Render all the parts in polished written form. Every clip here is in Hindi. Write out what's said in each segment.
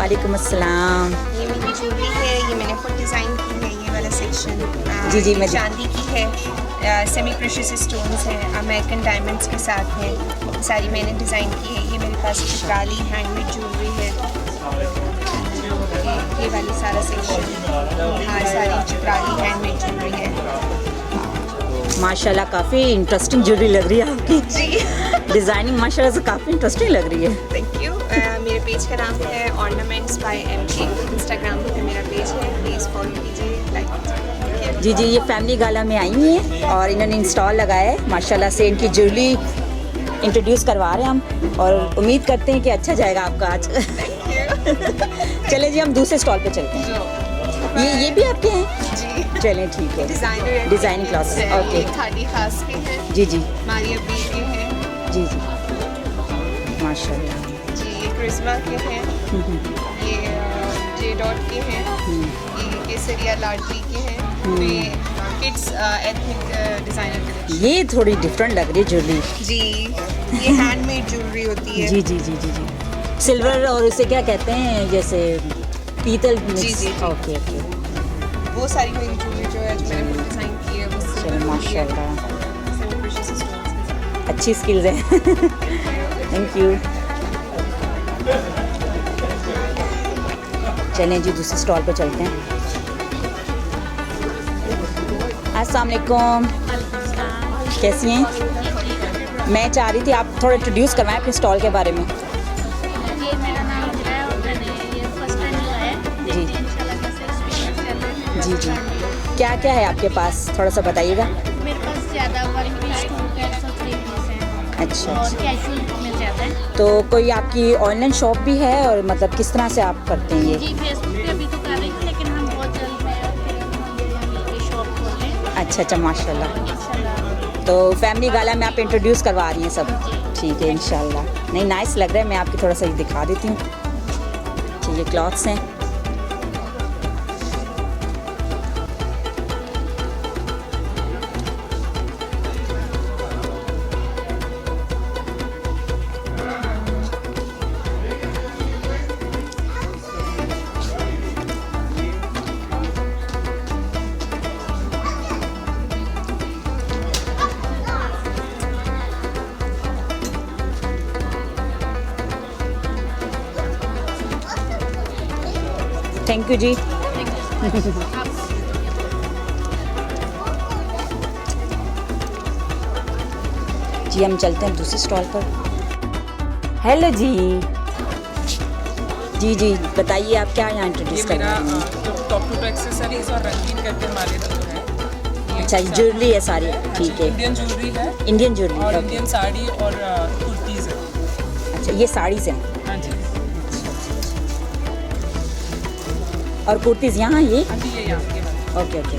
वालेकुम अस्सलाम। ये मेरी ज्वेलरी है, ये मैंने खुद डिज़ाइन की है, ये वाला सेक्शन जी, जी, मैं चांदी की है, सेमी प्रेशियस स्टोन्स हैं, अमेरिकन डायमंड्स के साथ हैं, सारी मैंने डिज़ाइन की है। ये मेरे पास चित्राली हैंडमेड ज्वेलरी है, ये वाली सारा सेक्शन सारी चित्राली हैंडमेड ज्वेलरी है। माशाल्लाह काफ़ी इंटरेस्टिंग ज्वेलरी लग रही है आपकी। जी डिज़ाइनिंग माशाल्लाह से काफ़ी इंटरेस्टिंग लग रही है। Thank you. मेरे पेज का नाम है ऑर्नामेंट्स बाय MK, इंस्टाग्राम पे मेरा पेज है, प्लीज़ फॉलो कीजिए, लाइक कीजिए। जी जी, ये फैमिली गाला में आई हुई हैं और इन्होंने इंस्टॉल लगाया है। माशाल्लाह से इनकी ज्वेलरी इंट्रोड्यूस करवा रहे हैं हम और उम्मीद करते हैं कि अच्छा जाएगा आपका आज। चले जी, हम दूसरे स्टॉल पे चलते हैं। ये भी आपके हैं? जी चलें ठीक है। Designing class, okay. खादी खास के हैं, जी जी मारिया बी के हैं, जी जी, माशाल्लाह। जी ये क्रिस्मा के हैं, ये जे डॉट के हैं, ये केसरिया लाडली के हैं, ये किड्स एथनिक डिज़ाइनर कलेक्शन। ये थोड़ी डिफरेंट लग रही है ज्वेलरी। जी ये हैंडमेड ज्वेलरी होती है। जी जी जी जी जी, सिल्वर और उसे क्या कहते हैं, जैसे पीतल मिक्स। जी, जी। ओके ओके, वो सारी मेरी ज्वेलरी जो है जो मैंने खुद डिज़ाइन की है वो चलो माशाल्लाह सेमी प्रेशियस स्टोन्स के साथ। अच्छी स्किल्स हैं। Thank you. चलें जी, दूसरे स्टॉल पे चलते हैं। अस्सलाम वालेकुम, कैसी हैं? मैं चाह रही थी आप थोड़ा इंट्रोड्यूस करवाएं अपने स्टॉल के बारे में। ये मेरा नाम इकरा है और मैंने ये फर्स्ट टाइम लिया है। जी। देखते हैं इंशाल्लाह कैसे एक्सपीरियंस करते हैं। जी जी, क्या क्या है आपके पास, थोड़ा सा बताइएगा। मेरे पास ज़्यादा 1 पीस 2 पीस और 3 पीस हैं अच्छा और कैजुअल मिल जाता है। तो कोई आपकी ऑनलाइन शॉप भी है और मतलब किस तरह से आप करते हैं ये? जी फेसबुक पे अभी तो कर रही हूँ लेकिन हम बहुत जल्द में फिर हम ये शॉप खोल रहे हैं अच्छा अच्छा, माशाल्लाह। इंशाल्लाह। तो फैमिली गाला में आप इंट्रोड्यूस करवा रही हैं सब? ठीक है इंशाल्लाह। नहीं, नाइस लग रहा है। मैं आपकी थोड़ा सा ये दिखा देती हूँ। ठीक है, क्लॉथ्स हैं। थैंक यू जी। जी हम चलते हैं दूसरे स्टॉल पर। हेलो जी। जी जी, बताइए आप क्या यहाँ इंट्रोड्यूस ये कर मेरा रहे हैं? टॉप टू एक्सेसरीज और रंगीन करके हमारे जो है अच्छा, ये ज्वेलरी है सारी? ठीक है, इंडियन ज्वेलरी है इंडियन ज्वेलरी। और ओके। इंडियन साड़ी और कुर्तीज़ है। अच्छा, ये साड़ीज़ हैं हाँ जी, और कुर्तीज़ यहाँ ये? हाँ जी, ये यहाँ के बारे ओके ओके।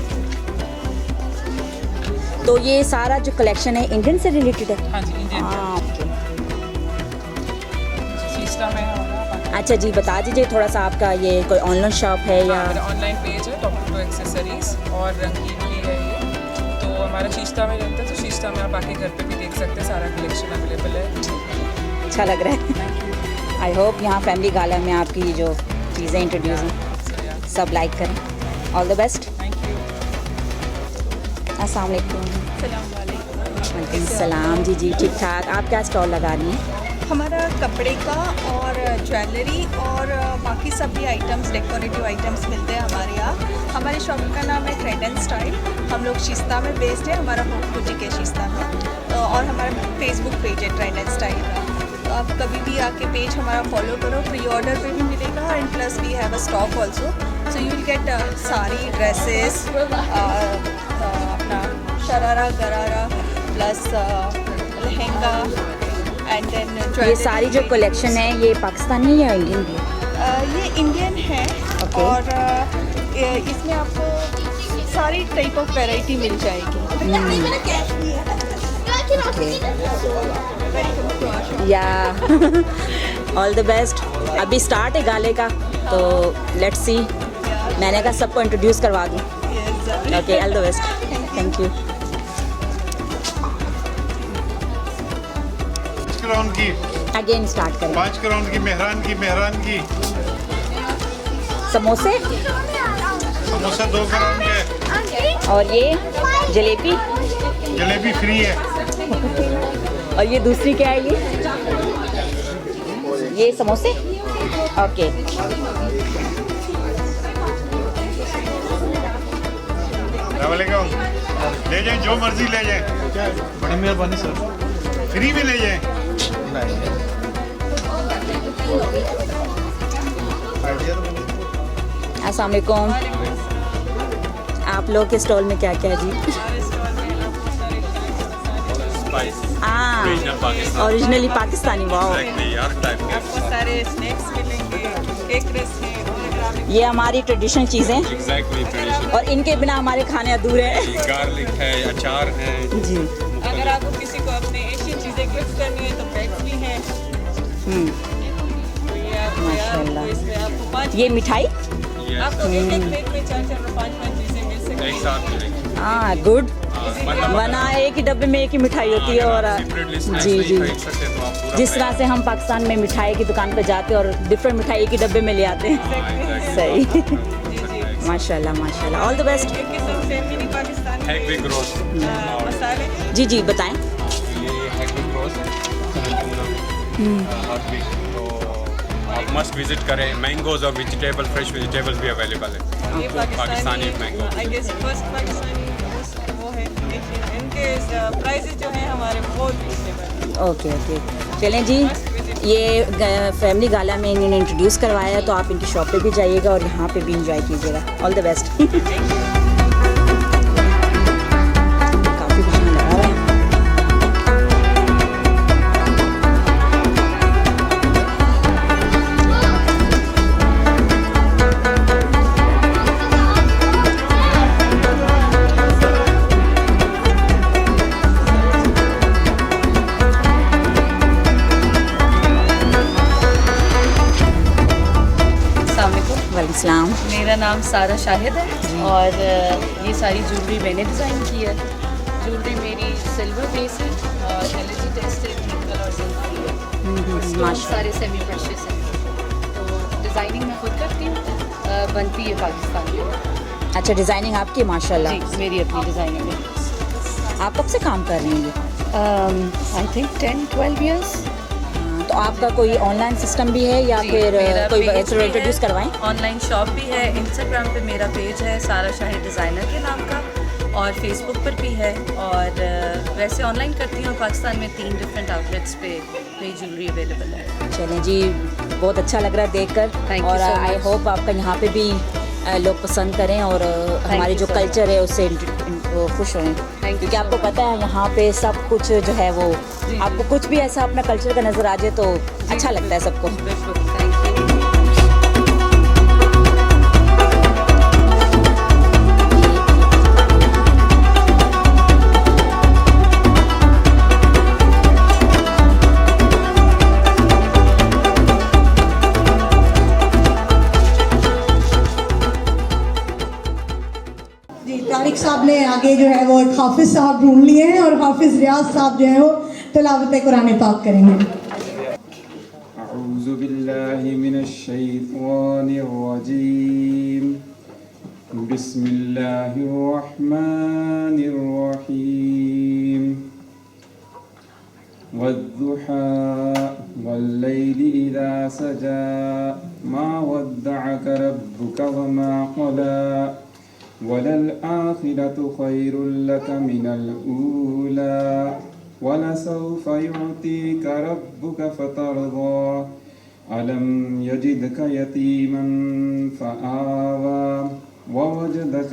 तो ये सारा जो कलेक्शन है इंडियन से रिलेटेड है? हाँ जी, इंडियन हाँ, ओके। सिस्टम है हमारा। अच्छा जी, बता दीजिए थोड़ा सा आपका ये कोई ऑनलाइन शॉप है या? मेरा ऑनलाइन पेज है टॉप टू एक्सेसरीज और रंगीन भी है ये। तो हमारा शीशा में रहता है, तो शीशा में आप आके घर पे भी देख सकते हैं, सारा कलेक्शन अवेलेबल है। अच्छा लग रहा है। आई होप यहाँ फैमिली गाला में आपकी जो चीज़ें इंट्रोड्यूस हैं सब लाइक करें। All the best. Thank you. अस्सलाम वालेकुम। अस्सलाम वालेकुम। वालेकुम सलाम। जी जी, ठीक ठाक। आप क्या स्टॉल लगा रही हैं? हमारा कपड़े का और ज्वेलरी और बाकी सभी आइटम्स, डेकोरेटिव आइटम्स मिलते हैं हमारे यहाँ। हमारी शॉप का नाम है ट्रेंड एंड स्टाइल। हम लोग शिस्ता में बेस्ड है, हमारा होम बुटीक है शिस्ता में। तो और हमारा फेसबुक पेज है ट्रेंड एंड स्टाइल का। तो आप कभी भी आके पेज हमारा फॉलो करो, प्री ऑर्डर पे भी मिलेगा and plus we have a stock also. So you will get sari, dresses, अपना शरारा गरारा प्लस लहंगा एंड देन ये सारी जो कलेक्शन है ये पाकिस्तानी है या इंडियन भी है? ये इंडियन है। Okay. और इसमें आपको सारी टाइप ऑफ वैरायटी मिल जाएगी। या ऑल द बेस्ट। अभी स्टार्ट है गाले का, तो लेट्स सी। मैंने कहा सबको इंट्रोड्यूस करवा दूँ। Okay, all the best. Thank you. Crown की अगेन स्टार्ट करें। 5 क्राउन की मेहरान की समोसे समोसा 2 ग्राम के, और ये जलेबी, जलेबी फ्री है। और ये दूसरी क्या है ये समोसे। ओके, वालेकुम, ले जाएं जो मर्जी ले जाएं। बड़ी मेहरबानी सर, फ्री में ले जाएं। अस्सलाम वालेकुम। आप लोग के स्टॉल में क्या क्या है जी? ओरिजिनली पाकिस्तानी। वाओ, आपको सारे स्नैक्स मिलेंगे, केक रस है, ये हमारी ट्रेडिशनल चीज़ें, ट्रेडिशन, और इनके बिना हमारे खाने अधूरे हैं। गार्लिक है, अचार है जी। अगर आपको किसी को अपने एशियन चीज़ें गिफ्ट करनी है तो बैग्स भी हैं। तो ये आपको माशाल्लाह। इसमें आपको 5 ये मिठाई, आपको एक प्लेट में 4-4 और 5-5 चीज़ें मिल सकती एक हैं। साथ मिलेंगे। हाँ गुड। मतलब वरना एक ही डब्बे में एक ही मिठाई होती है। और सेपरेटली स्नैक्स जी नहीं जी, खरीद सकते तो आप पूरा जिस तरह से हम पाकिस्तान में मिठाई की दुकान पर जाते हैं और डिफरेंट मिठाई एक ही डब्बे में ले आते हैं। सही। माशाल्लाह माशाल्लाह, ऑल द बेस्ट। एक किस्म से मिनी पाकिस्तानी हैक विग रोस्ट मसाले। जी जी बताएं। ये हैक विग रोस्ट हर वीक, तो आप मस्ट विजिट करें। मैंगोज और वेजिटेबल, फ्रेश वेजिटेबल्स भी अवेलेबल है। ये Pakistani mango. I guess first Pakistani वो है। इनके प्राइसेस जो हैं हमारे बहुत रीजनेबल। ओके ओके, चलें जी। ये फैमिली गाला में इन्होंने इंट्रोड्यूस करवाया है, तो आप इनकी शॉप पे भी जाइएगा और यहाँ पे भी इंजॉय कीजिएगा। All the best. काफ़ी कुछ लगा हुआ है। वालेकुम। मेरा नाम सारा शाहिद है और ये सारी ज्वेलरी मैंने डिज़ाइन की है। ज्वेलरी मेरी सिल्वर बेस है और एलईडी टेस्टेड निकल और जिंक की है। स्टोन सारे सेमी प्रेशियस हैं। तो डिज़ाइनिंग मैं खुद करती हूँ, बनती है पाकिस्तान में। अच्छा, डिज़ाइनिंग आपकी है माशाल्लाह। जी, मेरी अपनी डिज़ाइनिंग है। आप कब से काम कर रही हैं ये? I think 10-12 years. तो आपका कोई ऑनलाइन सिस्टम भी है या जी, फिर मेरा कोई पेज भी इंट्रोड्यूस है, करवाएं? ऑनलाइन शॉप भी है, इंस्टाग्राम पे मेरा पेज है सारा शाहिद डिज़ाइनर के नाम का, और फेसबुक पर भी है। और वैसे ऑनलाइन करती हूँ। पाकिस्तान में 3 डिफरेंट आउटलेट्स पे मेरी ज्वेलरी अवेलेबल है। चलें जी, बहुत अच्छा लग रहा है देखकर। Thank you और so आई much. होप आपका यहाँ पे भी लोग पसंद करें और हमारे you जो so much. कल्चर है उससे वो खुश हों। you क्योंकि so आपको much. पता है यहाँ पे सब कुछ जो है वो आपको कुछ भी ऐसा अपना कल्चर का नज़र आ जाए तो अच्छा लगता है सबको। बिल्कुल, थैंक यू। जी, तारिक साहब ने आगे जो है वो एक हाफिज साहब ढूंढ लिए हैं और हाफिज रियाज साहब जो है वो तिलावत कुरान पाक करेंगे। अऊज़ु बिल्लाहि मिनश शैतानिर रजीम। बिस्मिल्लाहिर रहमानिर रहीम। वद्दुहा वल्लैलि इज़ा सजा मा वद्दअक रब्बुका वमा क़ला वललआखिरतु खैरुल लक मिनल ऊला वलसौफ युअतीका रब्बुका फतरदा अलम यजिदका यतीमन फआवा ववजदक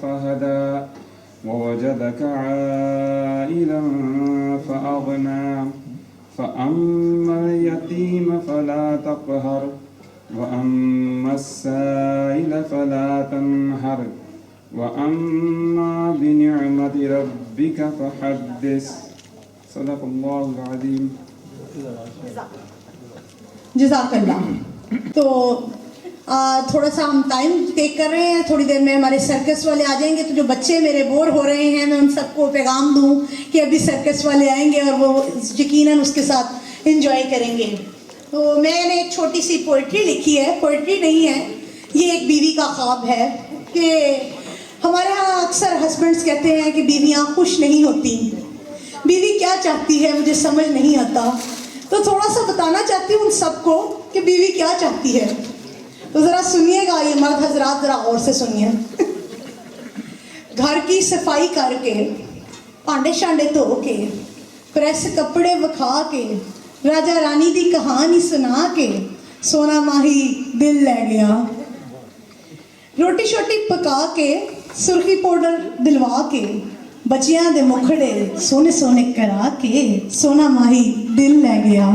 फहदा ववजदक आइलन फअगना फअम्मा यतीम फला तक़हर वअम्मा अस्साइल फला तनहर वअम्मा बिनिअमति रब्बिका फहद्दिस। सदक़ल्लाहुल अज़ीम। जज़ाकल्लाह। तो थोड़ा सा हम टाइम टेक कर रहे हैं, थोड़ी देर में हमारे सर्कस वाले आ जाएंगे। तो जो बच्चे मेरे बोर हो रहे हैं, मैं उन सबको पैगाम दूं कि अभी सर्कस वाले आएंगे और वो यकीनन उसके साथ एंजॉय करेंगे। तो मैंने एक छोटी सी पोइट्री लिखी है, पोइट्री नहीं है, ये एक बीवी का ख्वाब है कि हमारे यहाँ अक्सर हस्बैंड्स कहते हैं कि बीवियाँ खुश नहीं होती, बीवी क्या चाहती है मुझे समझ नहीं आता। तो थोड़ा सा बताना चाहती हूँ उन सबको कि बीवी क्या चाहती है। तो ज़रा सुनिएगा, ये मर्द हजरात ज़रा और से सुनिए। घर की सफाई करके, भांडे शांडे धो के, प्रेस कपड़े विखा के, राजा रानी दी कहानी सुना के, सोना माही दिल ले गया। रोटी शोटी पका के, सुर्खी पाउडर दिलवा के, बच्चियां दे मुखड़े सोने सोने करा के, सोना माही दिल ले गया।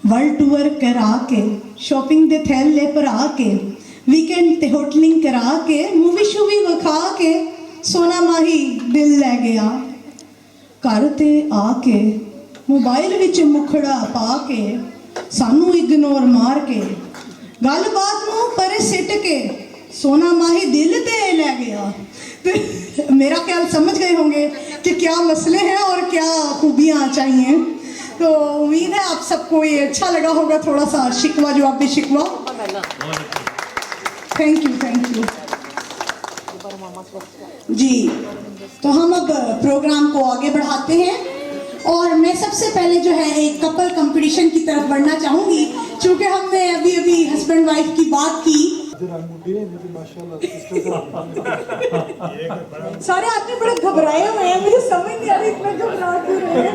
वर्ल्ड टूर करा के, शॉपिंग दे थैले भरा के, वीकेंड ते होटलिंग करा के, मूवी शूवी विखा के, सोना माही दिल ले गया। घर ते आके मोबाइल विच मुखड़ा पा के, सानू इग्नोर मार के, गल बात नूं परे सिट के, सोना माही दिल ते ले गया। मेरा ख्याल समझ गए होंगे कि क्या मसले हैं और क्या खूबियाँ चाहिए। तो उम्मीद है आप सबको ये अच्छा लगा होगा, थोड़ा सा शिकवा जवाबी शिकवा। थैंक यू जी। तो हम अब प्रोग्राम को आगे बढ़ाते हैं और मैं सबसे पहले जो है एक कपल कंपटीशन की तरफ बढ़ना चाहूँगी, क्योंकि हमने अभी अभी हस्बैंड वाइफ की बात की। सारे आदमी बड़े घबराए हुए हैं, मुझे समझ नहीं आ रही इतना घबरा क्यों रहे हैं।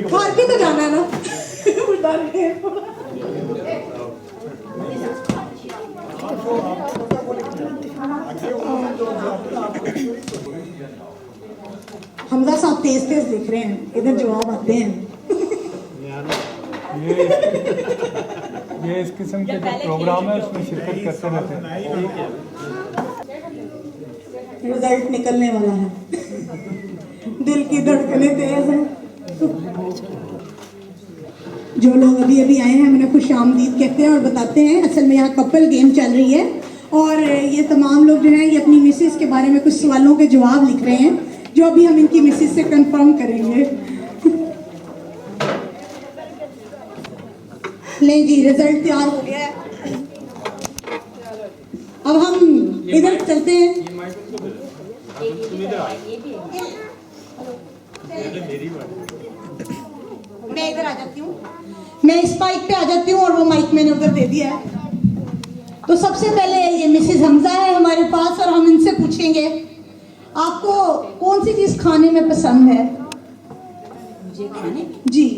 घर भी तो जाना है ना। हमजा साहब तेज तेज दिख रहे हैं, इधर जवाब आते हैं। ये इस किस्म के जो प्रोग्राम है उसमें शिरकत करते रहते हैं। रिजल्ट निकलने वाला है, दिल की धड़कनें तेज हैं। जो लोग अभी अभी आए हैं उन्हें खुश आमदीद कहते हैं और बताते हैं। असल में यहाँ कपल गेम चल रही है और ये तमाम लोग जो हैं ये अपनी मिसेस के बारे में कुछ सवालों के जवाब लिख रहे हैं, जो अभी हम इनकी मिसेस से कंफर्म करेंगे। ले जी, रिजल्ट तैयार हो गया है। अब हम इधर चलते हैं। मैं इधर आ जाती हूँ, मैं इस माइक पे आ जाती हूँ और वो माइक मैंने उधर दे दिया है। तो सबसे पहले ये मिसेस हमजा है हमारे पास और हम इनसे पूछेंगे आपको कौन सी चीज खाने में पसंद है? मुझे खाने जी।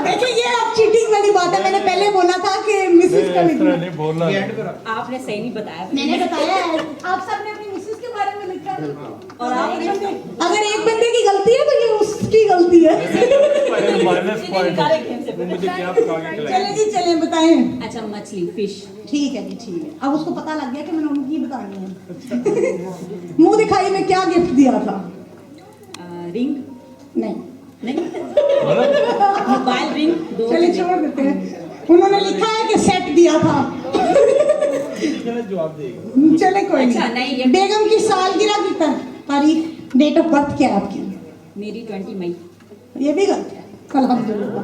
देखिए ये अब चीटिंग वाली बात है, मैंने पहले बोला था कि मिसेस का नहीं बोलना। आपने सही नहीं बताया। मैंने बताया है, आप सबने अपनी मिसेस के बारे में लिखा है और आप अगर एक बंदे की गलती है तो ये उसकी गलती है। चले जी चले बताएं। अच्छा, मछली, फिश। ठीक है जी, ठीक है। अब उसको पता लग गया कि मैंने उनकी बतानी है। मुंह दिखाई में क्या गिफ्ट दिया था? रिंग नहीं मोबाइल रिंग। चलिए छोड़ देते हैं। उन्होंने लिखा है कि सेट दिया था। चले कोई अच्छा, नहीं। नहीं, बेगम की सालगिरह की तारीख, डेट ऑफ बर्थ क्या है आपकी? मेरी 20 मई। ये भी गलत है। अल्हम्दुलिल्लाह।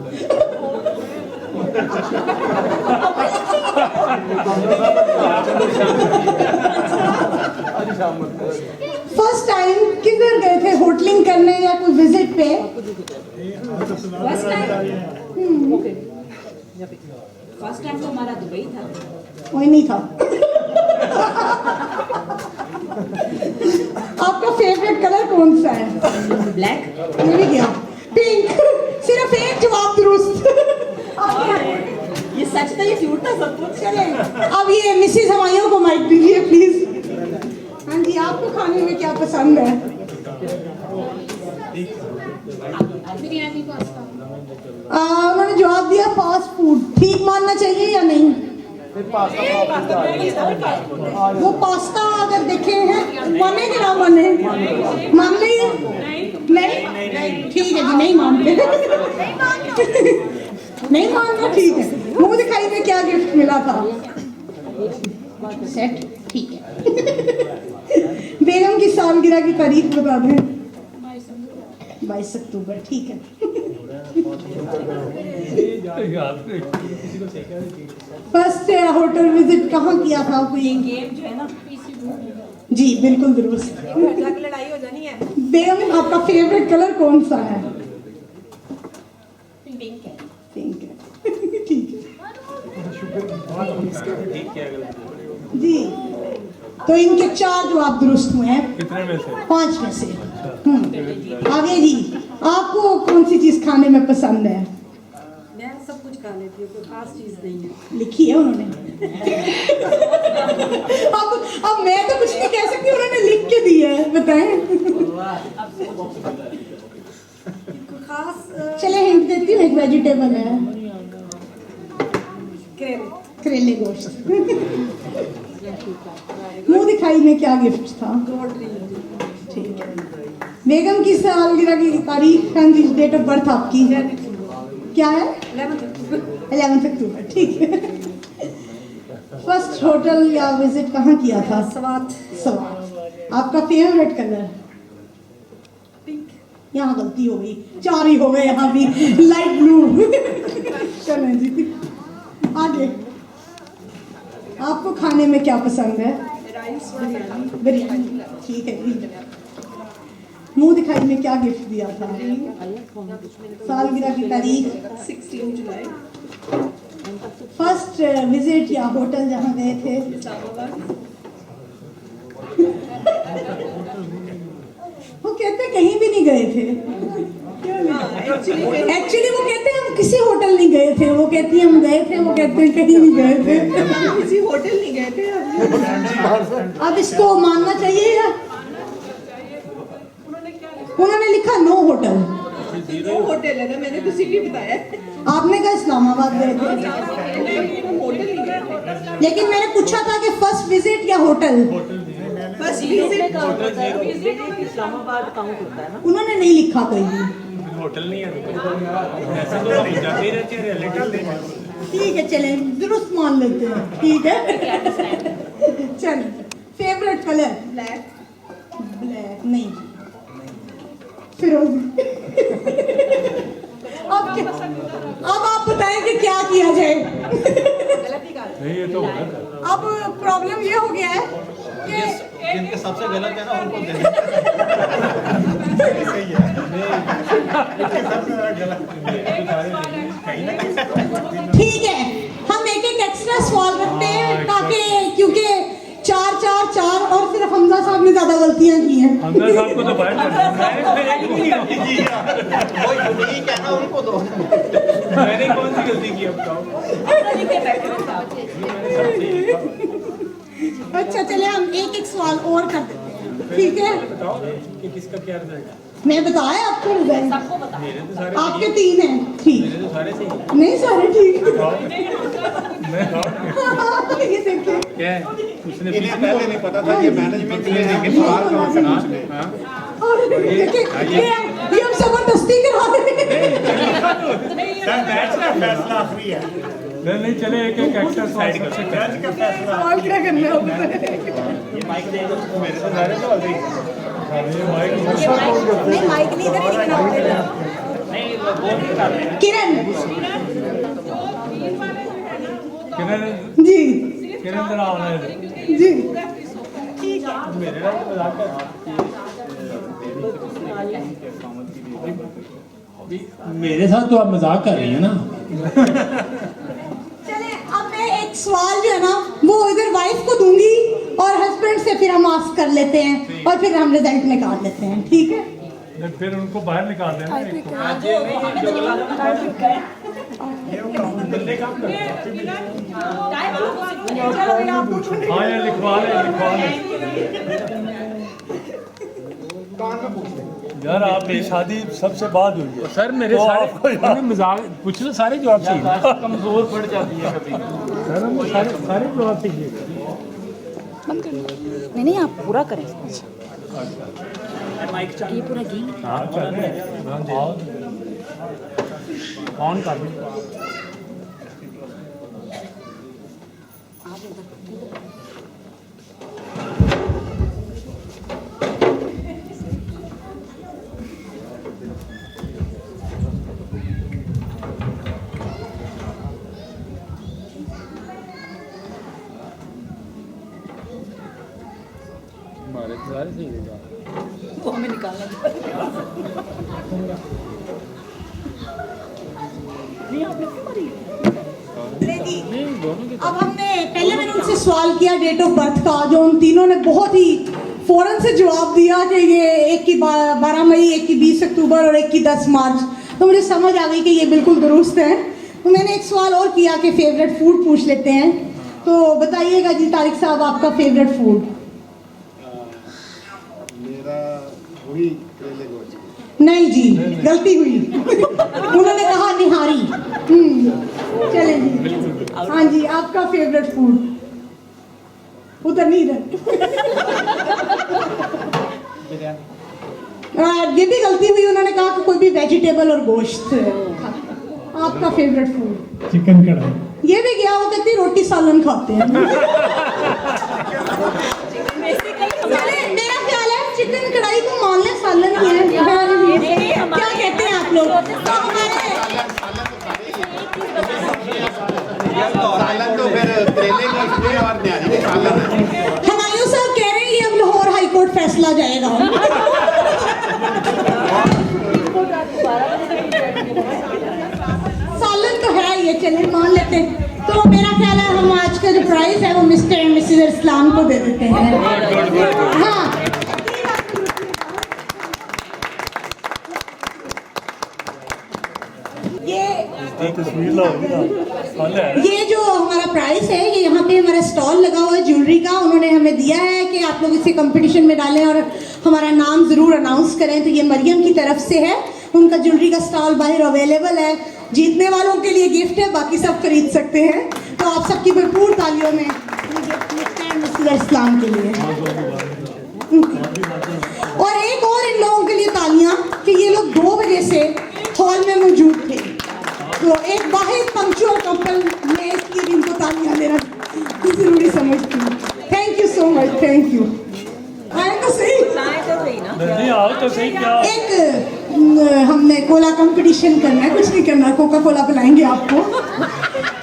फर्स्ट टाइम किधर गए थे, होटलिंग करने या कोई विजिट पे? फर्स्ट टाइम तो हमारा दुबई था। कोई नहीं था। आपका फेवरेट कलर कौन सा है? ब्लैक। ये भी गया। पिंक। सिर्फ एक जवाब दुरुस्त। ये सच था, ये झूठ था, सब कुछ। चले अब ये मिसेस हमायों को माइक दीजिए प्लीज। हाँ जी, आपको खाने में क्या पसंद है? बिरयानी, पास्ता। उन्होंने जवाब दिया फास्ट फूड। ठीक मानना चाहिए या नहीं? वो पास्ता अगर देखे हैं, माने कि ना माने? मान लीजिए नहीं, ठीक है जी, नहीं मानते। नहीं मानना, ठीक है। मुंह दिखाई में क्या गिफ्ट मिला था? सेट, ठीक है। सालगिरह की तारीख बता दें। 22 अक्टूबर, ठीक है। फर्स्ट होटल विजिट कहाँ किया था? कोई गेम जो है ना, जी बिल्कुल दुरुस्त। लड़ाई हो जानी है। बेगम आपका फेवरेट कलर कौन सा है? पिंक है। पिंक है। ठीक है जी। तो इनके 4 जवाब दुरुस्त हुए हैं। कितने में से? 5 में से। आगे जी, आपको कौन सी चीज खाने में पसंद है? मैं सब कुछ खा लेती हूँ, कोई खास चीज नहीं है। लिखी है उन्होंने। अब मैं तो कुछ नहीं कह सकती, उन्होंने लिख के दी है, बताएं। खास चले हिंट देती हूँ, एक वेजिटेबल है। करेले गोश्त। मुंह दिखाई में क्या गिफ्ट था? ठीक है। बेगम की सालगिरह की तारीख, डेट ऑफ बर्थ आपकी क्या है? 11 अक्टूबर, ठीक है। फर्स्ट होटल या विजिट कहाँ किया था? सवात। आपका फेवरेट कलर? पिंक। यहाँ गलती हो गई, 4 ही हो गए यहाँ भी। Light blue. चलें जी आगे। आपको खाने में क्या पसंद है? राइस, बिरयानी, ठीक है। मुंह दिखाई में क्या गिफ्ट दिया था? सालगिरह की तारीख? 16 जुलाई। फर्स्ट विजिट या होटल जहाँ गए थे? वो कहते कहीं भी नहीं गए थे। एक्चुअली वो कहते हैं हम किसी होटल नहीं गए थे, वो कहती है हम गए थे, वो कहते हैं कहीं नहीं गए थे। किसी होटल नहीं गए थे अब इसको मानना चाहिए या? उन्होंने लिखा नो होटल। वो होटल है ना, मैंने तो सिटी बताया। आपने कहा इस्लामाबाद गए थे, होटल नहीं गए थे। लेकिन मैंने पूछा था कि फर्स्ट विजिट या होटल? बस विजिट इस्लामाबाद काउंट होता है ना। उन्होंने नहीं लिखा कोई भी। होटल नहीं है, ऐसे तो हम जाते ही रहते हैं रिलेटिव। ठीक है, चलें दुरुस्त मान लेते हैं, ठीक है। चलिए, फेवरेट कलर? ब्लैक। ब्लैक नहीं, फिरोजी। अब आप बताएं कि क्या किया जाए। नहीं ये तो अब प्रॉब्लम ये हो गया है कि जिनके सबसे गलत है ना उनको ठीक है, हम एक एक एक्स्ट्रा सवाल रखते हैं ताकि, क्योंकि 4 4 4 और सिर्फ हमजा साहब ने ज्यादा गलतियां की हैं। हमजा साहब को तो बाहर उनको दो। मैंने कौन सी गलती की बताओ? अच्छा चले, हम एक एक सवाल और कर देते हैं, ठीक है? बताओ कि किसका क्या रिजल्ट है? मैं बताया आपको रिजल्ट? मेरे तो सारे आपके 3 हैं ठीक। मेरे तो सारे सही हैं। नहीं सारे ठीक। मैं ये देखिए क्या है, उसने इन्हें पहले नहीं पता था कि मैनेजमेंट के लिए सवाल कहाँ से पूछने हैं। और देखिए ये हम जबरदस्ती करा रहे हैं। फैसला आखिरी है। नहीं चले एक एक एक्स्ट्रा साइड का सवाल क्या करना है? ये माइक दे दो मेरे तो सारे तो सही नहीं माइक नहीं इधर ही लगाओ। नहीं वो नहीं कर रहे हैं। किरण किरण जी किरण तेरा आना है जी मेरे ना मजाक कर मेरे साथ तो आप मजाक कर रही हैं ना। चले, अब मैं एक सवाल जो है ना वो इधर वाइफ को दूंगी और हस्बैंड से फिर हम आस्क कर लेते हैं और फिर हम रिजल्ट निकाल लेते हैं, ठीक है? फिर उनको बाहर निकाल देना एक को। हाँ यार लिखवा ले यार आपकी शादी सबसे बाद हुई है सर। मेरे तो सारे मजाक पूछ लो, सारे जवाब चाहिए। कमजोर पड़ जाती है कभी। सर सारे जवाब चाहिए। नहीं आप पूरा करें। ये पूरा घी हाँ चल रहे हैं ऑन कर दो। वो हमें निकालना अब पहले मैंने उनसे सवाल किया डेट ऑफ बर्थ का, जो उन तीनों ने बहुत ही फौरन से जवाब दिया कि ये एक की 12 मई, एक की 20 अक्टूबर और एक की 10 मार्च। तो मुझे समझ आ गई कि ये बिल्कुल दुरुस्त है। तो मैंने एक सवाल और किया कि फेवरेट फूड पूछ लेते हैं। तो बताइएगा जी तारिक साहब, आपका फेवरेट फूड? मेरा वही करेले गोश्त। नहीं जी, गलती हुई। उन्होंने कहा निहारी। चले जी। हाँ जी, आपका फेवरेट फूड? उधर नहीं, इधर। ये भी गलती हुई, उन्होंने कहा कि कोई भी वेजिटेबल और गोश्त। आपका फेवरेट फूड? चिकन कढ़ाई। ये भी गया, वो कहती रोटी सालन खाते हैं। मेरा ख्याल है चिकन कढ़ाई को मान लें सालन ही है। क्या कहते हैं आप लोग? तो सालन तो फिर करेले गोश्त में और न्यारी के सालन है। हमायूं साहब कह रहे हैं ये अब लाहौर हाई कोर्ट फैसला जाएगा। सालन तो है ये, चलिए मान लेते हैं। तो मेरा ख्याल है हम आज का जो प्राइस है वो मिस्टर एंड मिसेज इस्लाम को दे देते हैं। हाँ, ये जो हमारा प्राइस है, ये यहाँ पे हमारा स्टॉल लगा हुआ है ज्वेलरी का। उन्होंने हमें दिया है कि आप लोग इसे कंपटीशन में डालें और हमारा नाम ज़रूर अनाउंस करें। तो ये मरियम की तरफ से है, उनका ज्वेलरी का स्टॉल बाहर अवेलेबल है। जीतने वालों के लिए गिफ्ट है, बाकी सब खरीद सकते हैं। तो आप सबकी भरपूर तालियों में इस्लाम के लिए। और एक और इन लोगों के लिए तालियां कि ये लोग 2 बजे से हॉल में मौजूद थे। तो एक वाहिद पंक्चुअल कपल में इसलिए भी इनको तालियां देना जरूरी समझती हूँ। Thank you so much, thank you. आए तो सही क्या एक हमने कोला कंपटीशन करना है, कुछ नहीं करना, कोका कोला पिलाएंगे आपको।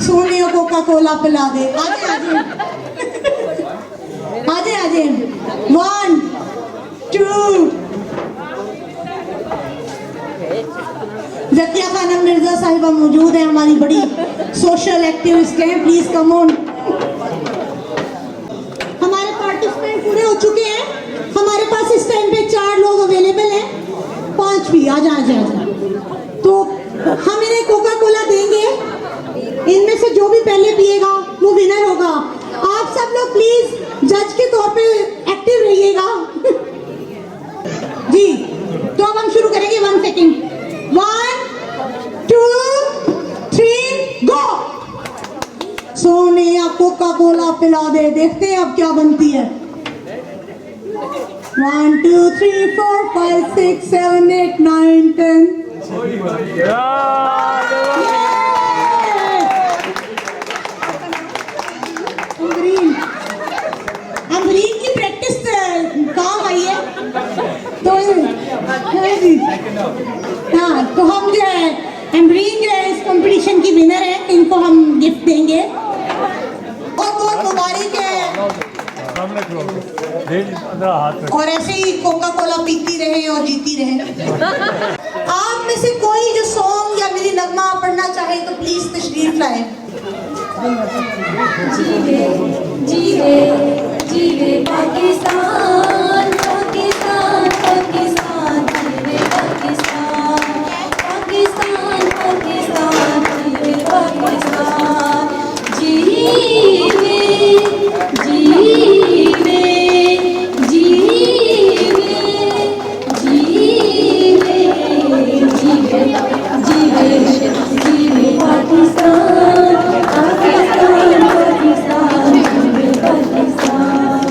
सोने को कोका कोला पिला दे। आजे आजे आजे 1 2। जकिया खानम मिर्जा साहिबा मौजूद है, हमारी बड़ी सोशल एक्टिविस्ट हैं। Please come on. हमारे पार्टिसिपेंट पूरे हो चुके हैं। हमारे पास इस टाइम पे 4 लोग अवेलेबल हैं, 5 भी आ जाए। तो हम इन्हें कोका कोला देंगे, इनमें से जो भी पहले पिएगा वो विनर होगा। आप सब लोग प्लीज जज के तौर पे एक्टिव रहिएगा। जी, तो अब हम शुरू करेंगे। 1 सेकेंड। 1 2 3 गो। सोने या कोका कोला पिला दे, देखते हैं अब क्या बनती है। 1 2 3 4 5 6 7 8 9 10। अमरीन की प्रैक्टिस काम आई है। तो हाँ, तो हम जो है अमरीन जो है इस कंपटीशन की विनर है, इनको हम गिफ्ट देंगे। और बहुत मुबारक है। और ऐसे ही कोका कोला पीती रहे और जीती रहे। आप में से कोई जो सॉन्ग या मेरी नगमा पढ़ना चाहे तो प्लीज तशरीफ लाए। जीवे पाकिस्तान पाकिस्तान पाकिस्तान, जीवे पाकिस्तान पाकिस्तान पाकिस्तान, जीवे पाकिस्तान। जीवे जीवे जीवे जीवे जीवे जीवे जीवे पाकिस्तान पाकिस्तान पाकिस्तान, जीवे पाकिस्तान।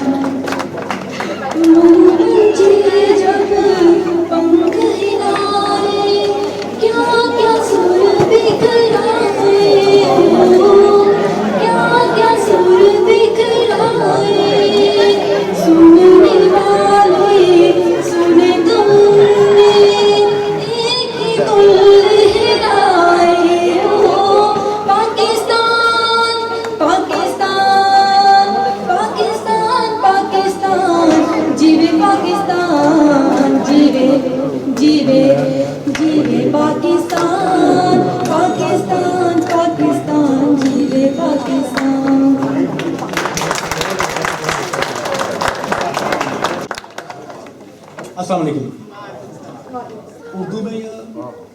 पाकिस्तान जीवे जीवे जीवे पाकिस्तान पाकिस्तान पाकिस्तान जीवे पाकिस्तान। अस्सलाम वालेकुम। उर्दू में या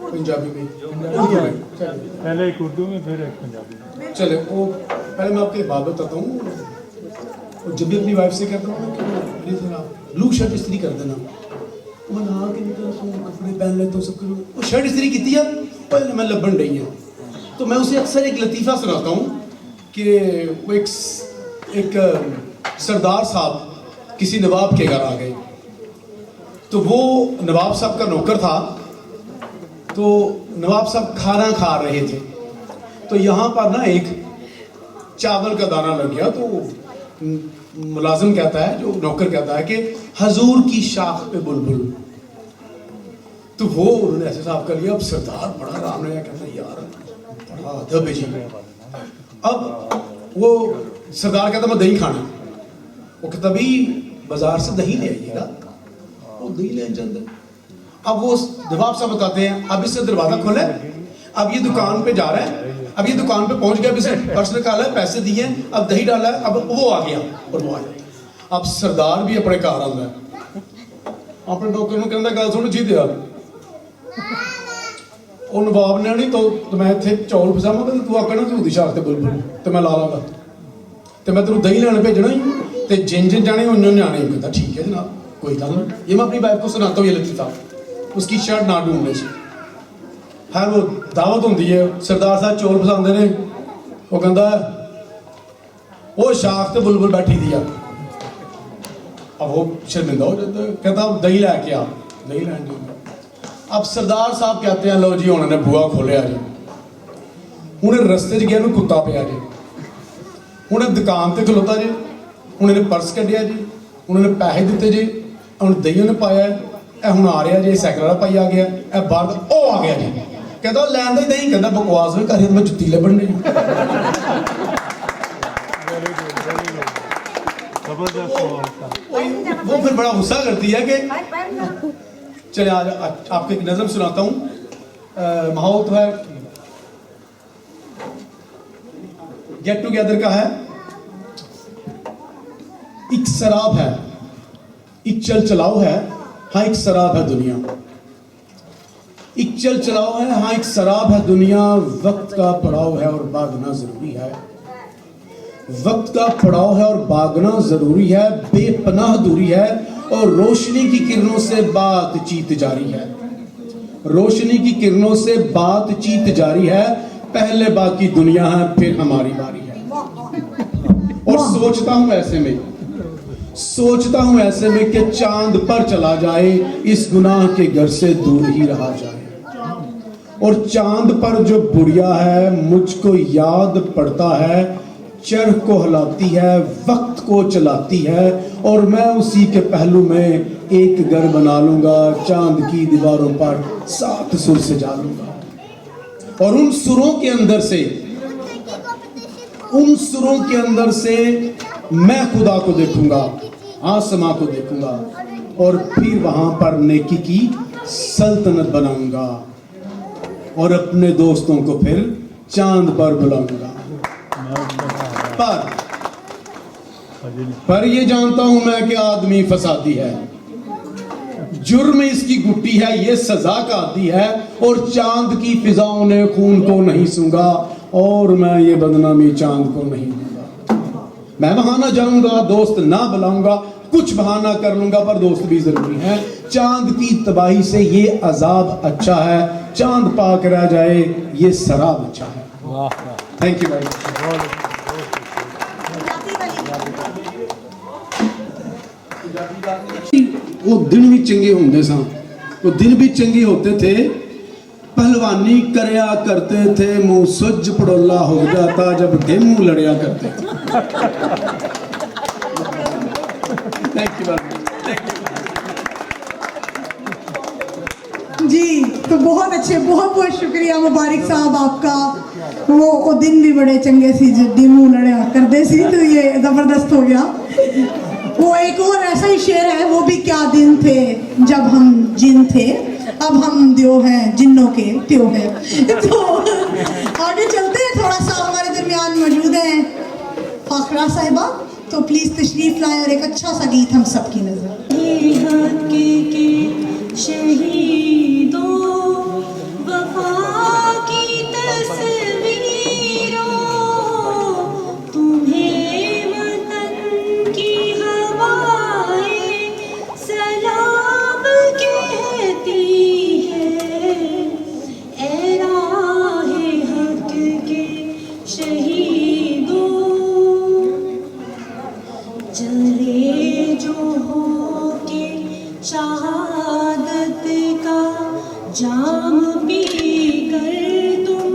पंजाबी में? उर्दू में। पहले एक उर्दू में फिर एक पंजाबी में। चले वो पहले मैं आपको एक बात बताता हूँ। और जब भी अपनी वाइफ से कहता हूँ कि मेरी थोड़ा ब्लू शर्ट इस्त्री कर देना, मैं नहा के निकल कपड़े पहन लेता हूँ, सब करूँ। वो शर्ट इस्त्री की थी पहले मैं लबन रही है, तो मैं उसे अक्सर एक लतीफ़ा सुनाता हूँ कि वो एक सरदार साहब किसी नवाब के घर आ गए। तो वो नवाब साहब का नौकर था, तो नवाब साहब खाना खा रहे थे, तो यहाँ पर ना एक चावल का दाना लग गया। तो मुलाजिम कहता है, जो नौकर कहता है कि हजूर की शाख पे बुलबुल। तो वो उन्होंने ऐसे साफ कर लिया। अब सरदार बड़ा आराम रहा, कहता है यार बड़ा अदब है जी। अब वो सरदार कहता मैं दही खाना। वो कहता भी बाजार से दही ले आइएगा। वो दही ले जाते। अब वो नवाब साहब बताते हैं अब इससे दरवाजा खोले, अब ये दुकान पे जा रहा है, अब ये दुकान पे पहुंच गया, अब इसे पर्स निकाला है, पैसे दिए, अब दही डाला है, अब वो आ गया और वो आया। अब सरदार भी अपने घर आता है, अपने नौकर ਨੂੰ ਕਹਿੰਦਾ ਗੱਲ ਸੁਣ ਜੀ ਦਿਆ ਉਹ ਨਵਾਬ ਨੇ ਨਹੀਂ तो मैं ਇੱਥੇ ਚੌਲ ਫਸਾਵਾਂ ਤੇ ਤੂੰ ਆਖਣਾ ਤੂੰ ਦੀ ਸ਼ਾਖ ਤੇ ਬੁਲਬੁਲ ਤੇ ਮੈਂ ਲਾ ਲਾਂਗਾ ਤੇ मैं ਤੈਨੂੰ ਦਹੀਂ ਲੈਣ ਭੇਜਣਾ ਹੀ ਤੇ ਜਿੰਜ ਜਾਣੇ ਉਹਨਾਂ ਜਾਣੇ। ਕਹਿੰਦਾ ठीक है जनाब कोई गल नहीं। ये मैं अपनी वाइफ को सुनाता हूँ ये लतीफ़ा, उसकी शर्ट ना ढूंढने से। है वो दावत होती है, सरदार साहब चौल पसंद ने, वो कहता है वो शाख ते बुलबुल बैठी दी है। अब वो शर्मिंदा हो जाता है, कहता दही लैके आ, दही लैन जाऊंगा। अब सरदार साहब कहते हैं लो जी उन्होंने बुआ खोलिया जी, उन्हें रस्ते च गया कुत्ता पिया जी, उन्हें दुकान ते खलोता जी, उन्होंने पर्स कढ़िया जी, उन्होंने पैसे दिते जी, ਹੁਣ ਦਹੀਂ ਉਹਨੇ ਪਾਇਆ, ਇਹ ਹੁਣ ਆ ਰਿਹਾ ਜੀ ਸਾਈਕਲ ਵਾਲਾ ਭਾਈ ਆ ਗਿਆ, ਇਹ ਬਾਹਰ ਉਹ ਆ ਗਿਆ ਜੀ। ਕਹਿੰਦਾ ਲੈਣ ਦਾ ਹੀ ਦਹੀਂ, ਕਹਿੰਦਾ ਬਕਵਾਸ ਵੀ ਕਰੀ ਮੈਂ ਜੁੱਤੀ ਲੱਭਣ ਨਹੀਂ। वो फिर बड़ा गुस्सा करती है कि चले आज आपको एक नज़म सुनाता हूँ। माहौल तो है गेट टुगेदर का है। एक शराब है, एक चल चलाओ है, हाँ एक शराब है दुनिया। एक चल चलाओ है, हाँ एक शराब है दुनिया। वक्त का पड़ाव है और भागना जरूरी है, वक्त का पड़ाव है और भागना जरूरी है। बेपनाह दूरी है और रोशनी की किरणों से बातचीत जारी है, रोशनी की किरणों से बातचीत जारी है। पहले बाकी दुनिया है फिर हमारी बारी है। और सोचता हूं ऐसे में, सोचता हूं ऐसे में कि चांद पर चला जाए, इस गुनाह के घर से दूर ही रहा जाए। और चांद पर जो बुढ़िया है मुझको याद पड़ता है, चरख को हिलाती है, वक्त को चलाती है, और मैं उसी के पहलू में एक घर बना लूंगा, चांद की दीवारों पर 7 सुर सजा लूंगा। और उन सुरों के अंदर से, उन सुरों के अंदर से मैं खुदा को देखूंगा, आसमां को देखूंगा, और फिर वहां पर नेकी की सल्तनत बनाऊंगा, और अपने दोस्तों को फिर चांद पर बुलाऊंगा। पर ये जानता हूं मैं कि आदमी फसादी है, जुर्म इसकी गुट्टी है, ये सजा का आदी है, और चांद की फिजाओं ने खून को नहीं सूंघा, और मैं ये बदनामी चांद को नहीं दूंगा। मैं वहां ना जाऊंगा, दोस्त ना बुलाऊंगा, कुछ बहाना कर लूंगा, पर दोस्त भी जरूरी है। चांद की तबाही से ये अजाब अच्छा है, चांद पाक रह जाए ये शराब अच्छा है। थैंक यू भाई। वो दिन भी चंगे होंगे सा, वो दिन भी चंगे होते थे, पहलवानी करया करते थे, मुंह सुज पड़ोला हो जाता जब गेमू लड़या करते थे। थैंक यू जी। तो बहुत अच्छे, बहुत बहुत शुक्रिया मुबारक साहब आपका। वो दिन भी बड़े चंगे सी जब मुंह लड़या करते सी, तो ये जबरदस्त हो गया। वो एक और ऐसा ही शेर है, वो भी क्या दिन थे जब हम जिन थे, अब हम द्यो हैं जिन्नों के त्यो है। तो आगे चलते हैं, थोड़ा सा हमारे दरमियान मौजूद हैं फाखरा साहिबा, तो प्लीज तशरीफ लाएं और एक अच्छा सा गीत हम सबकी नजर। शहीदों वफा की तस्वीरों, तुम्हें वतन की हवाएं सलाम कहती है। ए राहे हक के शहीदों, चले जो हो के शहादत का जाम पी कर तुम,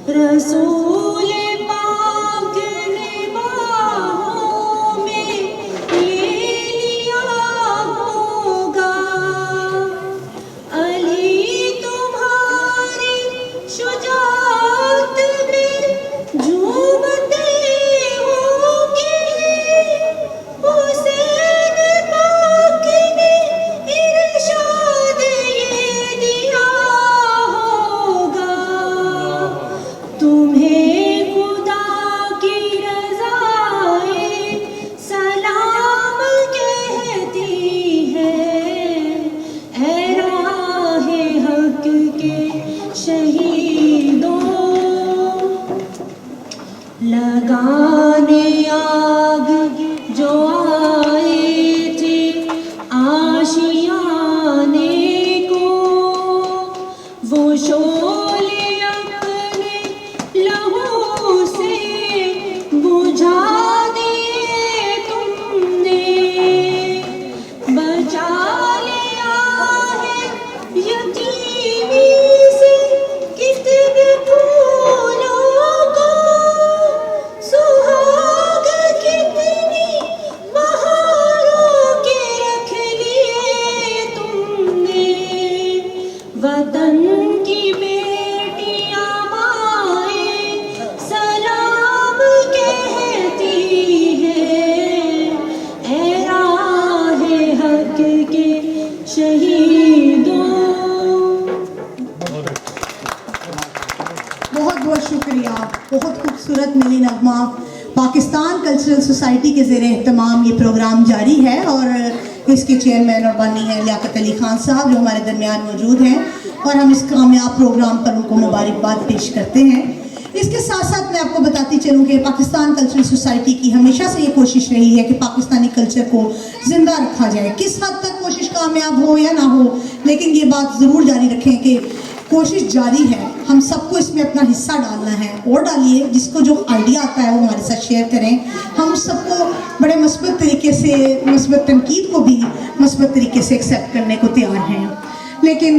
रसूल पाक ने बाहों में ले लिया होगा। अली तुम्हारी शुजाअत में झूमते होंगे, हुसैन पाक ने इरशाद ये दिया होगा। तुम्हें खुदा की रज़ाए सलाम कहती है। ए राहे हक के शहीदों, लगाने आग जो आए थे आशियाने को, वो शोले अपने लहू से बुझा दिए तुमने। बचा लिया है यतीमी से कितने फूलों को, सुहाग कितनी बहारों के रख लिए तुमने। वतन की बेटियां माएं सलाम कहती है। ए राहे हक के शहीदों। बहुत बहुत शुक्रिया, बहुत खूबसूरत मिली नगमा। पाकिस्तान कल्चरल सोसाइटी के ज़ेरे एहतमाम ये प्रोग्राम जारी है और इसके चेयरमैन और बानी हैं लियाकत अली खान साहब, जो हमारे दरमियान मौजूद हैं, और हम इस कामयाब प्रोग्राम पर उनको मुबारकबाद पेश करते हैं। इसके साथ साथ मैं आपको बताती चलूँ कि पाकिस्तान कल्चरल सोसाइटी की हमेशा से ये कोशिश रही है कि पाकिस्तानी कल्चर को ज़िंदा रखा जाए। किस हद तक कोशिश कामयाब हो या ना हो, लेकिन ये बात ज़रूर जारी रखें कि कोशिश जारी है। हम सबको इसमें अपना हिस्सा डालना है, और डालिए। जिसको जो आइडिया आता है वो हमारे साथ शेयर करें। हम सबको बड़े मस्बत तरीके से, मस्बत तनकीद को भी मस्बत तरीके से एक्सेप्ट करने को तैयार हैं। लेकिन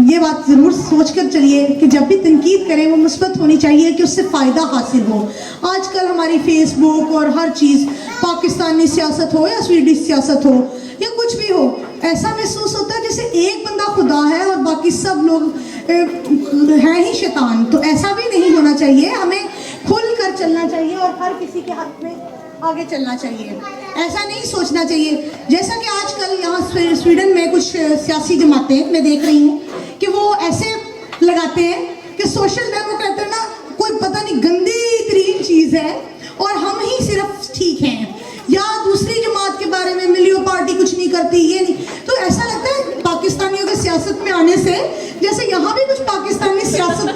ये बात ज़रूर सोच कर चलिए कि जब भी तनकीद करें वो मुस्बत होनी चाहिए, कि उससे फ़ायदा हासिल हो। आजकल हमारी फेसबुक और हर चीज़, पाकिस्तानी सियासत हो या स्वीडिश सियासत हो या कुछ भी हो, ऐसा महसूस होता है जैसे एक बंदा खुदा है और बाकी सब लोग हैं ही शैतान। तो ऐसा भी नहीं होना चाहिए, हमें खुल कर चलना चाहिए और हर किसी के हाथ में आगे चलना चाहिए। ऐसा नहीं सोचना चाहिए जैसा कि आजकल यहाँ स्वीडन में कुछ सियासी जमातें मैं देख रही हूँ कि वो ऐसे लगाते हैं कि सोशल डेमोक्रेट ना कोई पता नहीं गंदी तरीन चीज़ है और हम ही सिर्फ ठीक हैं, या दूसरी जमात के बारे में मिलियो पार्टी कुछ नहीं करती, ये नहीं। तो ऐसा लगता है पाकिस्तानियों के सियासत में आने से जैसे यहाँ भी कुछ पाकिस्तानी सियासत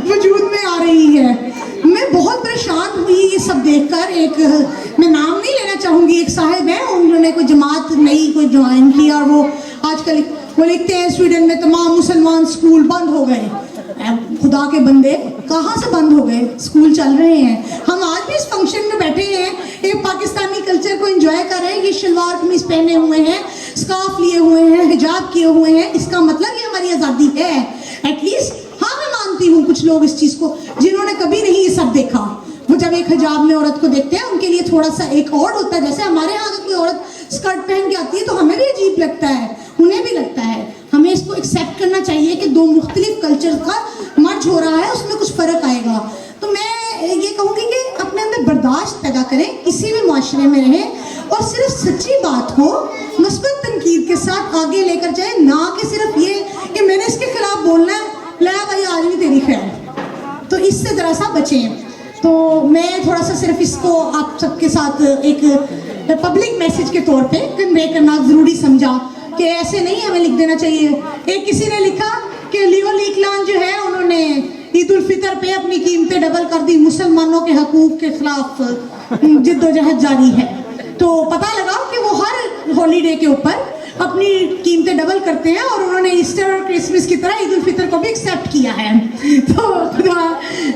वजूद में आ रही है। मैं बहुत परेशान हुई ये सब देखकर। एक मैं नाम नहीं लेना चाहूँगी, एक साहिब है, उन्होंने कोई जमात नई कोई ज्वाइन किया और वो आजकल वो लिखते हैं स्वीडन में तमाम मुसलमान स्कूल बंद हो गए। खुदा के बंदे, कहाँ से बंद हो गए? स्कूल चल रहे हैं। हम आज भी इस फंक्शन में बैठे हैं, एक पाकिस्तानी कल्चर को एंजॉय कर रहे हैं। ये शलवार कमीज पहने हुए हैं, स्कार्फ लिए हुए हैं, हिजाब किए हुए हैं। इसका मतलब ये हमारी आज़ादी है एटलीस्ट। हाँ, मैं मानती हूँ कुछ लोग इस चीज़ को जिन्होंने कभी नहीं ये सब देखा, वो जब एक हिजाब में औरत को देखते हैं उनके लिए थोड़ा सा एक और होता है। जैसे हमारे यहाँ अगर कोई औरत स्कर्ट पहन के आती है तो हमें भी अजीब लगता है, उन्हें भी लगता है। हमें इसको एक्सेप्ट करना चाहिए कि दो मुख्तलिफ कल्चर का मर्ज हो रहा है, उसमें कुछ फ़र्क आएगा। तो मैं ये कहूँगी कि अपने अंदर बर्दाश्त पैदा करें, किसी भी माशरे में रहें और सिर्फ सच्ची बात को मुस्बत तनकीद के साथ आगे लेकर जाए, ना कि सिर्फ ये कि मैंने इसके खिलाफ बोलना है, ला भाई आज नहीं तेरी खैर, तो इससे ज़रा सा बचें। तो मैं थोड़ा सा सिर्फ इसको आप सबके साथ एक पब्लिक मैसेज के तौर पे कन्वे करना ज़रूरी समझा कि ऐसे नहीं हमें लिख देना चाहिए। एक किसी ने लिखा कि लियो लीकलान जो है उन्होंने ईद उल फितर पे अपनी कीमतें डबल कर दी, मुसलमानों के हकूक़ के खिलाफ जिद्दोजहद जारी है। तो पता लगा कि वो हर हॉलीडे के ऊपर अपनी कीमतें डबल करते हैं और उन्होंने ईस्टर और क्रिसमस की तरह ईद उल फितर को भी एक्सेप्ट किया है। तो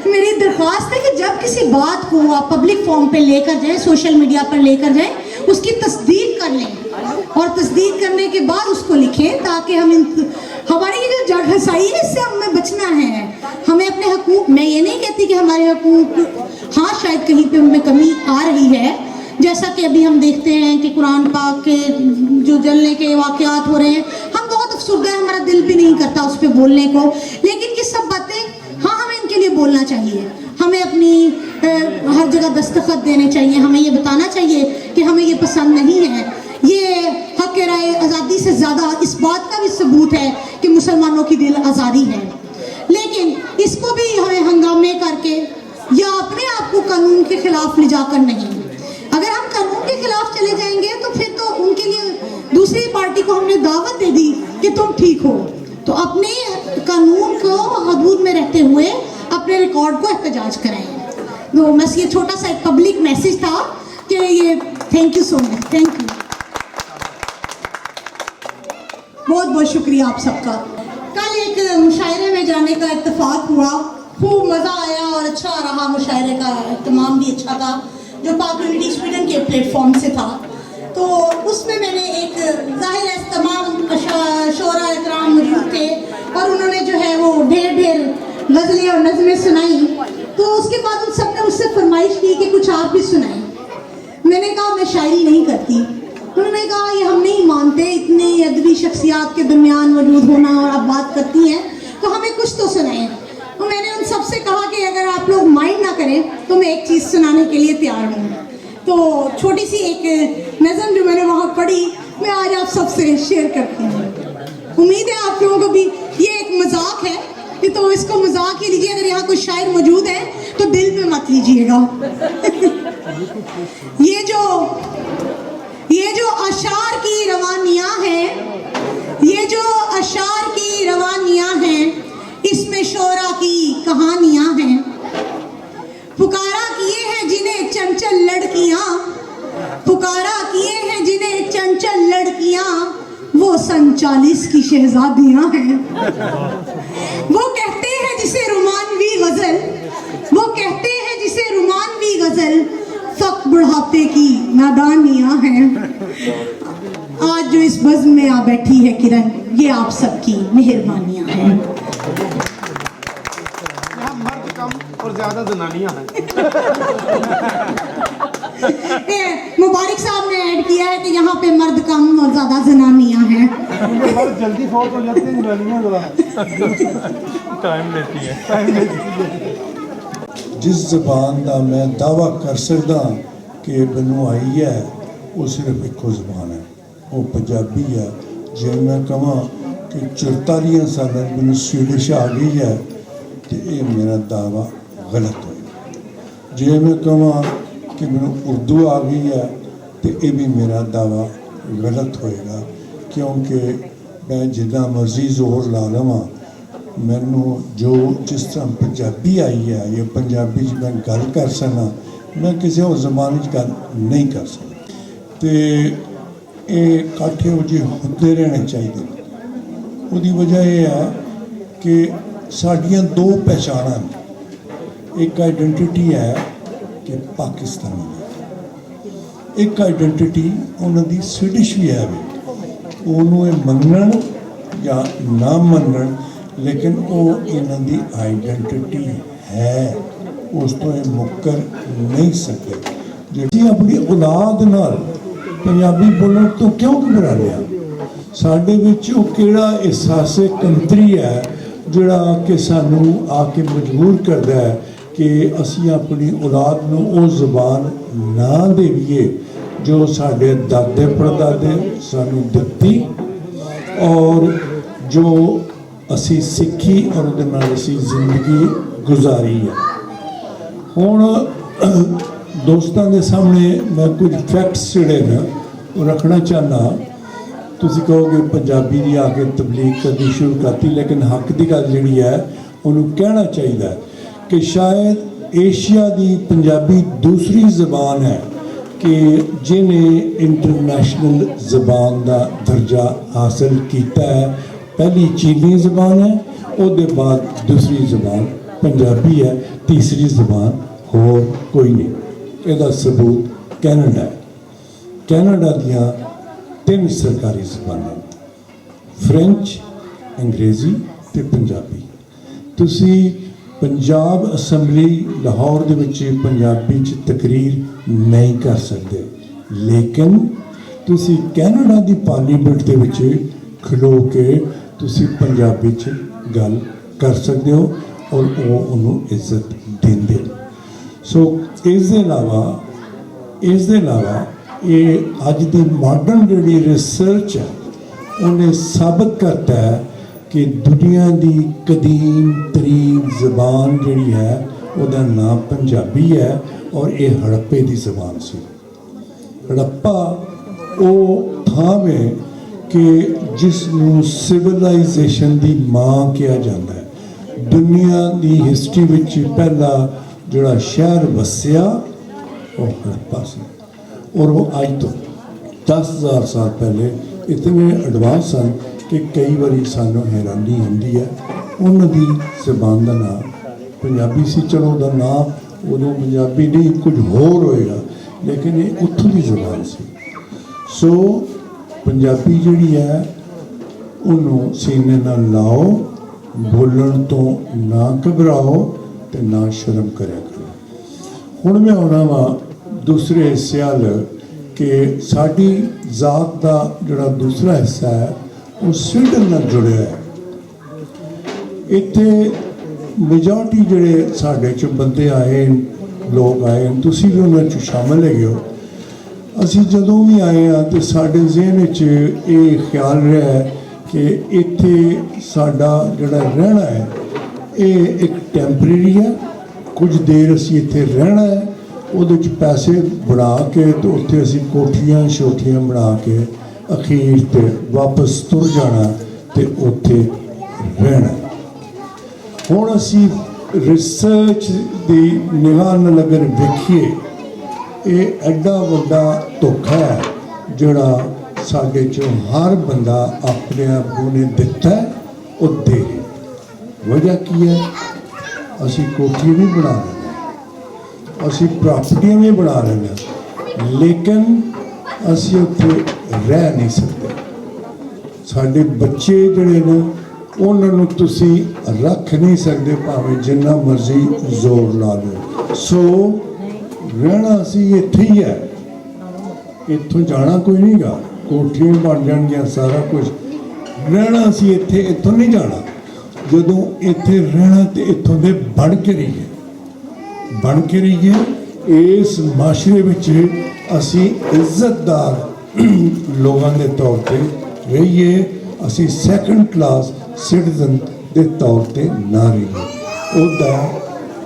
मेरी दरख्वास्त है कि जब किसी बात को आप पब्लिक फॉर्म पे लेकर जाएं, सोशल मीडिया पर लेकर जाएं, उसकी तस्दीक कर लें और तस्दीक करने के बाद उसको लिखें, ताकि हम हमारी ये जो जड़ हसाई है इससे हमें बचना है। हमें अपने हकूक़, मैं ये नहीं कहती कि हमारे हकूक़ हाँ शायद कहीं पे उनमें कमी आ रही है, जैसा कि अभी हम देखते हैं कि कुरान पाक के जो जलने के वाक़यात हो रहे हैं, हम बहुत अफसुर्दा है, हमारा दिल भी नहीं करता उस पर बोलने को, लेकिन ये सब बातें हाँ हमें इनके लिए बोलना चाहिए, हमें अपनी हर जगह दस्तखत देने चाहिए, हमें ये बताना चाहिए कि हमें ये पसंद नहीं है। ये हक राय आज़ादी से ज़्यादा इस बात का भी सबूत है कि मुसलमानों की दिल आज़ादी है, लेकिन इसको भी हमें हंगामे करके या अपने आप को कानून के खिलाफ ले जाकर नहीं, अगर हम कानून के खिलाफ चले जाएंगे तो फिर तो उनके लिए दूसरी पार्टी को हमने दावत दे दी कि तुम ठीक हो, तो अपने कानून को हदूद में रहते हुए अपने रिकॉर्ड को एहतजाज कराएं। तो बस ये छोटा सा एक पब्लिक मैसेज था कि ये thank you so much, thank you, बहुत बहुत शुक्रिया आप सबका। कल एक मुशायरे में जाने का इत्तेफाक हुआ, खूब मज़ा आया और अच्छा रहा, मुशायरे का इत्माम भी अच्छा था जो पाक यूनिटी स्वीडन के प्लेटफॉर्म से था। तो उसमें मैंने एक जाहिर है तमाम शोरा इकराम मौजूद थे और उन्होंने जो है वो ढेर ढेर गज़लें और नज़में सुनाई। तो उसके बाद उन सब ने मुझसे फरमाइश की कि कुछ आप भी सुनाएं। मैंने कहा मैं शायरी नहीं करती। उन्होंने कहा ये हम नहीं मानते, इतने अदबी शख्सियात के दरमियान मौजूद होना और आप बात करती हैं तो हमें कुछ तो सुनाएं। तो मैंने उन सबसे कहा कि अगर आप लोग माइंड ना करें तो मैं एक चीज़ सुनाने के लिए तैयार हूँ। तो छोटी सी एक नज़म जो मैंने वहाँ पढ़ी मैं आज आप सबसे शेयर करती हूँ। उम्मीद है आप लोगों को भी ये एक मजाक है कि तो इसको मजाक ही लीजिए, अगर यहाँ कोई शायर मौजूद है तो दिल पे मत लीजिएगा। ये जो अशार की रवानियाँ हैं, ये जो अशार की रवानियाँ हैं, इसमें शोरा की कहानियाँ हैं। पुकारा किए हैं जिन्हें चंचल लड़कियाँ, पुकारा किए हैं जिन्हें चंचल लड़कियाँ, वो सन 40 की शहजादियाँ हैं। वो कहते हैं जिसे रुमानवी गज़ल, वो कहते हैं जिसे रुमानवी गज़ल, फक बुढ़ापे की नादानियाँ हैं। आज जो इस बज़्म में आ बैठी है किरण, ये आप सबकी मेहरबानियाँ हैं। यहाँ मर्द कम और ज़्यादा जनानियाँ हैं। मुबारक साहब ने ऐड किया है कि यहाँ पे मर्द कम और ज़्यादा जनानियाँ हैं। जल्दी फोट हो जाती है जनानियाँ, ज़रा टाइम लेती है। जिस ज़बान का मैं दावा कर सकदा कि मैनू आई है वो सिर्फ एक ज़बान है, वो पंजाबी है। जे मैं कहा कि 44 साल मैनू स्वीडिश आ गई है तो ये मेरा दावा गलत होगा। जे मैं कहा कि मैनू उर्दू आ गई है तो ये भी मेरा दावा गलत होएगा, क्योंकि मैं जितना मर्जी जोर ला लवां मैनू जो जिस तरह पंजाबी आई है या पंजाबी मैं गल कर सका, मैं किसी और ज़बान गल नहीं कर सकता। तो ये काठे जो होते रहने चाहिए। उसकी वजह यह है कि साड़ियाँ दो पहचाना, एक आइडेंटिटी है कि पाकिस्तानी है, एक आइडेंटिटी उन्होंने स्वीडिश भी है। उन्होंने मनन या ना मनन, लेकिन वो इन्हों की आइडेंटिटी है, उस तो ये मुकर नहीं सकते। जी अपनी औलाद नाल पंजाबी बोलने तो क्यों घबराने आ? साडे विच वो किहड़ा एहसास कमतरी है जिहड़ा कि सानू आके मजबूर करता है कि ਕਿ ਅਸੀਂ ਆਪਣੀ ਔਲਾਦ ਨੂੰ ਉਹ ਜ਼ਬਾਨ ਨਾ ਦੇਈਏ ਜੋ ਸਾਡੇ ਦਾਦੇ ਪੜਦਾਦੇ ਸਾਨੂੰ ਦਿੱਤੀ ਔਰ ਜੋ ਅਸੀਂ ਸਿੱਖੀ ਔਰ ਉਹਦੇ ਨਾਲ ਅਸੀਂ ਜ਼ਿੰਦਗੀ ਗੁਜ਼ਾਰੀ ਹੈ। ਹੁਣ ਦੋਸਤਾਂ ਦੇ ਸਾਹਮਣੇ ਮੈਂ ਕੁਝ ਫੈਕਟਸ ਜਿਹੜੇ ਨੇ ਉਹ ਰੱਖਣਾ ਚਾਹੁੰਦਾ। ਤੁਸੀਂ ਕਹੋਗੇ ਪੰਜਾਬੀ ਦੀ ਆ ਕੇ ਤਬਲੀਗ ਕਰਨੀ ਸ਼ੁਰੂ ਕਰਤੀ, ਲੇਕਿਨ ਹੱਕ ਦੀ ਗੱਲ ਜਿਹੜੀ ਹੈ ਉਹਨੂੰ ਕਹਿਣਾ ਚਾਹੀਦਾ ਕਿ ਸ਼ਾਇਦ ਏਸ਼ੀਆ ਦੀ ਪੰਜਾਬੀ ਦੂਸਰੀ ਜ਼ਬਾਨ ਹੈ ਕਿ ਜਿਹਨੇ ਇੰਟਰਨੈਸ਼ਨਲ ਜ਼ਬਾਨ ਦਾ ਦਰਜਾ ਹਾਸਲ ਕੀਤਾ ਹੈ। ਪਹਿਲੀ ਚੀਨੀ ਜ਼ਬਾਨ ਹੈ, ਉਹਦੇ ਬਾਅਦ ਦੂਸਰੀ ਜ਼ਬਾਨ ਪੰਜਾਬੀ ਹੈ, ਤੀਸਰੀ ਜ਼ਬਾਨ ਹੋਰ ਕੋਈ ਨਹੀਂ। ਇਹਦਾ ਸਬੂਤ ਕੈਨੇਡਾ ਹੈ। ਕੈਨੇਡਾ ਦੀਆਂ 3 ਸਰਕਾਰੀ ਜ਼ਬਾਨਾਂ, ਫ੍ਰੈਂਚ, ਅੰਗਰੇਜ਼ੀ ਤੇ ਪੰਜਾਬੀ। ਤੁਸੀਂ ਪੰਜਾਬ ਅਸੈਂਬਲੀ ਲਾਹੌਰ ਦੇ ਵਿੱਚ ਪੰਜਾਬੀ 'ਚ ਤਕਰੀਰ ਨਹੀਂ ਕਰ ਸਕਦੇ, ਲੇਕਿਨ ਤੁਸੀਂ ਕੈਨੇਡਾ ਦੀ ਪਾਰਲੀਮੈਂਟ ਦੇ ਵਿੱਚ ਖਲੋ ਕੇ ਤੁਸੀਂ ਪੰਜਾਬੀ 'ਚ ਗੱਲ ਕਰ ਸਕਦੇ ਹੋ ਔਰ ਉਹ ਉਹਨੂੰ ਇੱਜ਼ਤ ਦਿੰਦੇ। ਸੋ ਇਸ ਦੇ ਇਲਾਵਾ ਇਹ ਅੱਜ ਦੀ ਮਾਡਰਨ ਜਿਹੜੀ ਰਿਸਰਚ ਹੈ ਉਹਨੇ ਸਾਬਤ ਕਰਤਾ ਹੈ ਕਿ ਦੁਨੀਆ ਦੀ ਕਦੀਮ ਤਰੀਨ ਜ਼ਬਾਨ ਜਿਹੜੀ ਹੈ ਉਹਦਾ ਨਾਮ ਪੰਜਾਬੀ ਹੈ ਔਰ ਇਹ ਹੜੱਪੇ ਦੀ ਜ਼ਬਾਨ ਸੀ। ਹੜੱਪਾ ਉਹ ਥਾਂ ਹੈ ਕਿ ਜਿਸ ਨੂੰ ਸਿਵਲਾਈਜੇਸ਼ਨ ਦੀ ਮਾਂ ਕਿਹਾ ਜਾਂਦਾ ਹੈ। ਦੁਨੀਆ ਦੀ ਹਿਸਟਰੀ ਵਿੱਚ ਪਹਿਲਾ ਜਿਹੜਾ ਸ਼ਹਿਰ ਵਸਿਆ ਉਹ ਹੜੱਪਾ ਸੀ ਔਰ ਉਹ ਅੱਜ ਤੋਂ 10,000 ਸਾਲ ਪਹਿਲੇ ਇਤਨੇ ਐਡਵਾਂਸ ਸਨ ਕਿ ਕਈ ਵਾਰੀ ਸਾਨੂੰ ਹੈਰਾਨੀ ਹੁੰਦੀ ਹੈ। ਉਹਨਾਂ ਦੀ ਜ਼ਬਾਨ ਦਾ ਨਾਮ ਪੰਜਾਬੀ ਸੀ। ਚਲੋ ਉਹਦਾ ਨਾਮ ਉਦੋਂ ਪੰਜਾਬੀ ਨਹੀਂ ਕੁਝ ਹੋਰ ਹੋਏਗਾ, ਲੇਕਿਨ ਇਹ ਉੱਥੋਂ ਦੀ ਜ਼ਬਾਨ ਸੀ। ਸੋ ਪੰਜਾਬੀ ਜਿਹੜੀ ਹੈ ਉਹਨੂੰ ਸੀਨੇ ਨਾਲ ਲਾਓ, ਬੋਲਣ ਤੋਂ ਨਾ ਘਬਰਾਓ ਤੇ ਨਾ ਸ਼ਰਮ ਕਰਿਆ ਕਰੋ। ਹੁਣ ਮੈਂ ਆਉਣਾ ਵਾ ਦੂਸਰੇ ਹਿੱਸੇ ਵੱਲ ਕਿ ਸਾਡੀ ਜ਼ਾਤ ਦਾ ਜਿਹੜਾ ਦੂਸਰਾ ਹਿੱਸਾ ਹੈ ਉਹ ਸਵੀਡਨ ਨਾਲ ਜੁੜਿਆ ਹੈ। ਇੱਥੇ ਮੈਜੋਰਟੀ ਜਿਹੜੇ ਸਾਡੇ 'ਚ ਬੰਦੇ ਆਏ, ਲੋਕ ਆਏ, ਤੁਸੀਂ ਵੀ ਉਹਨਾਂ 'ਚ ਸ਼ਾਮਲ ਹੈਗੇ ਹੋ। ਅਸੀਂ ਜਦੋਂ ਵੀ ਆਏ ਹਾਂ ਤਾਂ ਸਾਡੇ ਜ਼ਿਹਨ ਵਿੱਚ ਇਹ ਖਿਆਲ ਰਿਹਾ ਕਿ ਇੱਥੇ ਸਾਡਾ ਜਿਹੜਾ ਰਹਿਣਾ ਹੈ ਇਹ ਇੱਕ ਟੈਂਪਰੇਰੀ ਹੈ। ਕੁਝ ਦੇਰ ਅਸੀਂ ਇੱਥੇ ਰਹਿਣਾ ਹੈ, ਉਹਦੇ 'ਚ ਪੈਸੇ ਬਣਾ ਕੇ ਤੇ ਉੱਥੇ ਅਸੀਂ ਕੋਠੀਆਂ ਛੋਟੀਆਂ ਬਣਾ ਕੇ ਅਖੀਰ ਤੇ ਵਾਪਸ ਤੁਰ ਜਾਣਾ ਤੇ ਉੱਥੇ ਰਹਿਣਾ। ਹੁਣ ਅਸੀਂ ਰਿਸਰਚ ਦੀ ਨਿਗਾਹ ਨਾਲ ਅਗਰ ਵੇਖੀਏ, ਇਹ ਐਡਾ ਵੱਡਾ ਧੋਖਾ ਹੈ ਜਿਹੜਾ ਸਾਡੇ 'ਚੋਂ ਹਰ ਬੰਦਾ ਆਪਣੇ ਆਪ ਨੂੰ ਨੇ ਦਿੱਤਾ ਉਹ ਦੇ। ਵਜ੍ਹਾ ਕੀ ਹੈ? ਅਸੀਂ ਕੋਠੀਆਂ ਵੀ ਬਣਾ ਲੈਂਦੇ, ਅਸੀਂ ਪ੍ਰਾਪਰਟੀਆਂ ਵੀ ਬਣਾ ਲੈਂਦੇ, ਲੇਕਿਨ ਅਸੀਂ ਉੱਥੇ ਰਹਿ ਨਹੀਂ ਸਕਦੇ। ਸਾਡੇ ਬੱਚੇ ਜਿਹੜੇ ਨੇ ਉਹਨਾਂ ਨੂੰ ਤੁਸੀਂ ਰੱਖ ਨਹੀਂ ਸਕਦੇ ਭਾਵੇਂ ਜਿੰਨਾ ਮਰਜ਼ੀ ਜ਼ੋਰ ਲਾ ਲਓ। ਸੋ ਰਹਿਣਾ ਅਸੀਂ ਇੱਥੇ ਹੀ ਹੈ, ਇੱਥੋਂ ਜਾਣਾ ਕੋਈ ਨਹੀਂ ਗਾ। ਕੋਠੀਆਂ ਬਣ ਜਾਣਗੀਆਂ, ਸਾਰਾ ਕੁਝ ਰਹਿਣਾ ਅਸੀਂ ਇੱਥੇ, ਇੱਥੋਂ ਨਹੀਂ ਜਾਣਾ। ਜਦੋਂ ਇੱਥੇ ਰਹਿਣਾ ਤੇ ਇੱਥੋਂ ਦੇ ਬਣ ਕੇ ਰਹੀਏ। ਇਸ ਮਾਸ਼ਰੇ ਵਿੱਚ ਅਸੀਂ ਇੱਜ਼ਤਦਾਰ ਲੋਕਾਂ ਦੇ ਤੌਰ ਤੇ ਰਹੀਏ, ਅਸੀਂ ਸੈਕੰਡ ਕਲਾਸ ਸਿਟੀਜ਼ਨ ਦੇ ਤੌਰ ਤੇ ਨਾ ਰਹੀਏ। ਉਹਦਾ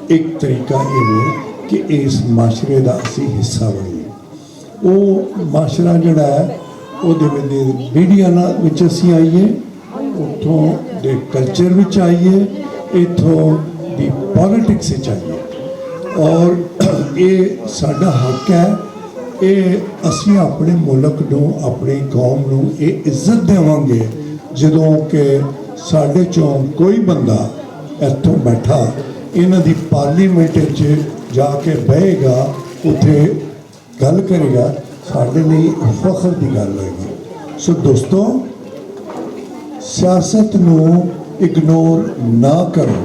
ਇੱਕ ਤਰੀਕਾ ਇਹ ਹੈ ਕਿ ਇਸ ਮਾਸ਼ਰੇ ਦਾ ਅਸੀਂ ਹਿੱਸਾ ਬਣੀਏ। ਉਹ ਮਾਸ਼ਰਾ ਜਿਹੜਾ ਹੈ ਉਹਦੇ ਵਿੱਚ ਮੀਡੀਆ ਵਿੱਚ ਅਸੀਂ ਆਈਏ, ਉੱਥੋਂ ਦੇ ਕਲਚਰ ਵਿੱਚ ਆਈਏ, ਇੱਥੋਂ ਦੀ ਪੋਲਿਟਿਕਸ ਵਿੱਚ ਆਈਏ ਔਰ ਇਹ ਸਾਡਾ ਹੱਕ ਹੈ। ਇਹ ਅਸੀਂ ਆਪਣੇ ਮੁਲਕ ਨੂੰ, ਆਪਣੀ ਕੌਮ ਨੂੰ ਇਹ ਇੱਜ਼ਤ ਦੇਵਾਂਗੇ ਜਦੋਂ ਕਿ ਸਾਡੇ 'ਚੋਂ ਕੋਈ ਬੰਦਾ ਇੱਥੋਂ ਬੈਠਾ ਇਹਨਾਂ ਦੀ ਪਾਰਲੀਮੈਂਟ 'ਚ ਜਾ ਕੇ ਬਹੇਗਾ, ਉੱਥੇ ਗੱਲ ਕਰੇਗਾ, ਸਾਡੇ ਲਈ ਫਖਰ ਦੀ ਗੱਲ ਹੋਏਗੀ। ਸੋ ਦੋਸਤੋ, ਸਿਆਸਤ ਨੂੰ ਇਗਨੋਰ ਨਾ ਕਰੋ।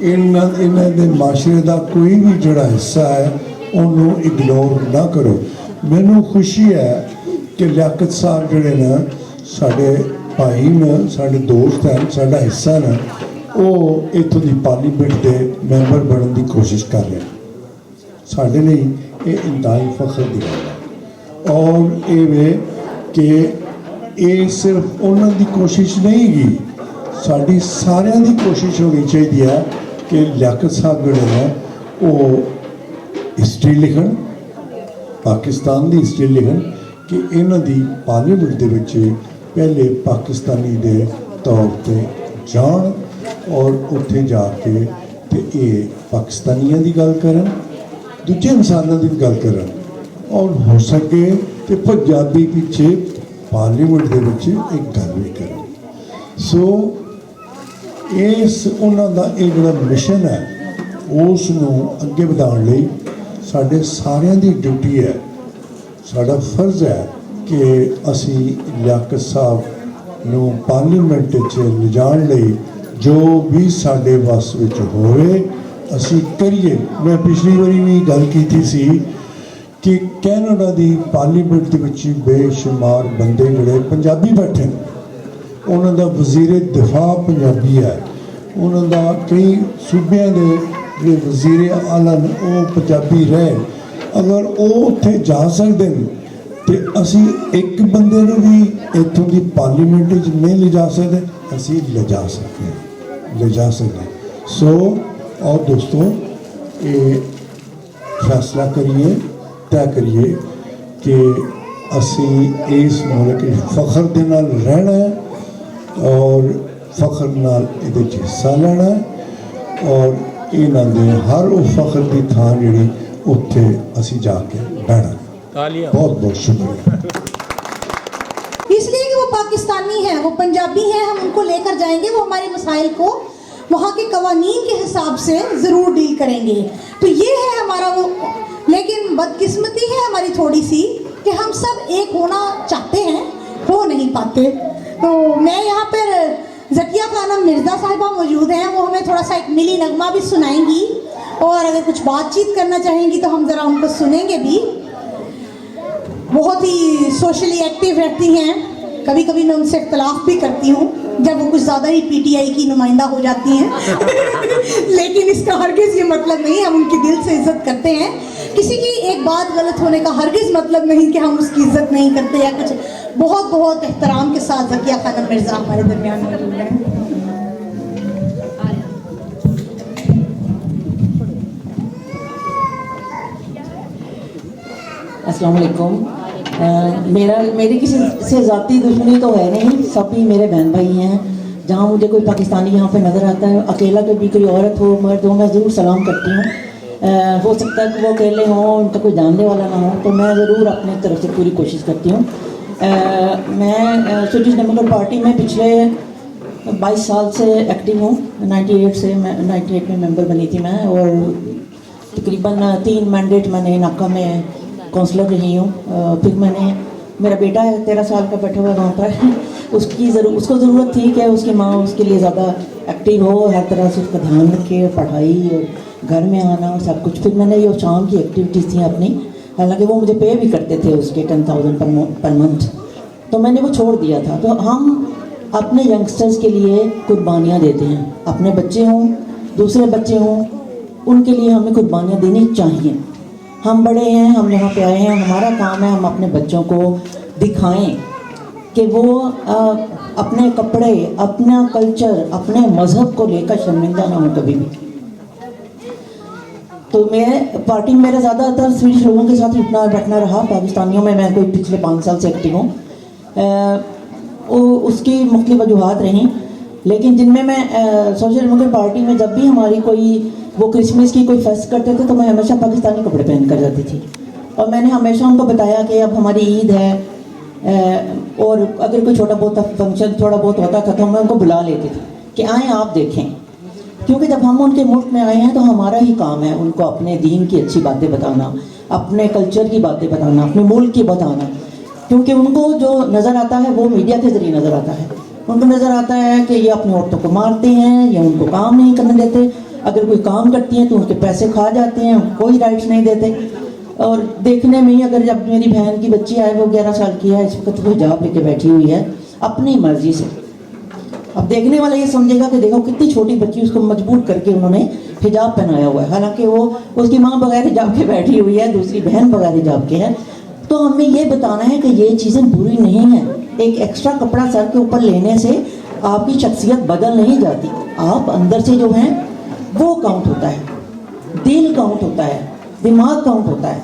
ਇਹਨਾਂ ਦੇ ਮਾਸ਼ਰੇ ਦਾ ਕੋਈ ਵੀ ਜਿਹੜਾ ਹਿੱਸਾ ਹੈ ਉਹਨੂੰ ਇਗਨੋਰ ਨਾ ਕਰੋ। ਮੈਨੂੰ ਖੁਸ਼ੀ ਹੈ ਕਿ ਲਿਆਕਤ ਸਾਹਿਬ ਜਿਹੜੇ ਨੇ ਸਾਡੇ ਭਾਈ ਨੇ, ਸਾਡੇ ਦੋਸਤ ਹਨ, ਸਾਡਾ ਹਿੱਸਾ ਨੇ, ਉਹ ਇੱਥੋਂ ਦੀ ਪਾਰਲੀਮੈਂਟ ਦੇ ਮੈਂਬਰ ਬਣਨ ਦੀ ਕੋਸ਼ਿਸ਼ ਕਰ ਰਹੇ ਸਾਡੇ ਲਈ ਇਹ ਇੰਤਹਾਈ ਫਖਰ ਦੀ ਗੱਲ ਹੈ। ਔਰ ਇਹ ਵੇ ਕਿ ਇਹ ਸਿਰਫ ਉਹਨਾਂ ਦੀ ਕੋਸ਼ਿਸ਼ ਨਹੀਂ ਗੀ, ਸਾਡੀ ਸਾਰਿਆਂ ਦੀ ਕੋਸ਼ਿਸ਼ ਹੋਣੀ ਚਾਹੀਦੀ ਹੈ ਕਿ ਲਿਆਕਤ ਸਾਹਿਬ ਜਿਹੜੇ ਹੈ ਉਹ ਹਿਸਟਰੀ ਲਿਖਣ, ਪਾਕਿਸਤਾਨ ਦੀ ਹਿਸਟਰੀ ਲਿਖਣ ਕਿ ਇਹਨਾਂ ਦੀ ਪਾਰਲੀਮੈਂਟ ਦੇ ਵਿੱਚ ਪਹਿਲੇ ਪਾਕਿਸਤਾਨੀ ਦੇ ਤੌਰ ਤੇ ਜਾਣ ਔਰ ਉੱਥੇ ਜਾ ਕੇ ਤੇ ਇਹ ਪਾਕਿਸਤਾਨੀਆਂ ਦੀ ਗੱਲ ਕਰਨ, ਦੂਜੇ ਇਨਸਾਨਾਂ ਦੀ ਗੱਲ ਕਰਨ ਔਰ ਹੋ ਸਕੇ ਤੇ ਪੰਜਾਬੀ ਪਿੱਛੇ ਪਾਰਲੀਮੈਂਟ ਦੇ ਵਿੱਚ ਇੱਕ ਗੱਲ ਵੀ ਕਰਨ। ਸੋ ਇਸ ਉਹਨਾਂ ਦਾ ਇਹ ਜਿਹੜਾ ਮਿਸ਼ਨ ਹੈ ਉਸ ਨੂੰ ਅੱਗੇ ਵਧਾਉਣ ਲਈ ਸਾਡੇ ਸਾਰਿਆਂ ਦੀ ਡਿਊਟੀ ਹੈ, ਸਾਡਾ ਫਰਜ਼ ਹੈ ਕਿ ਅਸੀਂ ਲਿਆਕਤ ਸਾਹਿਬ ਨੂੰ ਪਾਰਲੀਮੈਂਟ 'ਚ ਲਿਜਾਣ ਲਈ ਜੋ ਵੀ ਸਾਡੇ ਵੱਸ ਵਿੱਚ ਹੋਵੇ ਅਸੀਂ ਕਰੀਏ। ਮੈਂ ਪਿਛਲੀ ਵਾਰੀ ਵੀ ਗੱਲ ਕੀਤੀ ਸੀ ਕਿ ਕੈਨੇਡਾ ਦੀ ਪਾਰਲੀਮੈਂਟ ਦੇ ਵਿੱਚ ਬੇਸ਼ੁਮਾਰ ਬੰਦੇ ਜਿਹੜੇ ਪੰਜਾਬੀ ਬੈਠੇ, ਉਹਨਾਂ ਦਾ ਵਜ਼ੀਰ ਦਿਫਾ ਪੰਜਾਬੀ ਹੈ, ਉਹਨਾਂ ਦਾ ਕਈ ਸੂਬਿਆਂ ਦੇ ਜਿਹੜੇ ਵਜ਼ੀਰ ਆਲਾ ਨੇ ਉਹ ਪੰਜਾਬੀ ਰਹੇ। ਅਗਰ ਉਹ ਉੱਥੇ ਜਾ ਸਕਦੇ ਨੇ ਤੇ ਅਸੀਂ ਇੱਕ ਬੰਦੇ ਨੂੰ ਵੀ ਇੱਥੋਂ ਦੀ ਪਾਰਲੀਮੈਂਟ ਵਿੱਚ ਨਹੀਂ ਲਿਜਾ ਸਕਦੇ, ਅਸੀਂ ਲਿਜਾ ਸਕਦੇ। ਸੋ और दोस्तों ये फैसला करिए, तय करिए कि असी इस मुल्क फखर दे नाल रहना है और फखर नाल इहदे च हिस्सा लेना है और इन्हां दे हर वो फखर की थां जिहड़ी उत्थे असी जाके बहना। बहुत बहुत शुक्रिया। इसलिए कि वो पाकिस्तानी हैं, वो पंजाबी हैं, हम उनको लेकर जाएंगे, वो हमारे मसाइल को वहाँ के कवानीन के हिसाब से ज़रूर डील करेंगे। तो ये है हमारा वो, लेकिन बदकिस्मती है हमारी थोड़ी सी कि हम सब एक होना चाहते हैं, हो नहीं पाते। तो मैं यहाँ पर ज़किया खानम मिर्ज़ा साहिबा मौजूद हैं, वो हमें थोड़ा सा एक मिली नगमा भी सुनाएंगी और अगर कुछ बातचीत करना चाहेंगी तो हम ज़रा उनको सुनेंगे भी। बहुत ही सोशली एक्टिव रहती हैं, कभी कभी मैं उनसे इख्तलाफ भी करती हूँ जब वो कुछ ज़्यादा ही पीटीआई की नुमाइंदा हो जाती हैं लेकिन इसका हरगिज़ ये मतलब नहीं, हम उनकी दिल से इज़्ज़त करते हैं। किसी की एक बात गलत होने का हरगिज़ मतलब नहीं कि हम उसकी इज़्ज़त नहीं करते या कुछ। बहुत बहुत एहतराम के साथ ज़किया खानम मिर्ज़ा हमारे दरमियान मौजूद हैं। अस्सलाम वालेकुम। मेरी किसी से ज़ाती दुश्मनी तो है नहीं, सभी मेरे बहन भाई हैं। जहाँ मुझे कोई पाकिस्तानी यहाँ पे नज़र आता है, अकेला कभी कोई औरत हो मर्द हो, मैं ज़रूर सलाम करती हूँ। हो सकता है कि वो अकेले हों, उनका कोई जानने वाला ना हो, तो मैं ज़रूर अपनी तरफ से पूरी कोशिश करती हूँ। मैं स्वीडिश डेमोक्रेट पार्टी में पिछले 22 साल से एक्टिव हूँ। 98 में मेंबर बनी थी मैं और तकरीबन 3 मैंडेट मैंने नाका में काउंसलर रही हूँ। फिर मेरा बेटा है 13 साल का बैठा हुआ वहाँ पर, उसको ज़रूरत थी कि उसकी माँ उसके लिए ज़्यादा एक्टिव हो, हर तरह से उसका ध्यान रखे, पढ़ाई और घर में आना और सब कुछ। फिर मैंने ये शाम की एक्टिविटीज़ थी अपनी, हालांकि वो मुझे पे भी करते थे उसके 10,000 पर मंथ, तो मैंने वो छोड़ दिया था। तो हम अपने यंगस्टर्स के लिए कुर्बानियाँ देते हैं, अपने बच्चे हों दूसरे बच्चे हों, उनके लिए हमें कुर्बानियाँ देनी चाहिए। हम बड़े हैं, हम यहाँ पे आए हैं, हमारा काम है हम अपने बच्चों को दिखाएं कि वो अपने कपड़े, अपना कल्चर, अपने मज़हब को लेकर शर्मिंदा ना हो कभी भी। तो मैं पार्टी में मेरा ज़्यादातर स्वीडिश लोगों के साथ उठना बैठना रहा। पाकिस्तानियों में मैं कोई पिछले 5 साल से एक्टिव हूँ। उसकी मुख्तलिफ वजूहात रहीं, लेकिन जिनमें मैं सोशल डेमोक्रेट पार्टी में जब भी हमारी कोई वो क्रिसमस की कोई फेस्ट करते थे तो मैं हमेशा पाकिस्तानी कपड़े पहन कर जाती थी। और मैंने हमेशा उनको बताया कि अब हमारी ईद है और अगर कोई छोटा बहुत फंक्शन थोड़ा बहुत होता था तो मैं उनको बुला लेती थी कि आएँ आप देखें, क्योंकि जब हम उनके मुल्क में आए हैं तो हमारा ही काम है उनको अपने दीन की अच्छी बातें बताना, अपने कल्चर की बातें बताना, अपने मुल्क की बताना। क्योंकि उनको जो नज़र आता है वो मीडिया के ज़रिए नज़र आता है। उनको नज़र आता है कि ये अपनी औरतों को मारते हैं या उनको काम नहीं करने देते, अगर कोई काम करती हैं तो उनके पैसे खा जाते हैं, कोई राइट्स नहीं देते। और देखने में ही अगर जब मेरी बहन की बच्ची आए, वो 11 साल की है, इस वक्त वो हिजाब लेके बैठी हुई है अपनी मर्जी से, अब देखने वाला ये समझेगा कि देखो कितनी छोटी बच्ची, उसको मजबूर करके उन्होंने हिजाब पहनाया हुआ है, हालांकि वो उसकी माँ बगैर हिजाब के बैठी हुई है, दूसरी बहन बगैर हिजाब के है। तो हमें ये बताना है कि ये चीज़ें बुरी नहीं हैं। एक एक्स्ट्रा कपड़ा सर के ऊपर लेने से आपकी शख्सियत बदल नहीं जाती। आप अंदर से जो हैं वो काउंट होता है, दिल काउंट होता है, दिमाग काउंट होता है।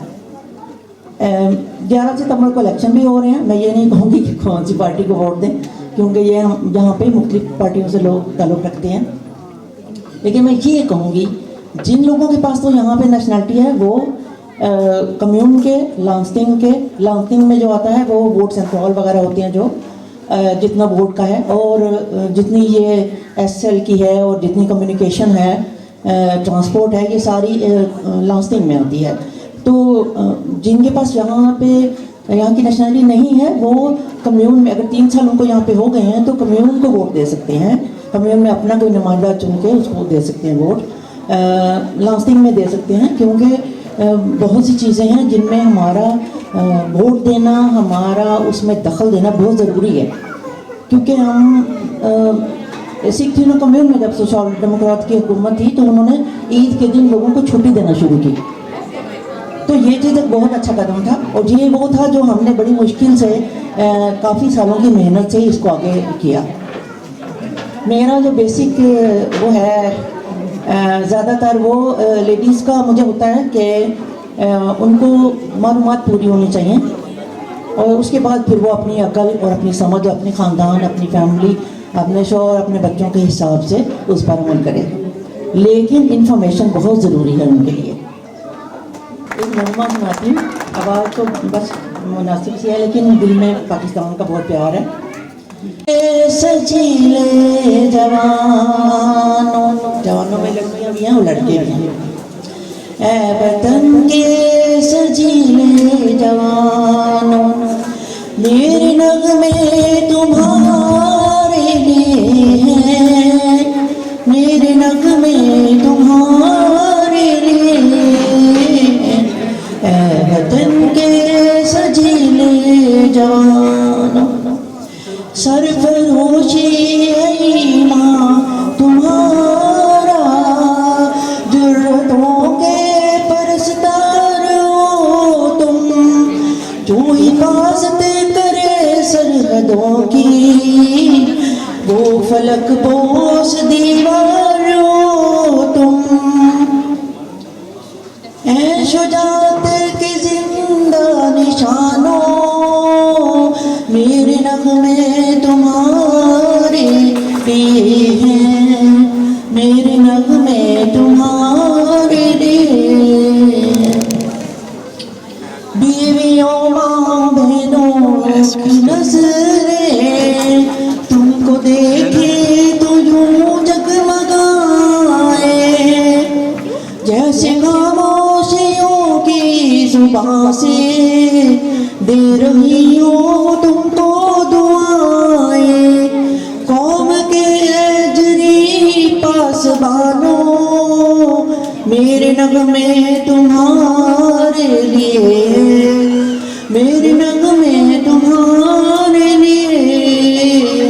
11 सितंबर को इलेक्शन भी हो रहे हैं। मैं ये नहीं कहूँगी कि कौन सी पार्टी को वोट दें, क्योंकि ये हम यहाँ पे मुख्तलिफ पार्टियों से लोग ताल्लुक़ रखते हैं, लेकिन मैं ये कहूँगी जिन लोगों के पास तो यहाँ पे नेशनलिटी है वो कम्यून के, लांसटिंग में जो आता है वो वोट सेंट्रल वगैरह होते हैं, जो जितना वोट का है और जितनी ये SL की है और जितनी कम्युनिकेशन है, ट्रांसपोर्ट है, ये सारी लांसटिंग में आती है। तो जिनके पास यहाँ की नेशनलिटी नहीं है वो कम्यून में, अगर 3 साल उनको यहाँ पे हो गए हैं तो कम्यून को वोट दे सकते हैं। कम्यून में अपना कोई नुमाइंदा चुन के उसको दे सकते हैं वोट, लांसटिंग में दे सकते हैं, क्योंकि बहुत सी चीज़ें हैं जिनमें हमारा वोट देना, हमारा उसमें दखल देना बहुत ज़रूरी है। क्योंकि हम सिख तीनों कम्यून में जब सोशल डेमोक्रेट की हुकूमत थी तो उन्होंने ईद के दिन लोगों को छुट्टी देना शुरू की, तो ये चीज़ एक बहुत अच्छा कदम था। और ये वो था जो हमने बड़ी मुश्किल से काफ़ी सालों की मेहनत से इसको आगे किया। मेरा जो बेसिक वो है ज़्यादातर वो लेडीज़ का मुझे होता है कि उनको मालूमात पूरी होनी चाहिए और उसके बाद फिर वो अपनी अकल और अपनी समझ, अपने ख़ानदान, अपनी फैमिली, अपने शौहर, अपने बच्चों के हिसाब से उस पर अमल करें। लेकिन इंफॉर्मेशन बहुत ज़रूरी है उनके लिए। एक नगमा सुनाती हूँ, आवाज़ तो बस मुनासिब सी है लेकिन दिल में पाकिस्तान का बहुत प्यार है। सजीले जवानों में लड़कियाँ भी हैं और लड़के भी हैं। ऐ वतन के सजीले जवानों, मेरे नगमे तुम्हारे लिए हैं, मेरे नगमे तुम्हारे लिए। ऐ वतन के सजीले जवानों, सरफरोशी है ईमान तुम्हारा, जुर्रतों के परस्तार हो तुम, जो हिफाजत करे सरहदों की, वो फलक पोस दीवार हो तुम। ऐ शुजात के जिंदा निशानों, मेरे नगमे तुम्हारे लिए हैं, मेरे नगमे तुम्हारे लिए। बीवियों माँ बहनों की नजरें तुमको देखे तो यूं जगमगाए, जैसे खामोशियों की जुबां से दे रही हो तुमको दुआएं। कौम के अजरी पासबानों, मेरे नगमे तुम्हारे लिए, मेरे नगमे तुम्हारे लिए।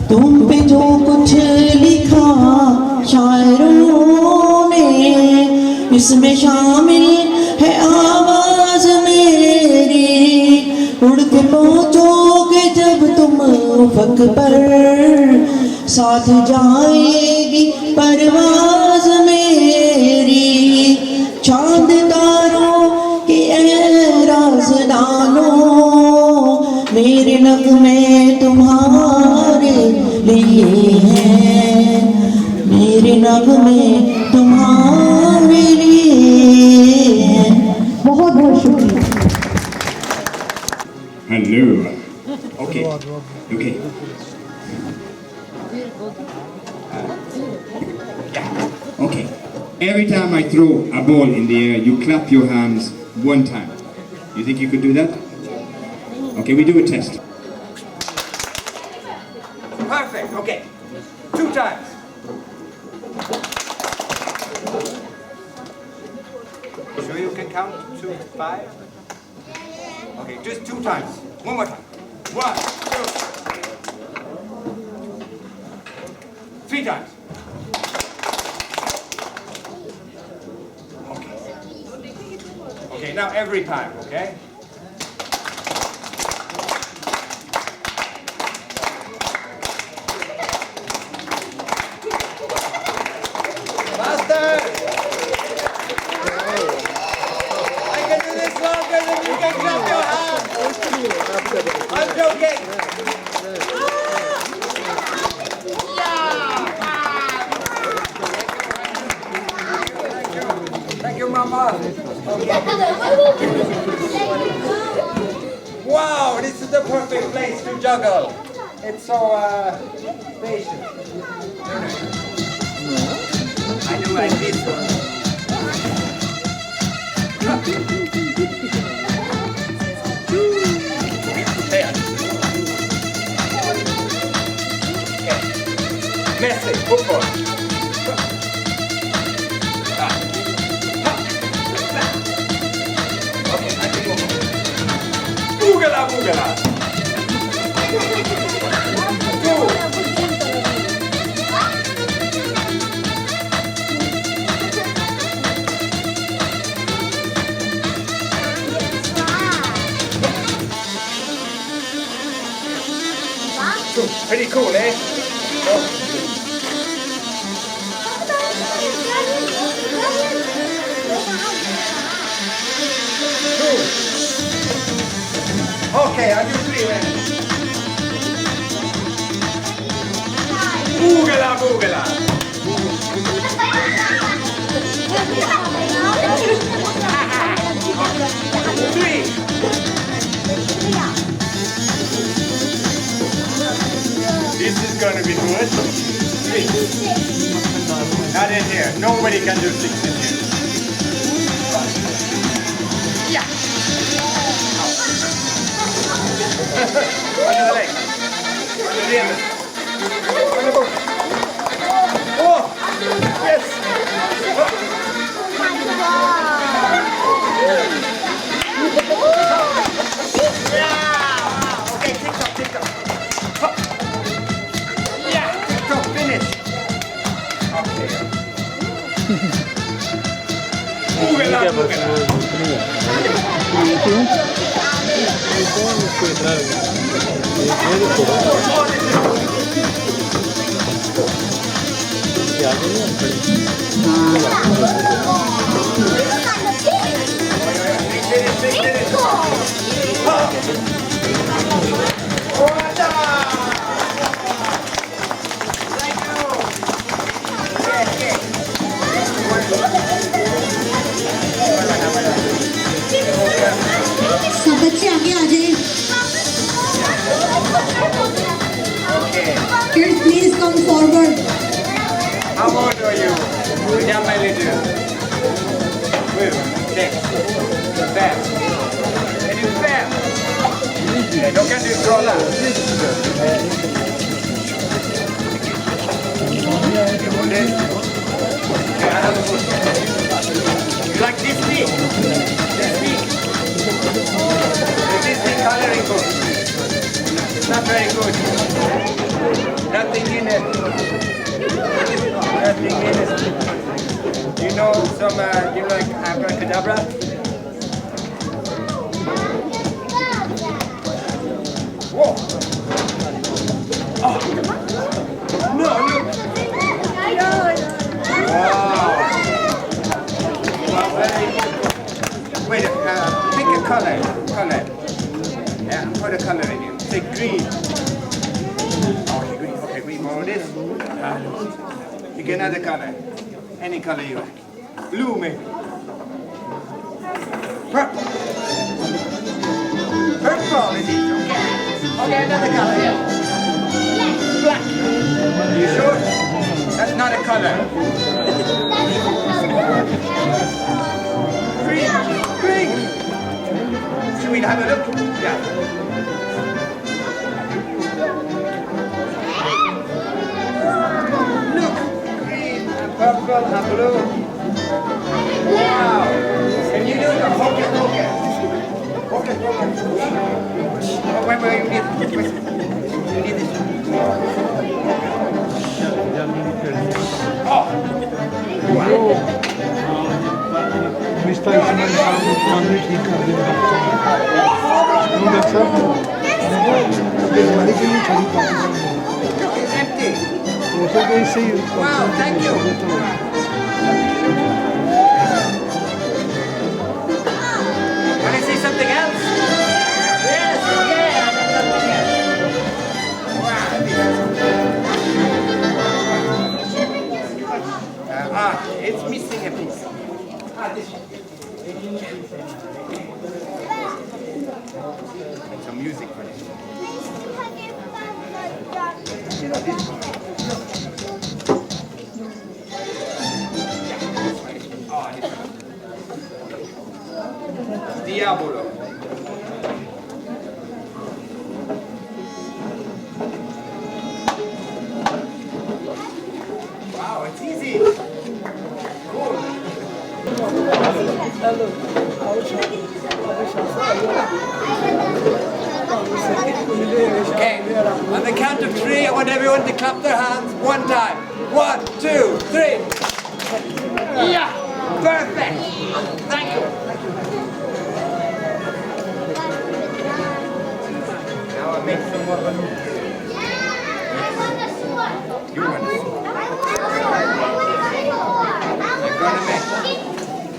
तुम पे जो कुछ लिखा शायरों ने, इसमें शामिल है आवाज मेरी। उड़ के पहुँचोगे जब तुम उफक पर, साथ जाएगी परवाज मेरी। चांद तारों के राज़दानों, मेरे नगमे तुम्हारे लिए हैं, मेरे नगमे तुम्हारे लिए हैं। बहुत बहुत शुक्रिया। Hello. Okay. Okay. Okay. Every time I throw a ball in the air, you clap your hands one time. You think you could do that? Okay, we do a test. Perfect. Okay. 2 times. Sure you can count to 5? Okay, just 2 times. One more time. 1, 2. 3 times. Okay, now every time, okay? Faster! I can do this longer than you can clap your hands! I'm joking! Thank you, Mama. Wow, this is the perfect place to juggle. It's so spacious. I do like this one. There. Okay. Messi, football. Boogala, boogala. 2. Pretty cool, eh? Okay, I'll do 3 then. Boogala, boogala. 3. This is gonna be good. 3. Not in here. Nobody can do 6 in here. Yeah. On the leg. On the rim. On the book. Oh! Yes! Yeah! Okay, tick-tock, tick-tock. Yeah! Tick-tock, finish. Okay. Boogala, boogala. सब बच्चे आगे आ जाए. Kids, please come forward. How old are you? Yeah, my little. Good. 6. Fast. Can you fast? Okay, don't get this roll out. You hold it. Okay, another foot. You like this feet? This feet. Is this thing coloring good? It's not very good. Nothing in it. Nothing in it. You know some, you like abracadabra? Whoa! Oh! No, look! Wow! Well, wait, pick a color. Color. Yeah, put a color in it. Say green. Okay, green. Okay, green. More of this. Pick another color. Any color you like. Blue, maybe. Purple. Purple it is. Okay. Okay, another color. Yeah. Black. You sure? That's not a color. Green. Green. Should we have a look? Yeah. Look. Green and purple and blue. Wow. Can you do the hocus pocus? Hocus pocus. Oh, wait, you need this. You need this. था इसमें काम भी ठीक कर दिया डॉक्टर साहब बीमारी के लिए खड़ी हो सके इससे ही Can I see something else? Yes, yeah, something else. It's missing a piece. This one. Make some music for this. Diabolo. Wow, it's easy. Cool. Okay, on the count of 3, I want everyone to clap their hands one time. 1, 2, 3. Yeah, perfect. Thank you. Now I'll make some more balloons. You want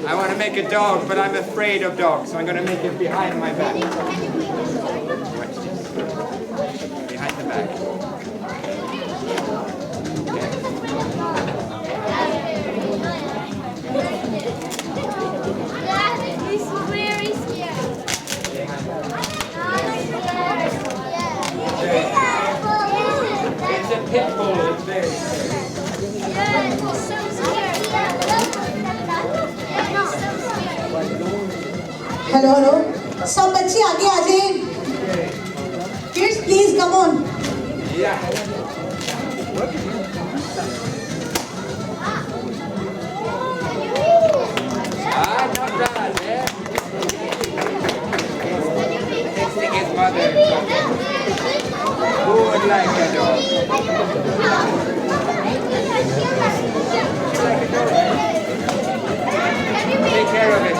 I want to make a dog, but I'm afraid of dogs, so I'm going to make it behind my back. Watch this. Behind the back. He's very scared. It's a pit bull, it's very scary. Hello hello सब बच्चे आगे आ जाइए kids please come on Not bad, eh? Tasting his mother. Who would like a dog? Take care of it.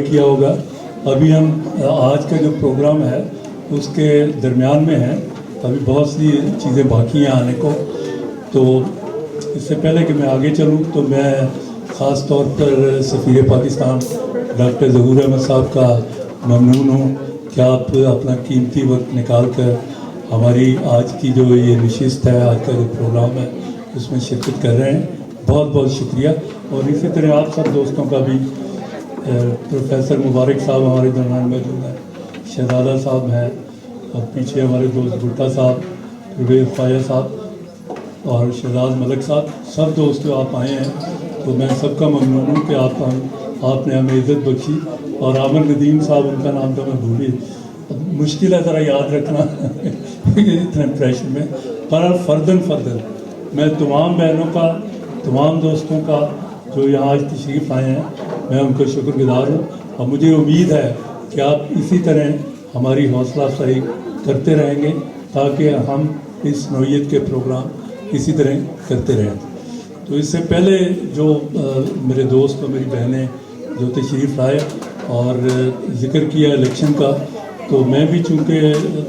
किया होगा। अभी हम आज का जो प्रोग्राम है उसके दरमियान में हैं, अभी बहुत सी चीज़ें बाकी हैं आने को। तो इससे पहले कि मैं आगे चलूं तो मैं ख़ास तौर पर सफ़ीर पाकिस्तान डॉक्टर ज़हूर अहमद साहब का ममनून हूँ कि आप अपना कीमती वक्त निकाल कर हमारी आज की जो ये नशिस्त है, आज का जो प्रोग्राम है उसमें शिरकत कर रहे हैं। बहुत बहुत शुक्रिया। और इसी तरह आप सब दोस्तों का भी, प्रोफेसर मुबारक साहब हमारे दरमियान मौजूद हैं, शहजादा साहब हैं, और पीछे हमारे दोस्त भुट्टा साहब, परवेज़ ख्वाजा साहब और शहजाद मलिक साहब, सब दोस्त जो आप आए हैं, तो मैं सबका ममनून हूँ कि आपने हमें इज़्ज़त बख्शी। और आमिर नदीम साहब, उनका नाम तो मैं भूल ही, मुश्किल है ज़रा याद रखना इतने प्रेशर में। पर फ़र्दन मैं तमाम बहनों का, तमाम दोस्तों का जो यहाँ आज तशरीफ़ आए हैं, मैं उनको शुक्रगुज़ार हूँ। और मुझे उम्मीद है कि आप इसी तरह हमारी हौसला अफजाई करते रहेंगे ताकि हम इस नौइयत के प्रोग्राम इसी तरह करते रहें। तो इससे पहले जो मेरे दोस्त और मेरी बहनें जो तशरीफ़ लाए और ज़िक्र किया इलेक्शन का, तो मैं भी चूँकि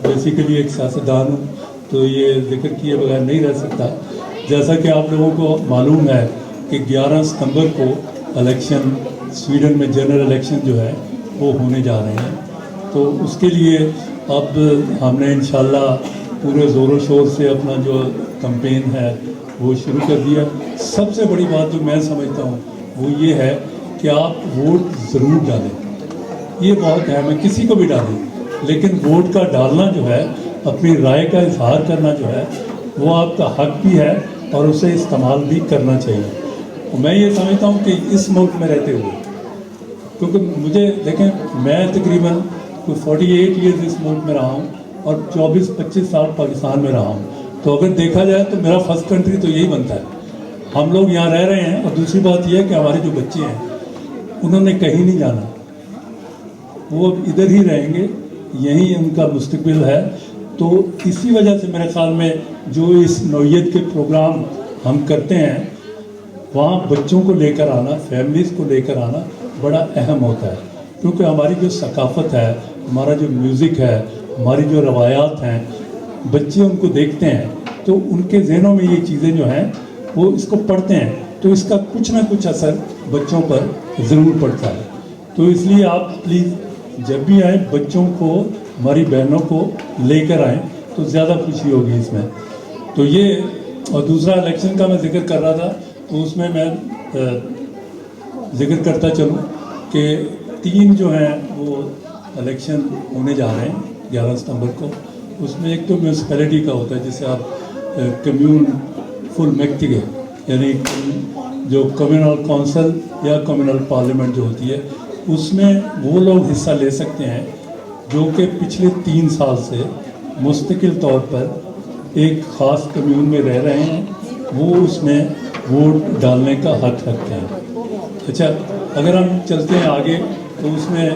बेसिकली एक सियासतदान हूँ, तो ये जिक्र किए बगैर नहीं रह सकता। जैसा कि आप लोगों को मालूम है कि 11 सितंबर को इलेक्शन, स्वीडन में जनरल इलेक्शन जो है वो होने जा रहे हैं। तो उसके लिए अब हमने इंशाल्लाह पूरे ज़ोरों शोर से अपना जो कैंपेन है वो शुरू कर दिया। सबसे बड़ी बात जो मैं समझता हूँ वो ये है कि आप वोट ज़रूर डालें। ये बहुत है, मैं किसी को भी डालें, लेकिन वोट का डालना जो है, अपनी राय का इजहार करना जो है, वो आपका हक भी है और उसे इस्तेमाल भी करना चाहिए। और मैं ये समझता हूँ कि इस मुल्क में रहते हुए, क्योंकि मुझे देखें, मैं तकरीबन कोई 48 ईयर्स इस मुल्क में रहा हूँ और 24-25 साल पाकिस्तान में रहा हूँ। तो अगर देखा जाए तो मेरा फर्स्ट कंट्री तो यही बनता है। हम लोग यहाँ रह रहे हैं और दूसरी बात यह है कि हमारे जो बच्चे हैं उन्होंने कहीं नहीं जाना, वो इधर ही रहेंगे, यही उनका मुस्तकबिल है। तो इसी वजह से मेरे ख्याल में जो इस नौइयत के प्रोग्राम हम करते हैं, वहाँ बच्चों को लेकर आना, फैमिलीज़ को लेकर आना बड़ा अहम होता है, क्योंकि हमारी जो सकाफ़त है, हमारा जो म्यूज़िक है, हमारी जो रवायात हैं, बच्चे उनको देखते हैं तो उनके जहनों में ये चीज़ें जो हैं वो इसको पढ़ते हैं, तो इसका कुछ ना कुछ असर बच्चों पर ज़रूर पड़ता है। तो इसलिए आप प्लीज़ जब भी आए बच्चों को, हमारी बहनों को लेकर आएँ तो ज़्यादा खुशी होगी इसमें। तो ये, और दूसरा इलेक्शन का मैं जिक्र कर रहा था, तो उसमें मैं जिक्र करता चलूँ कि 3 जो हैं वो इलेक्शन होने जा रहे हैं 11 सितंबर को। उसमें एक तो म्यूनसिपैलिटी का होता है, जिसे आप कम्यून फुल मैक्टिगे, यानी जो कम्युनल काउंसिल या कम्युनल पार्लियामेंट जो होती है, उसमें वो लोग हिस्सा ले सकते हैं जो कि पिछले 3 साल से मुस्तकिल तौर पर एक ख़ास कम्यून में रह रहे हैं, वो उसमें वोट डालने का हक रखते हैं। अच्छा, अगर हम चलते हैं आगे तो उसमें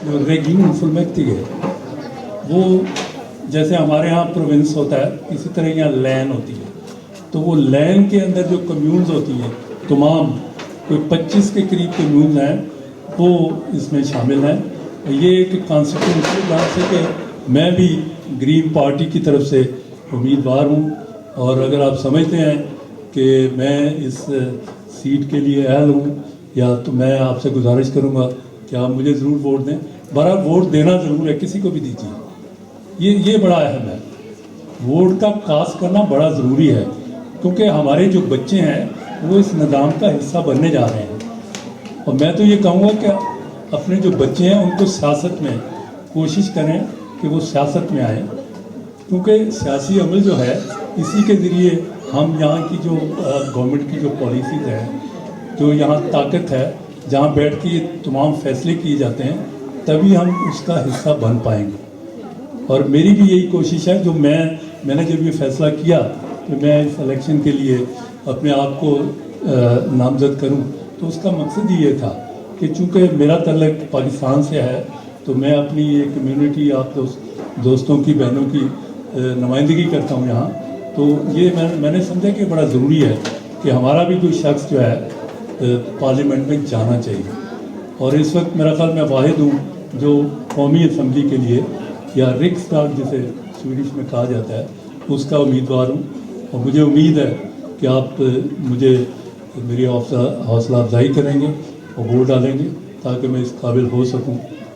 जो रेग्यून फुल मैक्टिगे, वो जैसे हमारे यहाँ प्रोविंस होता है, इसी तरह यहाँ लैन होती है। तो वो लैन के अंदर जो कम्यून्स होती हैं, तमाम कोई 25 के करीब कम्यून्स हैं, वो इसमें शामिल हैं। ये एक कॉन्स्टिट्यूंसी बात है कि मैं भी ग्रीन पार्टी की तरफ से उम्मीदवार हूँ, और अगर आप समझते हैं कि मैं इस सीट के लिए अहल हूँ, या तो मैं आपसे गुजारिश करूँगा कि आप मुझे ज़रूर वोट दें। बहरहाल वोट देना ज़रूर है, किसी को भी दीजिए, ये बड़ा अहम है। वोट का कास्ट करना बड़ा ज़रूरी है, क्योंकि हमारे जो बच्चे हैं वो इस निज़ाम का हिस्सा बनने जा रहे हैं। और मैं तो ये कहूँगा कि अपने जो बच्चे हैं उनको सियासत में कोशिश करें कि वो सियासत में आएँ, क्योंकि सियासी अमल जो है, इसी के ज़रिए हम यहाँ की जो गवर्नमेंट की जो पॉलिसीज़ हैं, जो यहाँ ताकत है, जहाँ बैठ के ये तमाम फैसले किए जाते हैं, तभी हम उसका हिस्सा बन पाएंगे। और मेरी भी यही कोशिश है, जो मैंने जब ये फैसला किया कि मैं इस इलेक्शन के लिए अपने आप को नामजद करूं, तो उसका मकसद ही ये था कि चूँकि मेरा तल्लुक़ पाकिस्तान से है, तो मैं अपनी ये कम्युनिटी, आप दोस्तों की, बहनों की नुमाइंदगी करता हूँ यहाँ। तो ये मैंने समझा कि बड़ा ज़रूरी है कि हमारा भी कोई शख्स जो है पार्लियामेंट में जाना चाहिए। और इस वक्त मेरा ख्याल मैं वाहिद हूँ जो कौमी असम्बली के लिए, या रिक्सडाग जिसे स्वीडिश में कहा जाता है, उसका उम्मीदवार हूँ। और मुझे उम्मीद है कि आप मुझे मेरी हौसला अफजाई करेंगे और वोट डालेंगे, ताकि मैं इस काबिल हो सकूँ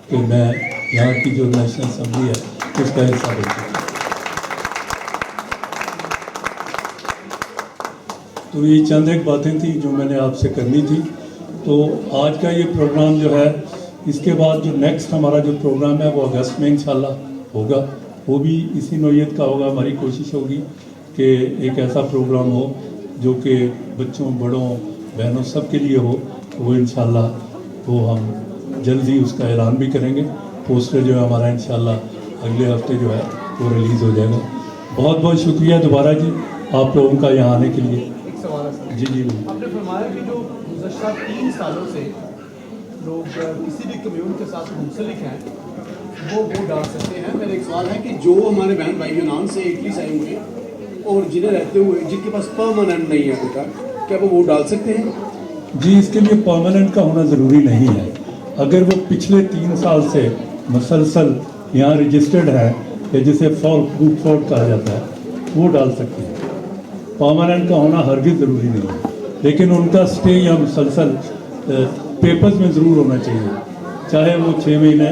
कि मैं यहाँ की जो नेशनल असम्बली है उसका हिस्सा बन सकूँ। तो ये चंद एक बातें थी जो मैंने आपसे करनी थी। तो आज का ये प्रोग्राम जो है, इसके बाद जो नेक्स्ट हमारा जो प्रोग्राम है वो अगस्त में इंशाल्लाह होगा, वो भी इसी नौइयत का होगा। हमारी कोशिश होगी कि एक ऐसा प्रोग्राम हो जो कि बच्चों, बड़ों, बहनों सब के लिए हो। तो वो इंशाल्लाह वो हम जल्द ही उसका ऐलान भी करेंगे। पोस्टर जो है हमारा इंशाल्लाह अगले हफ्ते जो है वो रिलीज़ हो जाएगा। बहुत बहुत शुक्रिया दोबारा जी आप लोगों का यहाँ आने के लिए। जी जी आपने फरमाया कि जो गुज़श्ता 3 सालों से लोग किसी भी कम्यून के साथ मुंसलिक हैं वो वोट डाल सकते हैं। मेरा एक सवाल है कि जो हमारे बहन भाई यूनान से इटली से आए हुए और जिन्हें रहते हुए जिनके पास परमानेंट नहीं है बेटा, क्या वो वोट डाल सकते हैं? जी, इसके लिए परमानेंट का होना ज़रूरी नहीं है। अगर वो पिछले 3 साल से मुसलसल यहाँ रजिस्टर्ड है या जिसे फॉल्ट बूट फॉल्ट कहा जाता है वो डाल सकते हैं। परमानेंट का होना हरगिज़ ज़रूरी नहीं है, लेकिन उनका स्टे या मुसलसल पेपर्स में ज़रूर होना चाहिए, चाहे वो 6 महीने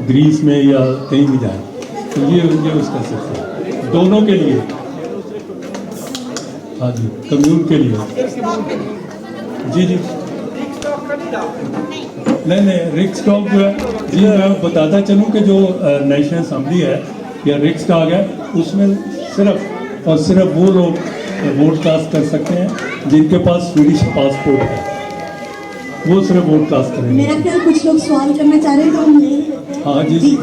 ग्रीस में या कहीं भी जाए। तो ये उसका सिलसिला दोनों के लिए। हाँ जी, कम्यून के लिए। जी जी नहीं रिक स्टॉक जो है जी, मैं बताता चलूँ कि जो नेशनल असम्बली है या रिक स्टॉक है, उसमें सिर्फ और सिर्फ वो लोग वोट कास्ट कर सकते हैं जिनके पास स्वीडिश पासपोर्ट है, वो सिर्फ वोट कास्ट करेंगे। मेरा ख्याल कुछ लोग सवाल करना चाह रहे हैं तो हम ले लेते हैं। हाँ जी।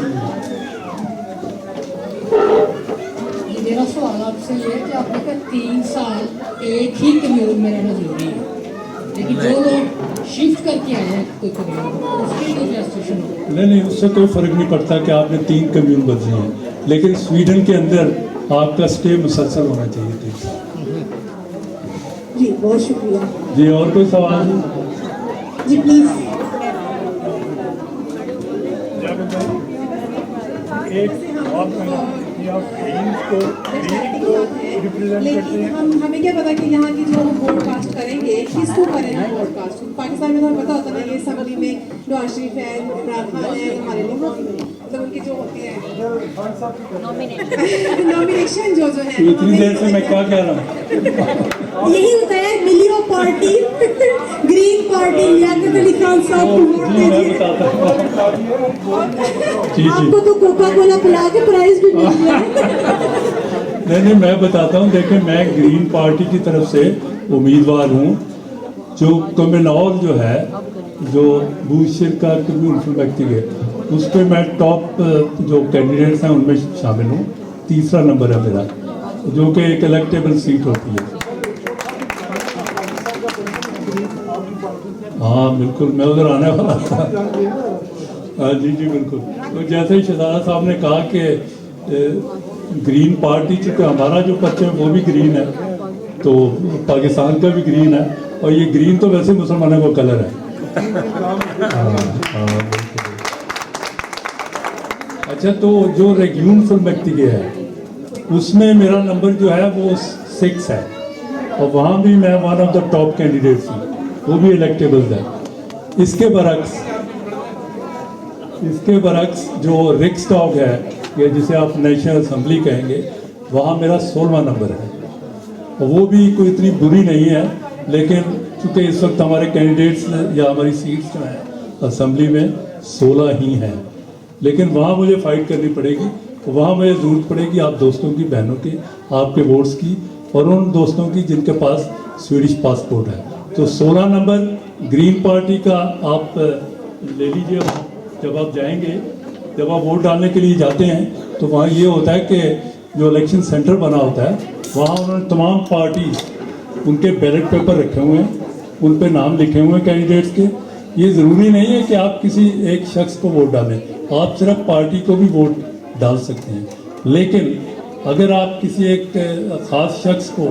मेरा सवाल आपसे ये है कि आपने कहा 3 साल एक ही कम्यून में रहना जरूरी है, लेकिन जो लोग शिफ्ट करके आए हैं कोई कम्यून, उसके लिए क्या सिचुएशन होगा? नहीं, उससे कोई फ़र्क नहीं पड़ता कि आपने 3 कम्यून बदले हैं, लेकिन स्वीडन के अंदर आपका स्टे मुसलसल होना चाहिए 3 साल। जी बहुत शुक्रिया जी। और कोई सवाल नहीं? जी प्लीज। एक आप लेकिन हमें क्या पता कि यहाँ की जो ब्रॉडकास्ट करेंगे किसको करेंगे ब्रॉडकास्ट। पाकिस्तान में तो हमें पता होता है कि असम्बली में नवाज शरीफ है, इमरान खान है, हमारे लोग मतलब उनके जो होते हैं नॉमिनेशन जो है। इतनी देर से मैं क्या कह रहा हूँ? यही होता है मिलियो party green party Liaquat Ali Khan साहब को वोट दीजिए। आपको तो कोका कोला पिला के प्राइज भी मिल गया। नहीं मैं बताता हूँ। देखिए, मैं ग्रीन पार्टी की तरफ से उम्मीदवार हूँ। जो कम्युनौर जो है, जो बूशिर का कम्यून व्यक्ति है, उस पर मैं टॉप जो कैंडिडेट्स हैं उनमें शामिल हूँ। 3रा नंबर है मेरा, जो कि एक इलेक्टेबल सीट होती है। हाँ बिल्कुल, मैं उधर आने वाला था। हाँ जी बिल्कुल। तो जैसे ही शहजादा साहब ने कहा कि ग्रीन पार्टी, चूँकि हमारा जो पर्चा है वो भी ग्रीन है, तो पाकिस्तान का भी ग्रीन है, और ये ग्रीन तो वैसे मुसलमानों का कलर है। अच्छा, तो जो रेग्यून फुल व्यक्ति है उसमें मेरा नंबर जो है वो 6 है, और वहाँ भी मैं one of the top candidates हूँ, वो भी इलेक्टेबल है। इसके बरक्स जो रिक स्टॉक है, या जिसे आप नेशनल असम्बली कहेंगे, वहाँ मेरा 16वां नंबर है, और वो भी कोई इतनी बुरी नहीं है। लेकिन चूँकि इस वक्त हमारे कैंडिडेट्स या हमारी सीट्स जो हैं असम्बली में 16 ही हैं, लेकिन वहाँ मुझे फाइट करनी पड़ेगी। वहाँ मुझे ज़रूरत पड़ेगी आप दोस्तों की, बहनों की, आपके वोट्स की, और उन दोस्तों की जिनके पास स्वीडिश पासपोर्ट है। तो 16 नंबर ग्रीन पार्टी का आप ले लीजिए। जब आप जाएंगे, जब आप वोट डालने के लिए जाते हैं, तो वहाँ ये होता है कि जो इलेक्शन सेंटर बना होता है, वहाँ उन्होंने तमाम पार्टी उनके बैलेट पेपर रखे हुए हैं, उन पे नाम लिखे हुए हैं कैंडिडेट्स के। ये ज़रूरी नहीं है कि आप किसी एक शख्स को वोट डालें, आप सिर्फ पार्टी को भी वोट डाल सकते हैं। लेकिन अगर आप किसी एक ख़ास शख्स को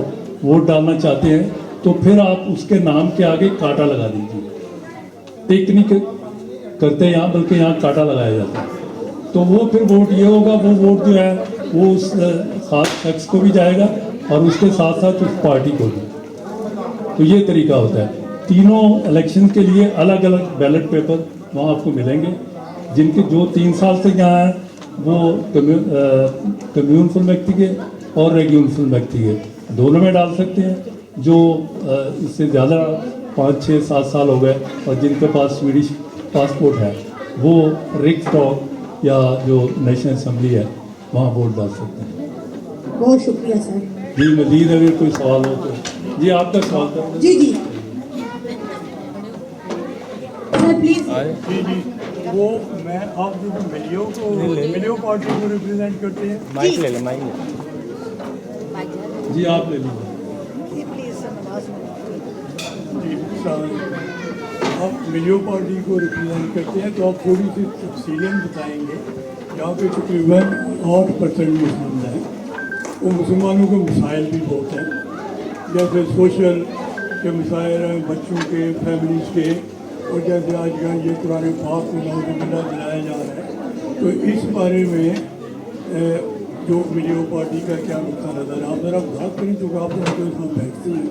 वोट डालना चाहते हैं, तो फिर आप उसके नाम के आगे कांटा लगा दीजिए। टेक्निक करते हैं यहाँ, बल्कि यहाँ कांटा लगाया जाता है। तो वो फिर वोट ये होगा, वो वोट जो है वो उस ख़ास शख्स को भी जाएगा और उसके साथ साथ उस पार्टी को भी। तो ये तरीका होता है। तीनों इलेक्शन के लिए अलग अलग बैलेट पेपर वहाँ आपको मिलेंगे। जिनके जो 3 साल से यहाँ हैं वो कम्यून फुल व्यक्ति के और रेग्यून फुल व्यक्ति के दोनों में डाल सकते हैं। जो इससे ज़्यादा 5, 6, 7 साल हो गए और जिनके पास स्वीडिश पासपोर्ट है, वो रिक स्टॉक या जो नेशनल असम्बली है वहाँ वोट डाल सकते हैं। बहुत शुक्रिया सर। जी मजीद अगर कोई सवाल हो तो जी आपका सवाल कर। जी सर प्लीज। जी वो मैं आप जो मिलियो पार्टी को रिप्रेजेंट करते हैं। माइक ले ले, माइक जी आप ले लीजिए। आप मिलियो पार्टी को रिप्रेजेंट करते हैं, तो आप थोड़ी सी तफसीलें बताएंगे। यहाँ पे तकरीबन 8% मुस्लिम हैं। वो मुसलमानों के मसाइल भी बहुत हैं, जैसे सोशल के मसाइल हैं, बच्चों के, फैमिलीज़ के, और जैसे आजकल ये कुरान पाक को बहुत बड़ा दिलाया जा रहा है। तो इस बारे में जो मिलियो पार्टी का क्या नुकता नज़र है, आप ज़रा बात करें चूँकि आप लोग तो इसमें बैठते हैं,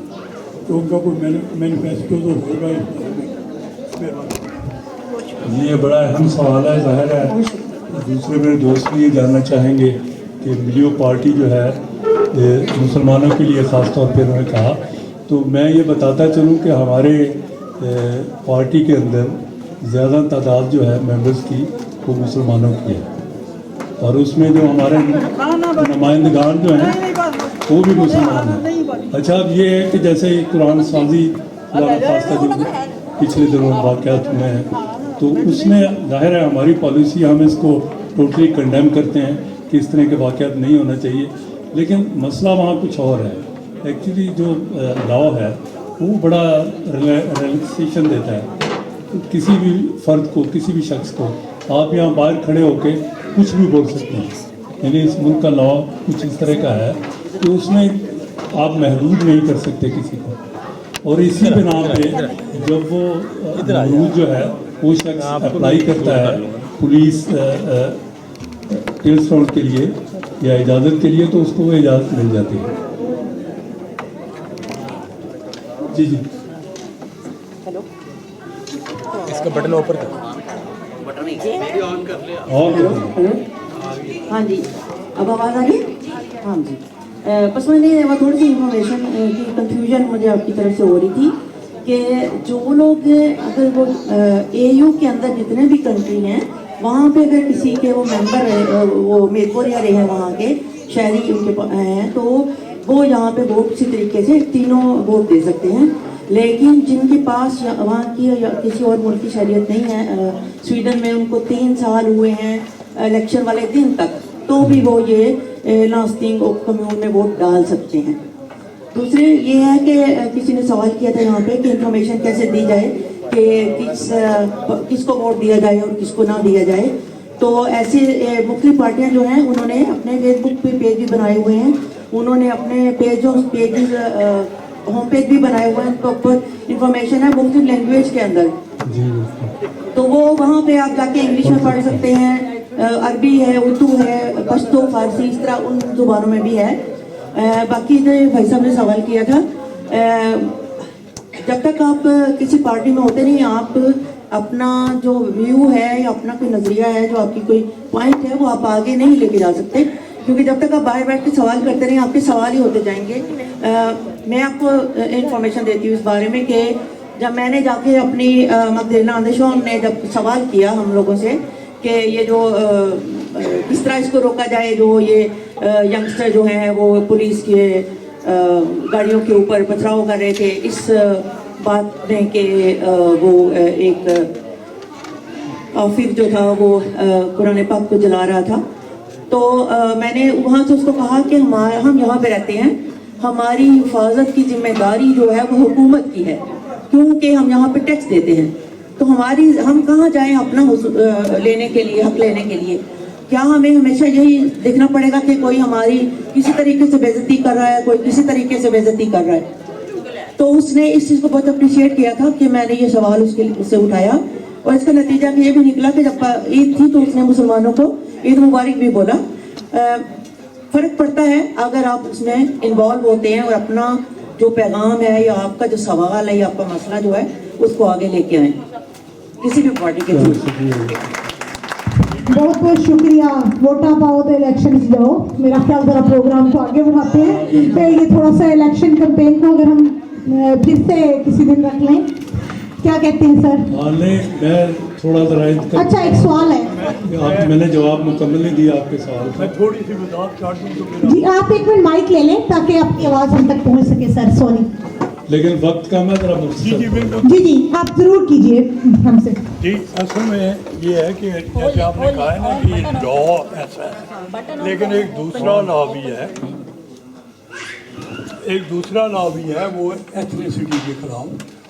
तो उनका कोई मैनिफेस्टो तो होगा इस बारे में। ये बड़ा अहम सवाल है, ज़ाहिर है दूसरे मेरे दोस्त भी ये जानना चाहेंगे कि मिलियो पार्टी जो है मुसलमानों के लिए ख़ास तौर पर उन्होंने कहा, तो मैं ये बताता चलूँ कि हमारे पार्टी के अंदर ज़्यादा तादाद जो है मेंबर्स की वो मुसलमानों की है, और उसमें जो हमारे नुमाइंदगान जो हैं वो भी मुसलमान हैं। अच्छा, अब ये है कि जैसे कुरान साजी खासा जो पिछले दिनों वाक़यात हुए हैं, तो उसमें ज़ाहिर है हमारी पॉलिसी, हम इसको टोटली कंडेम करते हैं कि इस तरह के वाक़यात नहीं होना चाहिए, लेकिन मसला वहाँ कुछ और है। एक्चुअली जो लॉ है वो बड़ा रिलैक्सेशन देता है, तो किसी भी फ़र्द को, किसी भी शख्स को आप यहाँ बाहर खड़े होकर कुछ भी बोल सकते हैं, यानी इस मुल्क का लॉ कुछ इस तरह का है कि उसमें आप महदूद नहीं कर सकते किसी को, और इसी बिना पे जब वो महदूद जो है वो शख्स अप्लाई करता है पुलिस टेल साउंड के लिए या इजाज़त के लिए, तो उसको वो इजाज़त मिल जाती है। जी जी, इसका बटन ऊपर कर, हाँ जी, अब आवाज़ आ रही है? हाँ जी, बस मैंने वो थोड़ी सी इंफॉर्मेशन की कंफ्यूजन मुझे आपकी तरफ से हो रही थी कि जो लोग अगर वो AU के अंदर जितने भी कंट्री हैं वहाँ पे अगर किसी के वो मेंबर है, वो मेंबर या रहे हैं वहाँ के शहरी उनके हैं, तो वो यहाँ पे वोट किसी तरीके से तीनों वोट दे सकते हैं, लेकिन जिनके पास वहाँ की या किसी और मुल्क की शरीयत नहीं है, स्वीडन में उनको 3 साल हुए हैं इलेक्शन वाले दिन तक, तो भी वो ये लास्टिंग कम्यून में वोट डाल सकते हैं। दूसरे ये है कि किसी ने सवाल किया था यहाँ पे कि इंफॉर्मेशन कैसे दी जाए कि किसको वोट दिया जाए और किसको ना दिया जाए, तो ऐसे मुख्तलिफ पार्टियाँ जो हैं उन्होंने अपने फेसबुक पे पेज भी बनाए हुए हैं, उन्होंने अपने पेजेस होम पेज भी बनाए हुए हैं, प्रॉपर इंफॉर्मेशन है मुख्तलिफ लैंग्वेज के अंदर, तो वो वहाँ पे आप जाके इंग्लिश में पढ़ सकते हैं, अरबी है, उर्दू है, पश्तो, फारसी, इस तरह उन ज़ुबानों में भी है। बाकी जो भाई साहब ने सवाल किया था, जब तक आप किसी पार्टी में होते नहीं, आप अपना जो व्यू है या अपना कोई नज़रिया है, जो आपकी कोई पॉइंट है, वो आप आगे नहीं लेके जा सकते, क्योंकि जब तक आप बाहर बैठ के सवाल करते रहें आपके सवाल ही होते जाएंगे। मैं आपको इंफॉर्मेशन देती हूँ इस बारे में कि जब मैंने जाके अपनी मकदीना अंदेशों ने जब सवाल किया हम लोगों से कि ये जो किस तरह इसको रोका जाए, जो ये यंगस्टर जो हैं वो पुलिस के गाड़ियों के ऊपर पथराव कर रहे थे, इस बात में कि वो एक आफिफ जो था वो कुरान पाक को जला रहा था, तो मैंने वहाँ से उसको कहा कि हम यहाँ पे रहते हैं, हमारी हिफाजत की जिम्मेदारी जो है वो हुकूमत की है, क्योंकि हम यहाँ पे टैक्स देते हैं, तो हम कहाँ जाएं अपना लेने के लिए, हक लेने के लिए? क्या हमें हमेशा यही देखना पड़ेगा कि कोई हमारी किसी तरीके से बेइज्जती कर रहा है, कोई किसी तरीके से बेइज्जती कर रहा है? तो उसने इस चीज़ को बहुत अप्रिशिएट किया था कि मैंने ये सवाल उससे उठाया, और इसका नतीजा ये भी निकला कि जब ईद थी तो उसने मुसलमानों को ईद मुबारक भी बोला। फ़र्क पड़ता है अगर आप उसमें इन्वॉल्व होते हैं और अपना जो पैगाम है या आपका जो सवाल है या आपका मसला जो है उसको आगे लेके आए किसी भी पार्टी के थ्रू। बहुत बहुत शुक्रिया। वोटा पाओ तो इलेक्शन जाओ, मेरा ख्याल जरा प्रोग्राम को आगे बढ़ाते हैं। तो ये थोड़ा सा इलेक्शन कैंपेन को अगर हम फिर से किसी दिन रख लें, क्या कहते हैं सर? मैं थोड़ा सा अच्छा एक सवाल है, मैंने जवाब मुकम्मल नहीं दिया आपके सवाल का। मैं थोड़ी सी वजाहत कर दूं तो जी आप एक मिनट माइक ले लें ताकि आपकी आवाज़ हम तक पहुंच सके सर। सॉरी, लेकिन वक्त कम है, जरा जी जी आप जरूर कीजिए हमसे। जी असल में ये है कि जैसे आपने कहा है ना कि लॉ ऐसा है, लेकिन एक दूसरा लॉ भी है, वो एथनिसिटी के खिलाफ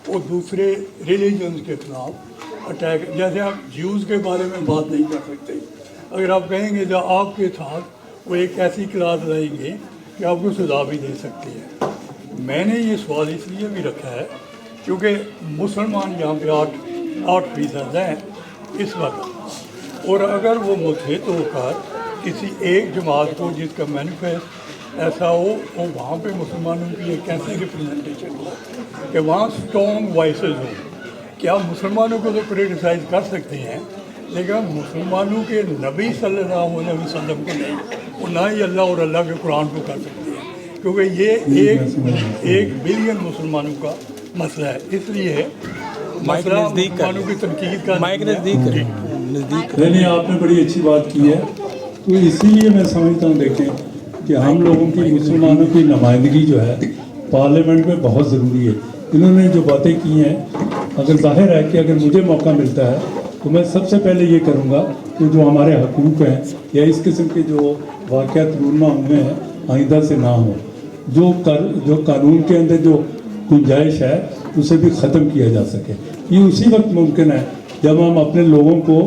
और दूसरे रिलीजन्स के खिलाफ अटैक। जैसे आप ज्यूज़ के बारे में बात नहीं कर सकते, अगर आप कहेंगे जो आपके साथ वो एक ऐसी क्लास लाएंगे कि आपको सजा भी दे सकती है। मैंने ये सवाल इसलिए भी रखा है क्योंकि मुसलमान यहाँ पे 8% हैं इस वक्त, और अगर वो मुतहद होकर किसी एक जमात को जिसका मैनिफेस्ट ऐसा हो वो वहाँ पे मुसलमानों की एक ऐसी रिप्रेजेंटेशन हो कि वहाँ स्ट्रॉन्ग वॉइसेस हो कि आप मुसलमानों को तो क्रिटिसाइज कर सकते हैं लेकिन मुसलमानों के नबी सल्लल्लाहु अलैहि वसल्लम को नहीं, और ना ही अल्लाह और अल्लाह के कुरान को कर सकते हैं, क्योंकि ये एक बिलियन मुसलमानों का मसला है। इसलिए मसला मुसलमानों की तनकीद का नज़दीक नहीं, आपने बड़ी अच्छी बात की है। तो इसीलिए मैं समझता हूँ, देखें कि हम लोगों की मुसलमानों की नुमाइंदगी जो है पार्लियामेंट में बहुत ज़रूरी है। इन्होंने जो बातें की हैं, अगर जाहिर है कि अगर मुझे मौका मिलता है तो मैं सबसे पहले ये करूँगा कि जो हमारे हकूक़ हैं या इस किस्म के जो वाक़यात रूनमा हुए हैं आइंदा से ना हो, जो कानून के अंदर जो गुंजाइश है उसे भी ख़त्म किया जा सके। ये उसी वक्त मुमकिन है जब हम अपने लोगों को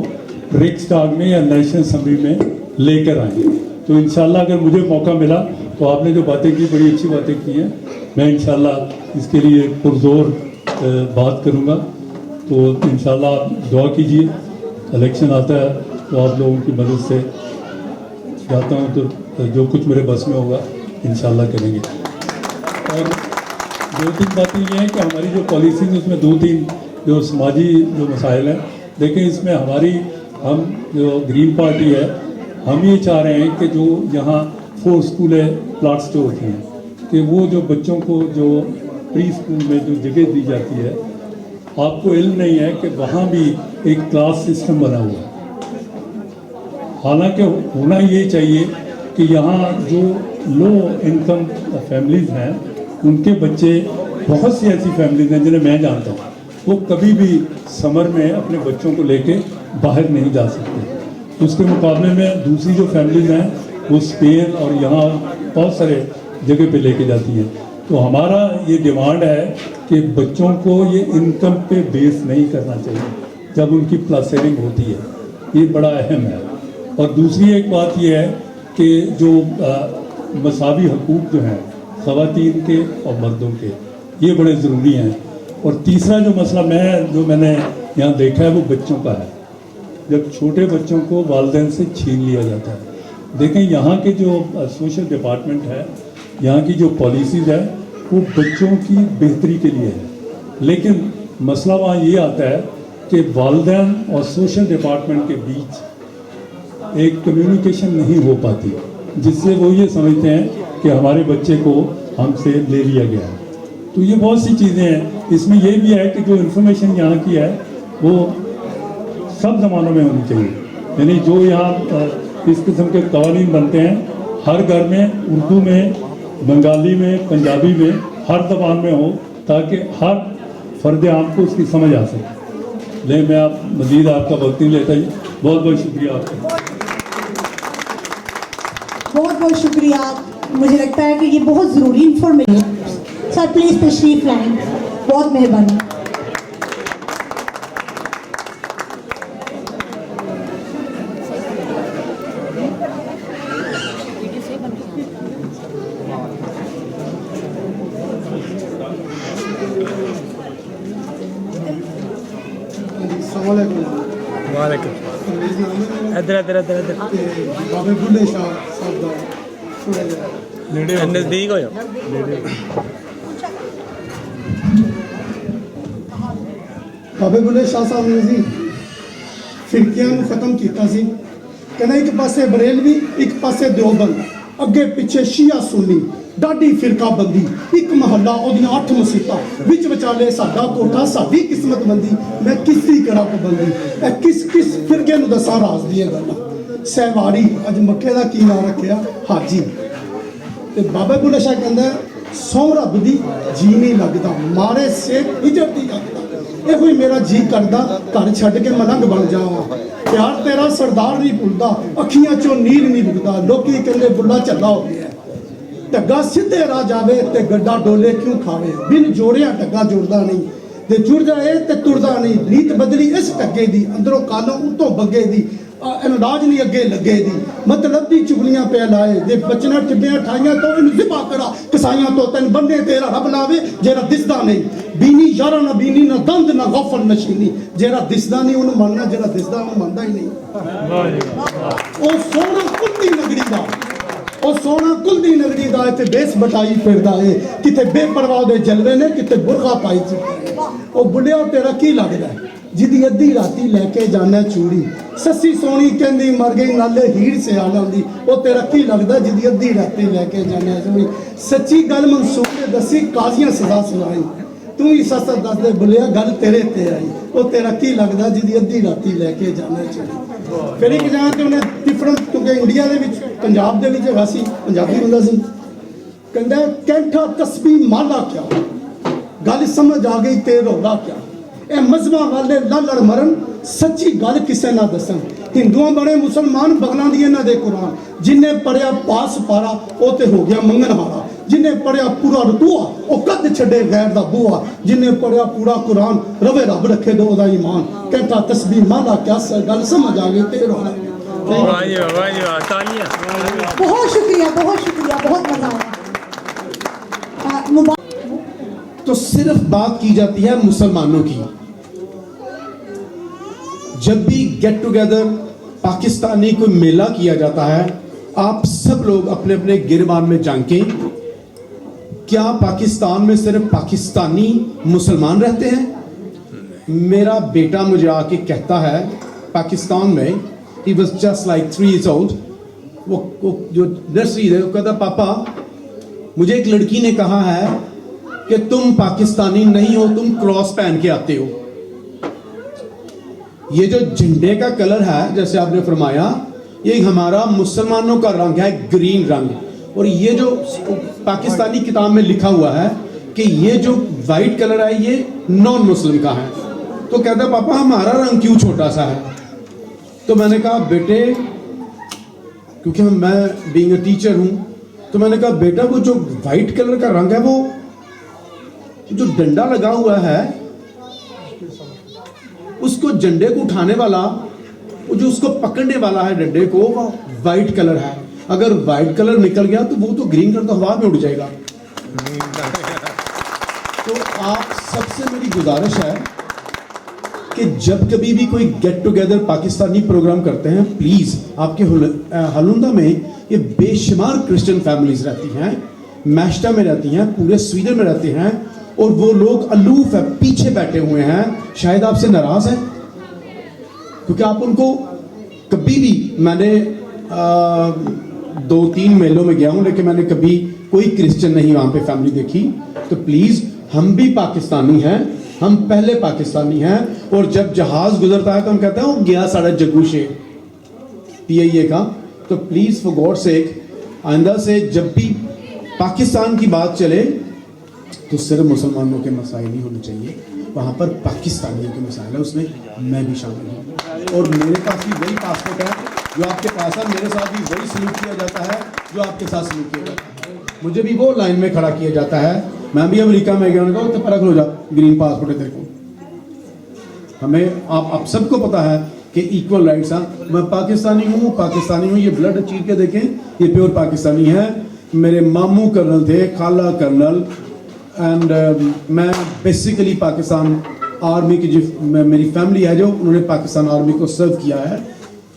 रिक्सटाग में या नेशनल असम्बली में लेकर आएंगे। तो इंशाल्लाह अगर मुझे मौका मिला तो आपने जो बातें की बड़ी अच्छी बातें की हैं, मैं इंशाल्लाह इसके लिए पुरजोर बात करूँगा। तो इंशाल्लाह आप दुआ कीजिए, इलेक्शन आता है तो आप लोगों की मदद से चाहता हूँ तो जो कुछ मेरे बस में होगा इंशाल्लाह करेंगे। और 2-3 बातें ये हैं कि हमारी जो पॉलिसी है उसमें 2-3 जो समाजी जो मसाइल हैं, देखें इसमें हम जो ग्रीन पार्टी है हम ये चाह रहे हैं कि जो यहाँ 4 स्कूल है प्लाट्स जो होती हैं कि वो जो बच्चों को जो प्री स्कूल में जो जगह दी जाती है, आपको इल्म नहीं है कि वहाँ भी एक क्लास सिस्टम बना हुआ है। हालांकि होना ये चाहिए कि यहाँ जो लो इनकम फैमिलीज़ हैं उनके बच्चे, बहुत सी ऐसी फैमिलीज़ हैं जिन्हें मैं जानता हूँ, वो कभी भी समर में अपने बच्चों को लेके बाहर नहीं जा सकते। उसके मुकाबले में दूसरी जो फैमिलीज़ हैं वो स्पेन और यहाँ बहुत सारे जगह पे लेके जाती हैं। तो हमारा ये डिमांड है कि बच्चों को ये इनकम पे बेस नहीं करना चाहिए जब उनकी प्लासेरिंग होती है, ये बड़ा अहम है। और दूसरी एक बात ये है कि जो मसावी हकूक़ जो हैं ख़वातीन के और मर्दों के, ये बड़े ज़रूरी हैं। और तीसरा जो मसला मैंने यहाँ देखा है वो बच्चों का है, जब छोटे बच्चों को वालिदैन से छीन लिया जाता है। देखें यहाँ के जो सोशल डिपार्टमेंट है, यहाँ की जो पॉलिसीज़ है वो बच्चों की बेहतरी के लिए है, लेकिन मसला वहाँ ये आता है कि वालिदैन और सोशल डिपार्टमेंट के बीच एक कम्युनिकेशन नहीं हो पाती, जिससे वो ये समझते हैं कि हमारे बच्चे को हमसे ले लिया गया है। तो ये बहुत सी चीज़ें हैं। इसमें यह भी है कि जो इन्फॉर्मेशन यहाँ की है वो सब ज़मानों में होनी चाहिए, यानी जो यहाँ इस किस्म के कवानीन बनते हैं हर घर में, उर्दू में, बंगाली में, पंजाबी में, हर ज़बान में हो, ताकि हर फ़र्द आम को उसकी समझ आ सके। लेकिन मैं आप मज़ीद आपका वक्त नहीं लेता जी, बहुत बहुत शुक्रिया आपका। बहुत बहुत शुक्रिया। मुझे लगता है कि ये बहुत ज़रूरी इंफॉर्मेशन। सर प्लीज़ तशरीफ लाएं, बहुत मेहरबानी। बाबे बुल्ले शाह साहब दा नज़दीक हो जाओ। बाबे बुल्ले शाह साहब ने जी फिरकियां खत्म किया सी, कहना एक पासे बरेलवी एक पासे देवबंद, अगे पिछे शिया सुन्नी, डाडी फिरका बंदी, एक महल्ला ओदियां 8 मसीता, विच विचाले साडा कोठा साडी किस्मत बंदी, मैं किसी कड़ा पाबंदी, ए किस किस फिरके नूं दसां राज दी गल्लां। सहवाड़ी अज मक्के दा की नाम रखिया हाजी, ते बाबा बुल्ले शाह कहंदा सौ रब दी जी नहीं लगदा, मारे से हिजर दी लगदा, ये कोई मेरा जी करदा घर छड्ड के मलंग बन जावां, प्यार तेरा सरदार नहीं भुलदा, अखियां चों नीर नहीं रुकदा, लोकी कहंदे बुल्ला झल्ला हो गया, ढग्गा सीधे राह जावे ते गड्डा डोले क्यों खावे, बिन जोड़िया ढग्गा जुड़दा नहीं, ते जुड़ जाए ते तुरदा नहीं, रीत बदली इस ढग्गे दी, अंदरों कालों उतों बग्गे दी, अनाज नहीं अगे लगे दी, मतलब दी चुगलियां पे लाए, जे बचना टिड्डियां ठाइयां तो इन जिबा करा, कसाइयां तो तेन बंदे तेरा रब लावे, जेरा दिसदा नहीं, बीनी यारा ना बीनी ना दंद ना गफल नशीनी, जेरा दिसदा नहीं उन्हें मानना, जेरा दिसदा उन्हें मानदा ही नहीं। ओ सोना दी नगरी दा ਉਹ ਸੋਹਣਾ ਕੁਲ ਦੀ ਨਗਰੀ ਦਾ ਇੱਥੇ ਬੇਸ ਬਟਾਈ ਫਿਰਦਾ ਏ ਕਿਤੇ ਬੇਪਰਵਾਹ ਦੇ ਜਲਵੇ ਨੇ ਕਿਤੇ ਬੁਰਖਾ ਪਾਈ ਸੀ ਉਹ ਬੁੱਢਿਆ ਤੇਰਾ ਕੀ ਲੱਗਦਾ ਜਿਹਦੀ ਅੱਧੀ ਰਾਤੀ ਲੈ ਕੇ ਜਾਣਾ ਚੂੜੀ ਸੱਸੀ ਸੋਹਣੀ ਕਹਿੰਦੀ ਮਰ ਗਈ ਨਾਲੇ ਹੀੜ ਸਿਆਲ ਆਉਂਦੀ ਉਹ ਤੇਰਾ ਕੀ ਲੱਗਦਾ ਜਿਹਦੀ ਅੱਧੀ ਰਾਤੀ ਲੈ ਕੇ ਜਾਣਾ ਚੂੜੀ ਸੱਚੀ ਗੱਲ ਮਨਸੂਰ ਨੇ ਦੱਸੀ ਕਾਜ਼ੀਆਂ ਸਜ਼ਾ ਸੁਣਾਈ ਤੂੰ ਹੀ ਸੱਸ ਦੱਸ ਦੇ ਬੁੱਲਿਆ ਗੱਲ ਤੇਰੇ ਤੇ ਆਈ ਉਹ ਤੇਰਾ ਕੀ ਲੱਗਦਾ ਜਿਹਦੀ ਅੱਧੀ ਰਾਤੀ ਲੈ ਕੇ ਜਾਣਾ ਚੂੜੀ ਫਿਰ ਇੱਕ ਜਾਂ ਤੇ ਉਹਨੇ ਡਿਫਰੈਂਟ ਕਿਉਂਕਿ ਇੰਡੀਆ ਦੇ ਵਿੱਚ ਪੰਜਾਬ ਦੇ ਵਿੱਚ ਹੈਗਾ ਸੀ ਪੰਜਾਬੀ ਬੰਦਾ ਸੀ ਕਹਿੰਦਾ ਕੈਂਠਾ ਤਸਬੀਹ ਮਾਲਾ ਕਿਆ ਗੱਲ ਸਮਝ ਆ ਗਈ ਤੇ ਰੌਲਾ ਕਿਆ ਇਹ ਮਜ਼ਹਬਾਂ ਵਾਲੇ ਲੜ ਮਰਨ ਸੱਚੀ ਗੱਲ ਕਿਸੇ ਨਾ ਦੱਸਣ ਹਿੰਦੂਆਂ ਬਣੇ ਮੁਸਲਮਾਨ ਬਗਲਾਂ ਦੀ ਇਹਨਾਂ ਦੇ ਕੁਰਾਨ ਜਿਨੇ ਪੜਿਆ ਪਾਸ ਪਾਰਾ ਉਹ ਤੇ ਹੋ ਗਿਆ ਮੰਗਣ ਵਾਲਾ ਜਿਨੇ ਪੜਿਆ ਪੂਰਾ ਰਤੂਆ ਉਹ ਕੱਦ ਛੱਡੇ ਗੈਰ ਦਾ ਬੂਆ ਜਿਨੇ ਪੜਿਆ ਪੂਰਾ ਕੁਰਾਨ ਰਵੇ ਰੱਬ ਰੱਖੇ ਦੋ ਉਹਦਾ ਈਮਾਨ ਕਹਿੰਦਾ ਤਸਬੀਹ ਮਾਲਾ ਕਿਆ ਗੱਲ ਸਮਝ ਆ ਗਈ ਤੇ ਰੌਲਾ वाह जी वाह जी वाह तालियां बहुत शुक्रिया बहुत मजा आया तो सिर्फ बात की जाती है मुसलमानों की जब भी गेट टुगेदर पाकिस्तानी कोई मेला किया जाता है आप सब लोग अपने अपने गिरबान में झांकें क्या पाकिस्तान में सिर्फ पाकिस्तानी मुसलमान रहते हैं मेरा बेटा मुझे आके कहता है पाकिस्तान में he was just like 3 years old वो जो नर्सरी है वो कहता पापा मुझे एक लड़की ने कहा है कि तुम पाकिस्तानी नहीं हो तुम क्रॉस पहन के आते हो ये जो झंडे का कलर है जैसे आपने फरमाया ये हमारा मुसलमानों का रंग है ग्रीन रंग और ये जो पाकिस्तानी किताब में लिखा हुआ है कि ये जो वाइट कलर है ये नॉन मुस्लिम का है तो कहता पापा हमारा रंग क्यों छोटा सा है तो मैंने कहा बेटे क्योंकि मैं बीइंग अ टीचर हूं तो मैंने कहा बेटा वो जो वाइट कलर का रंग है वो जो डंडा लगा हुआ है उसको झंडे को उठाने वाला वो जो उसको पकड़ने वाला है डंडे को वो वाइट कलर है अगर वाइट कलर निकल गया तो वो तो ग्रीन कलर तो हवा में उड़ जाएगा तो आप सबसे मेरी गुजारिश है कि जब कभी भी कोई गेट टुगेदर पाकिस्तानी प्रोग्राम करते हैं प्लीज आपके हलुंदा में ये बेशुमार क्रिश्चियन फैमिलीज रहती हैं मैश्टा में रहती हैं पूरे स्वीडन में रहते हैं और वो लोग अलूफ है पीछे बैठे हुए हैं शायद आपसे नाराज हैं क्योंकि आप उनको कभी भी मैंने 2-3 मेलों में गया हूं लेकिन मैंने कभी कोई क्रिश्चियन नहीं वहां पे फैमिली देखी तो प्लीज हम भी पाकिस्तानी हैं हम पहले पाकिस्तानी हैं और जब जहाज गुजरता है तो हम कहते हैं वो गया साढ़े जग्गू शेर PIA का तो प्लीज फॉर गॉड सेक आइंदा से जब भी पाकिस्तान की बात चले तो सिर्फ मुसलमानों के मसाइल नहीं होने चाहिए वहाँ पर पाकिस्तानियों के मसाइल है उसमें मैं भी शामिल हूँ और मेरे पास भी वही पासपोर्ट है जो आपके पास है मेरे साथ भी वही सलूक किया जाता है जो आपके साथ सलूक किया जाता है मुझे भी वो लाइन में खड़ा किया जाता है मैं भी अमेरिका में गया उन्होंने कहा परख लो जा ग्रीन पासपोर्ट है तेरे को हमें आप सबको पता है कि इक्वल राइट्स हैं मैं पाकिस्तानी हूँ ये ब्लड चीर के देखें ये प्योर पाकिस्तानी है मेरे मामू कर्नल थे खाला कर्नल एंड मैं बेसिकली पाकिस्तान आर्मी की जो मेरी फैमिली है जो उन्होंने पाकिस्तान आर्मी को सर्व किया है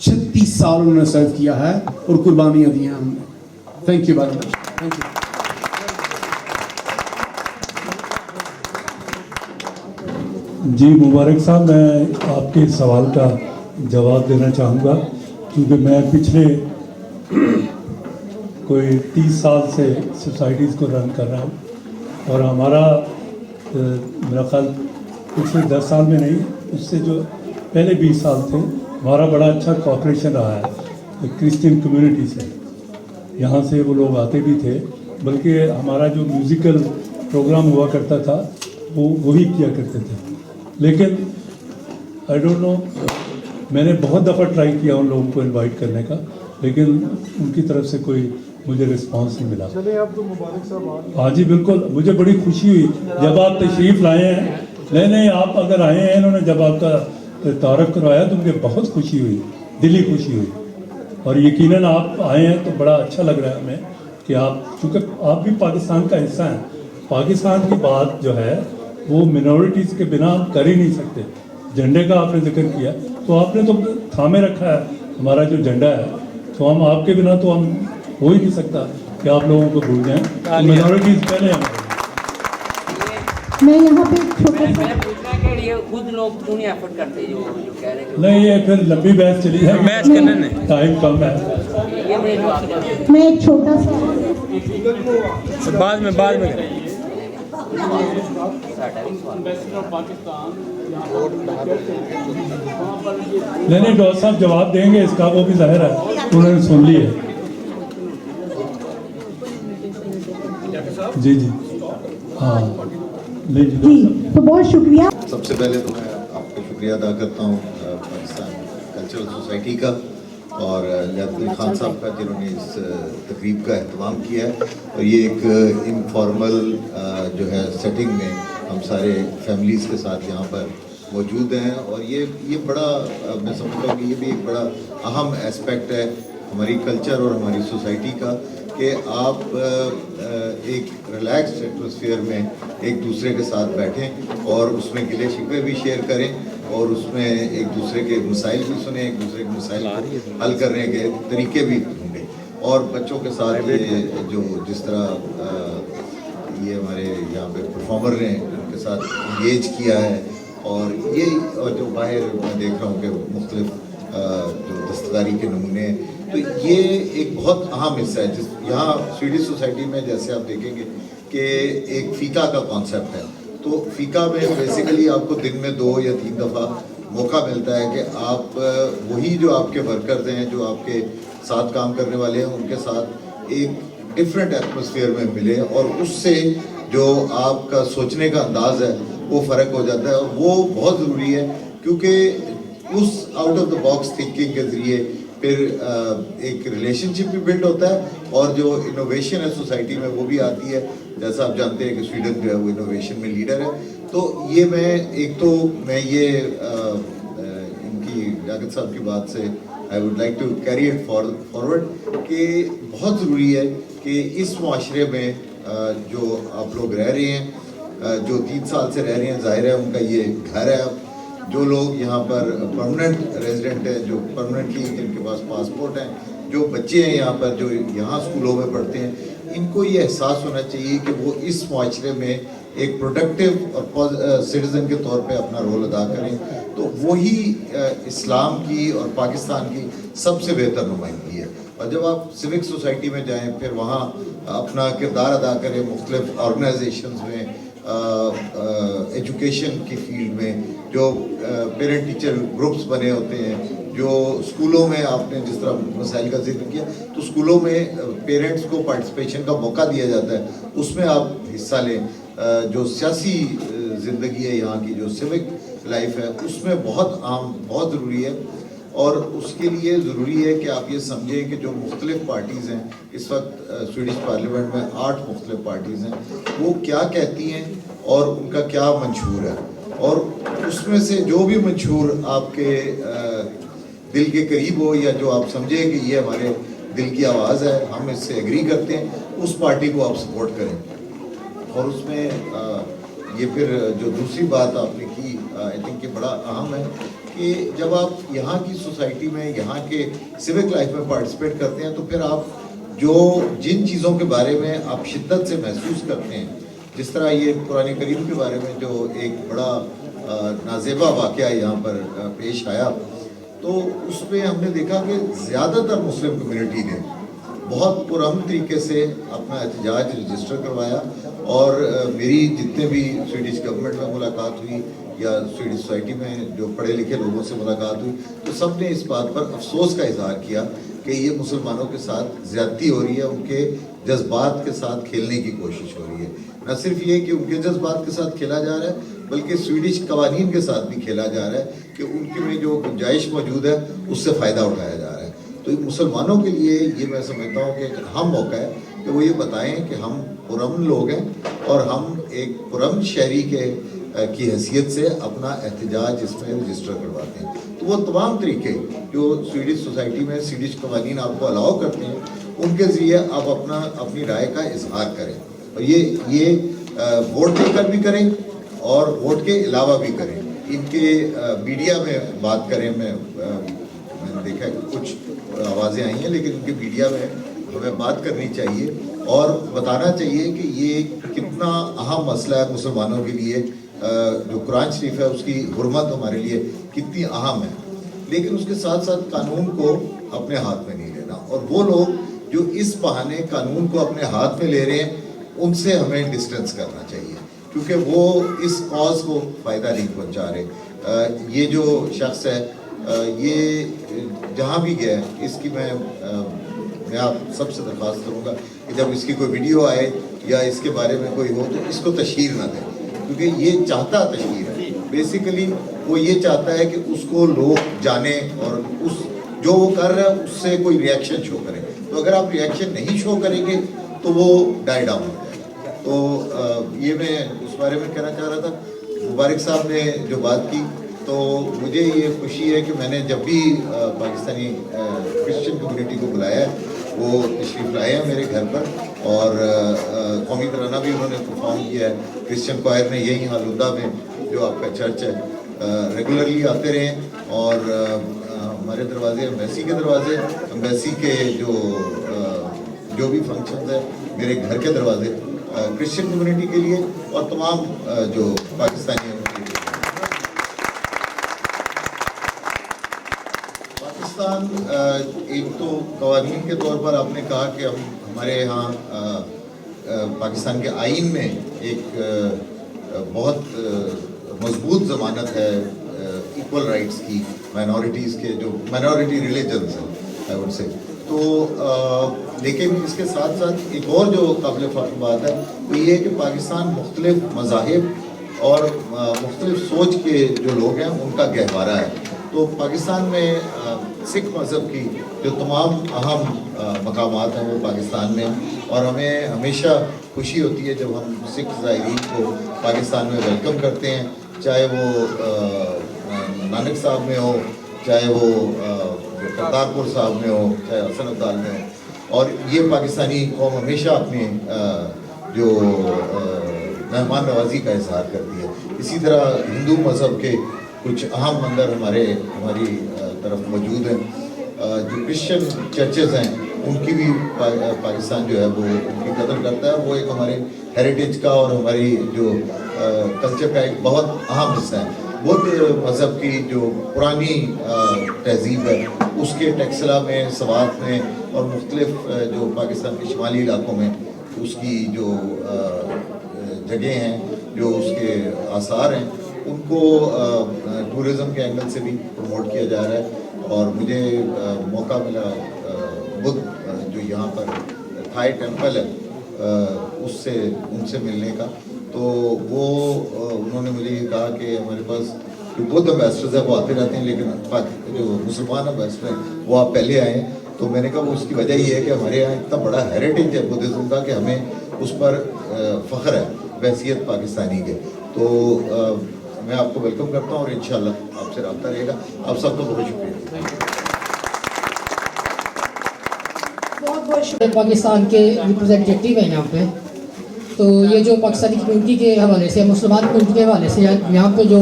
36 साल उन्होंने सर्व किया है और कुर्बानियाँ दी हैं हमने thank you very much thank you जी मुबारक साहब मैं आपके सवाल का जवाब देना चाहूँगा क्योंकि मैं पिछले कोई 30 साल से सोसाइटीज़ को रन कर रहा हूँ और हमारा मेरा ख्याल पिछले 10 साल में नहीं उससे जो पहले 20 साल थे हमारा बड़ा अच्छा कॉपरेशन रहा है क्रिश्चियन कम्युनिटी से यहाँ से वो लोग आते भी थे बल्कि हमारा जो म्यूज़िकल प्रोग्राम हुआ करता था वो वही किया करते थे लेकिन आई डोंट नो मैंने बहुत दफ़ा ट्राई किया उन लोगों को इनवाइट करने का लेकिन उनकी तरफ से कोई मुझे रिस्पांस नहीं मिला। चलिए आप तो मुबारक साहब हाँ जी बिल्कुल मुझे बड़ी खुशी हुई जब आप तशरीफ़ लाए हैं नहीं आप अगर आए हैं इन्होंने जब आपका तारफ़ करवाया तो मुझे बहुत खुशी हुई दिली खुशी हुई और यकीनन आप आए हैं तो बड़ा अच्छा लग रहा है हमें कि आप चूँकि आप भी पाकिस्तान का हिस्सा हैं पाकिस्तान की बात जो है वो मिनॉरिटीज़ के बिना कर ही नहीं सकते झंडे का आपने जिक्र किया तो आपने तो थामे रखा है हमारा जो झंडा है तो हम आपके बिना तो हम हो ही नहीं सकता कि आप लोगों को भूल जाएं। तो मेजॉरिटीज पहले हमारे। मैं यहाँ पे छोटा सा ये खुद लोग क्यों नहीं एफर्ट करते जो कह रहे हैं? नहीं, ये फिर लंबी बहस चली जाएगी, मैच करने नहीं, टाइम कम है। ये मेरे जवाब है। मैं एक छोटा सा बाद में करें। नहीं डॉक्टर साहब जवाब देंगे इसका, वो भी जाहिर है उन्होंने सुन ली है। जी जी हाँ जी, तो बहुत शुक्रिया। सबसे पहले तो मैं आपका शुक्रिया अदा करता हूँ पाकिस्तान कल्चरल सोसाइटी का और लियाकत अली खान साहब का, जिन्होंने इस तकरीब का एहतमाम किया है। और ये एक इनफॉर्मल जो है सेटिंग में हम सारे फैमिलीज़ के साथ यहाँ पर मौजूद हैं। और ये बड़ा मैं समझता हूँ कि ये भी एक बड़ा अहम एस्पेक्ट है हमारी कल्चर और हमारी सोसाइटी का, कि आप एक रिलैक्स्ड एटमॉस्फेयर में एक दूसरे के साथ बैठें और उसमें गिले शिकवे भी शेयर करें और उसमें एक दूसरे के मसाइल भी सुने, एक दूसरे के मसाइल को हल करने के तरीके भी ढूंढें। और बच्चों के साथ ये जो जिस तरह ये हमारे यहाँ पे परफॉर्मर ने उनके साथ इंगेज किया है, और जो बाहर मैं देख रहा हूँ कि मुख्तलिफ जो दस्तकारी के नमूने, तो ये एक बहुत अहम हिस्सा है। जिस यहाँ स्वीडिश सोसाइटी में जैसे आप देखेंगे कि एक फ़ीका का कॉन्सेप्ट है, तो फ़ीका में बेसिकली आपको दिन में 2 या 3 दफ़ा मौका मिलता है कि आप वही जो आपके वर्कर्स हैं, जो आपके साथ काम करने वाले हैं, उनके साथ एक डिफरेंट एटमॉस्फेयर में मिले और उससे जो आपका सोचने का अंदाज़ है वो फ़र्क हो जाता है। और वो बहुत ज़रूरी है, क्योंकि उस out of the box thinking के ज़रिए फिर एक रिलेशनशिप भी बिल्ड होता है और जो इनोवेशन है सोसाइटी में वो भी आती है। जैसा आप जानते हैं कि स्वीडन जो है वो इनोवेशन में लीडर है। तो ये मैं ये इनकी लियाकत साहब की बात से I would like to carry it forward कि बहुत ज़रूरी है कि इस माशरे में जो आप लोग रह रहे हैं, जो 3 साल से रह रहे हैं, ज़ाहिर है उनका ये घर है। जो लोग यहाँ पर परमानेंट रेजिडेंट हैं, जो परमानेंटली जिनके पास पासपोर्ट हैं, जो बच्चे हैं यहाँ पर जो यहाँ स्कूलों में पढ़ते हैं, इनको ये एहसास होना चाहिए कि वो इस माशरे में एक प्रोडक्टिव और सिटीज़न के तौर पे अपना रोल अदा करें। तो वही इस्लाम की और पाकिस्तान की सबसे बेहतर नुमाइंदगी है। और जब आप सिविक सोसाइटी में जाएं, फिर वहाँ अपना किरदार अदा करें मुख्तलिफ ऑर्गेनाइजेशंस में, एजुकेशन की फील्ड में, जो पेरेंट टीचर ग्रुप्स बने होते हैं, जो स्कूलों में आपने जिस तरह मसाइल का जिक्र किया, तो स्कूलों में पेरेंट्स को पार्टिसिपेशन का मौका दिया जाता है, उसमें आप हिस्सा लें। जो सियासी ज़िंदगी है यहाँ की, जो सिविक लाइफ है, उसमें बहुत ज़रूरी है। और उसके लिए ज़रूरी है कि आप ये समझें कि जो मुख्तलिफ पार्टीज़ हैं इस वक्त स्वीडिश पार्लियामेंट में 8 मुख्तलिफ पार्टीज़ हैं, वो क्या कहती हैं और उनका क्या मंशूर है, और उसमें से जो भी मंशूर आपके दिल के करीब हो या जो आप समझें कि ये हमारे दिल की आवाज़ है, हम इससे एग्री करते हैं, उस पार्टी को आप सपोर्ट करें। और उसमें ये फिर जो दूसरी बात आपने की, आई थिंक ये बड़ा अहम है कि जब आप यहाँ की सोसाइटी में, यहाँ के सिविक लाइफ में पार्टिसिपेट करते हैं, तो फिर आप जिन चीज़ों के बारे में आप शिद्दत से महसूस करते हैं, जिस तरह ये कुरान करीम के बारे में जो एक बड़ा नाज़ेबा वाक़या यहाँ पर पेश आया, तो उसमें हमने देखा कि ज़्यादातर मुस्लिम कम्युनिटी ने बहुत पुरअमन तरीके से अपना एहतजाज रजिस्टर करवाया। और मेरी जितने भी स्वीडिश गवर्नमेंट में मुलाकात हुई या स्वीडिश सोसाइटी में जो पढ़े लिखे लोगों से मुलाकात हुई, तो सब ने इस बात पर अफसोस का इजहार किया कि ये मुसलमानों के साथ ज़्यादती हो रही है, उनके जज्बात के साथ खेलने की कोशिश हो रही है। न सिर्फ ये कि उनके जज्बात के साथ खेला जा रहा है, बल्कि स्वीडिश कवानीन के साथ भी खेला जा रहा है कि उनके में जो गुंजाइश मौजूद है उससे फ़ायदा उठाया जा रहा है। तो मुसलमानों के लिए ये मैं समझता हूँ कि एक अहम मौका है कि वो ये बताएं कि हम पुरअमन लोग हैं और हम एक पुरअमन शहरी की हैसियत से अपना एहतजाज इसमें रजिस्टर करवाते हैं। तो वो तमाम तरीके जो स्वीडिश सोसाइटी में स्वीडिश कवानीन आपको अलाउ करते हैं, उनके ज़रिए आप अपनी राय का इजहार करें। और ये वोट देकर भी करें और वोट के अलावा भी करें। इनके मीडिया में बात करें, मैं मैंने देखा है कि कुछ आवाज़ें आई हैं, लेकिन उनकी मीडिया में हमें बात करनी चाहिए और बताना चाहिए कि ये कितना अहम मसला है मुसलमानों के लिए। जो कुरान शरीफ है उसकी हुर्मत हमारे लिए कितनी अहम है, लेकिन उसके साथ साथ कानून को अपने हाथ में नहीं लेना। और वो लोग जो इस बहाने कानून को अपने हाथ में ले रहे हैं उनसे हमें डिस्टेंस करना चाहिए, क्योंकि वो इस कॉज को फ़ायदा नहीं पहुंचा रहे। ये जो शख्स है ये जहाँ भी गया है, इसकी मैं आप सबसे दरख्वास्त करूँगा कि जब इसकी कोई वीडियो आए या इसके बारे में कोई हो तो इसको तशहीर ना दें, क्योंकि ये चाहता तशहीर है। बेसिकली वो ये चाहता है कि उसको लोग जाने और उस जो वो कर रहा है उससे कोई रिएक्शन शो करें। तो अगर आप रिएक्शन नहीं शो करेंगे तो वो डाई डाउन हो जाएगा। तो ये मैं उस बारे में कहना चाह रहा था। मुबारक साहब ने जो बात की, तो मुझे ये खुशी है कि मैंने जब भी पाकिस्तानी क्रिश्चियन कम्युनिटी को बुलाया है वो तशरीफ़ लाए हैं मेरे घर पर, और कौमी तराना भी उन्होंने परफॉर्म किया है। क्रिश्चियन क्वायर ने यही आलूदा में जो आपका चर्च है रेगुलरली आते रहे, और हमारे दरवाजे एम्बेसी के दरवाजे, एम्बेसी के जो भी फंक्शन है मेरे घर के दरवाजे क्रिश्चियन कम्युनिटी के लिए और तमाम जो पाकिस्तानी हैं उनके लिए। पाकिस्तान एक तो कवानीन के तौर पर आपने कहा कि हमारे यहाँ पाकिस्तान के आइन में एक बहुत मजबूत ज़मानत है इक्वल राइट्स की, माइनॉरिटीज़ के जो माइनॉरिटी रिलीजन्स हैं आई वुड से। तो लेकिन इसके साथ साथ एक और जो काबिल फ़ख्र बात है वो ये है कि पाकिस्तान मुख्तलिफ मज़ाहिब और मुख्तलिफ सोच के जो लोग हैं उनका गहवारा है। तो पाकिस्तान में सिख मज़हब की जो तमाम अहम मकामात हैं वो पाकिस्तान में, और हमें हमेशा खुशी होती है जब हम सिख ज़ायरीन को पाकिस्तान में वेलकम करते हैं, चाहे वो नानक साहब में हो, चाहे वो करतारपुर साहब में हो, चाहे हसन अब्दाल में हो। और ये पाकिस्तानी कौम हमेशा अपनी जो मेहमान नवाजी का इजहार करती है। इसी तरह हिंदू मज़हब के कुछ अहम मंदिर हमारी तरफ मौजूद हैं। जो क्रिश्चियन चर्चेज़ हैं उनकी भी पाकिस्तान जो है वो उनकी कदर करता है। वो एक हमारे हेरिटेज का और हमारी जो कल्चर का एक बहुत अहम हिस्सा है। बुद्ध मज़हब की जो पुरानी तहजीब है उसके टेक्सला में, सवात में और मुख्तलिफ जो पाकिस्तान के शुमाली इलाकों में उसकी जो जगह हैं, जो उसके आसार हैं, उनको टूरिज़म के एंगल से भी प्रमोट किया जा रहा है। और मुझे मौका मिला बुद्ध जो यहाँ पर थाई टेम्पल है उनसे मिलने का, तो वो उन्होंने मुझे ये कहा कि हमारे पास जो बुद्ध एम्बेसडर्स हैं वो आते रहते हैं, लेकिन जो मुसलमान एम्बेसडर हैं वो आप पहले आए। तो मैंने कहा वो उसकी वजह ये है कि हमारे यहाँ इतना बड़ा हेरिटेज है बुद्धिज़्म का कि हमें उस पर फ़ख्र है हैसियत पाकिस्तानी के। तो मैं आपको वेलकम करता हूँ और इंशाल्लाह आपसे रब्ता रहेगा। आप सबको बहुत शुक्रिया। पाकिस्तान के रिप्रेजेंटेटिव हैं यहाँ पे, तो ये जो पाकिस्तानी कम्युनिटी के हवाले से, मुसलमान कम्युनिटी के हवाले से यहाँ पे जो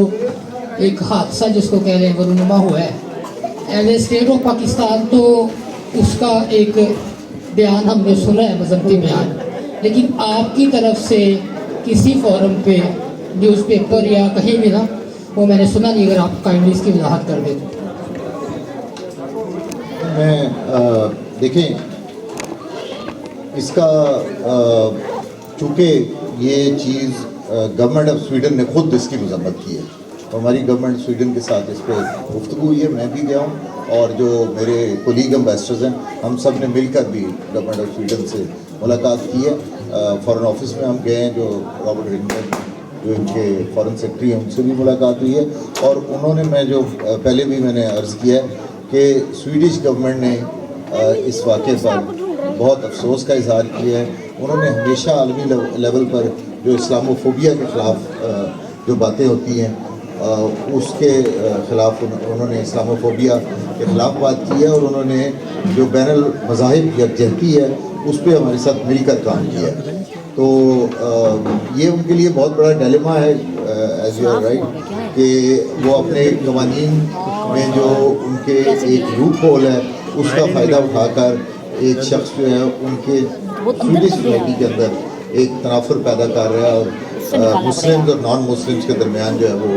एक हादसा जिसको कह रहे हैं वरुनुमा हुआ है as a state of Pakistan, तो उसका एक बयान हमने सुना है, मजहबी बयान, लेकिन आपकी तरफ से किसी फोरम पे, न्यूज़पेपर या कहीं भी ना, वो मैंने सुना नहीं। अगर आप काइंडली इसकी वजाहत कर दें। मैं देखें इसका चूँकि ये चीज़ गवर्नमेंट ऑफ स्वीडन ने खुद इसकी मजम्मत की है, तो हमारी गवर्नमेंट स्वीडन के साथ इस पर गुफ्तगू हुई है। मैं भी गया हूँ और जो मेरे कोलीग एम्बेसडर्स हैं हम सब ने मिलकर भी गवर्नमेंट ऑफ स्वीडन से मुलाकात की है। फॉरेन ऑफिस में हम गए हैं, जो रॉबर्ट रिंगन जो इनके फॉरेन सेक्रेटरी हैं उनसे भी मुलाकात हुई है, और उन्होंने मैं जो पहले भी मैंने अर्ज़ किया है कि स्वीडिश गवर्नमेंट ने इस वाक़े पर बहुत अफसोस का इजहार किया है। उन्होंने हमेशा आलमी लेवल पर जो इस्लामोफोबिया के ख़िलाफ़ जो बातें होती हैं उसके ख़िलाफ़ उन्होंने इस्लामोफोबिया के ख़िलाफ़ बात की है, और उन्होंने जो बैनुल मज़ाहिब यकजहती है उस पर हमारे साथ मिलकर काम किया है। तो ये उनके लिए बहुत बड़ा डिलेमा है, एज यू आर राइट, कि वो अपने कवानीन में जो उनके एक लूप होल है उसका फ़ायदा उठाकर एक शख्स जो है उनके स्वीडिश सोसाइटी के अंदर एक तनाफुर पैदा कर रहा है और मुस्लिम्स और नॉन मुस्लिम्स के दरमियान जो है वो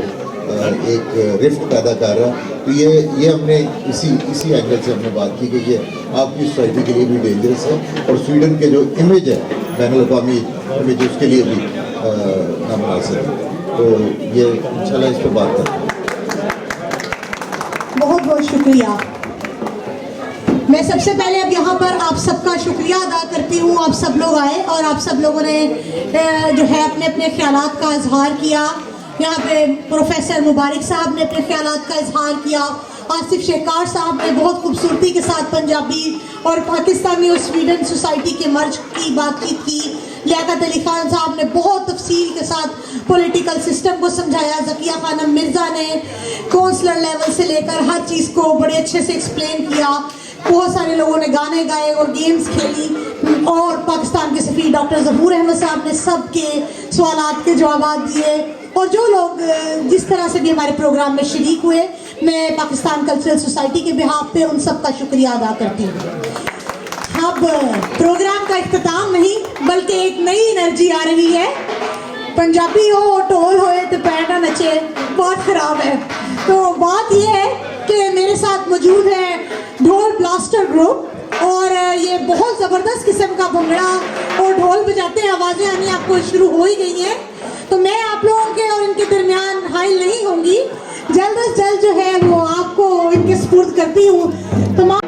एक रिफ्ट पैदा कर रहा है। तो ये हमने इसी एंगल से हमने बात की कि ये आपकी सोसाइटी के लिए भी डेंजरस है और स्वीडन के जो इमेज है बैनुल-अक़वामी इमेज उसके लिए भी नामुनासिब है। तो ये इंशाल्लाह इस पर बात करते हैं। बहुत बहुत शुक्रिया। मैं सबसे पहले अब यहाँ पर आप सबका शुक्रिया अदा करती हूँ। आप सब लोग आए और आप सब लोगों ने जो है अपने अपने ख्यालात का इजहार किया। यहाँ पे प्रोफेसर मुबारक साहब ने अपने ख्यालात का इजहार किया। आसिफ शेकार साहब ने बहुत खूबसूरती के साथ पंजाबी और पाकिस्तानी और स्वीडन सोसाइटी के मर्ज की बातचीत की। लियाकत अली खान साहब ने बहुत तफसील के साथ पॉलिटिकल सिस्टम को समझाया। ज़किया खानम मिर्ज़ा ने काउंसलर लेवल से लेकर हर चीज़ को बड़े अच्छे से एक्सप्लेन किया। बहुत सारे लोगों ने गाने गाए और गेम्स खेली और पाकिस्तान के सफ़ीर डॉक्टर ज़हूर अहमद साहब ने सबके सवालात के जवाब दिए। और जो लोग जिस तरह से भी हमारे प्रोग्राम में शरीक हुए, मैं पाकिस्तान कल्चरल सोसाइटी के बिहाफ पे उन सब का शुक्रिया अदा करती हूँ। अब प्रोग्राम का इख्तिताम नहीं बल्कि एक नई एनर्जी आ रही है। पंजाबी हो ढोल होए तो पैर ना नचे, बहुत ख़राब है। तो बात यह है कि मेरे साथ मौजूद है ढोल ब्लास्टर ग्रुप और ये बहुत ज़बरदस्त किस्म का भंगड़ा और ढोल बजाते हैं। आवाज़ें आनी आपको शुरू हो ही गई हैं। तो मैं आप लोगों के और इनके दरमियान हाइल नहीं होंगी। जल्द से जल्द जो है वो आपको इनके सुपुर्द करती हूँ। तमाम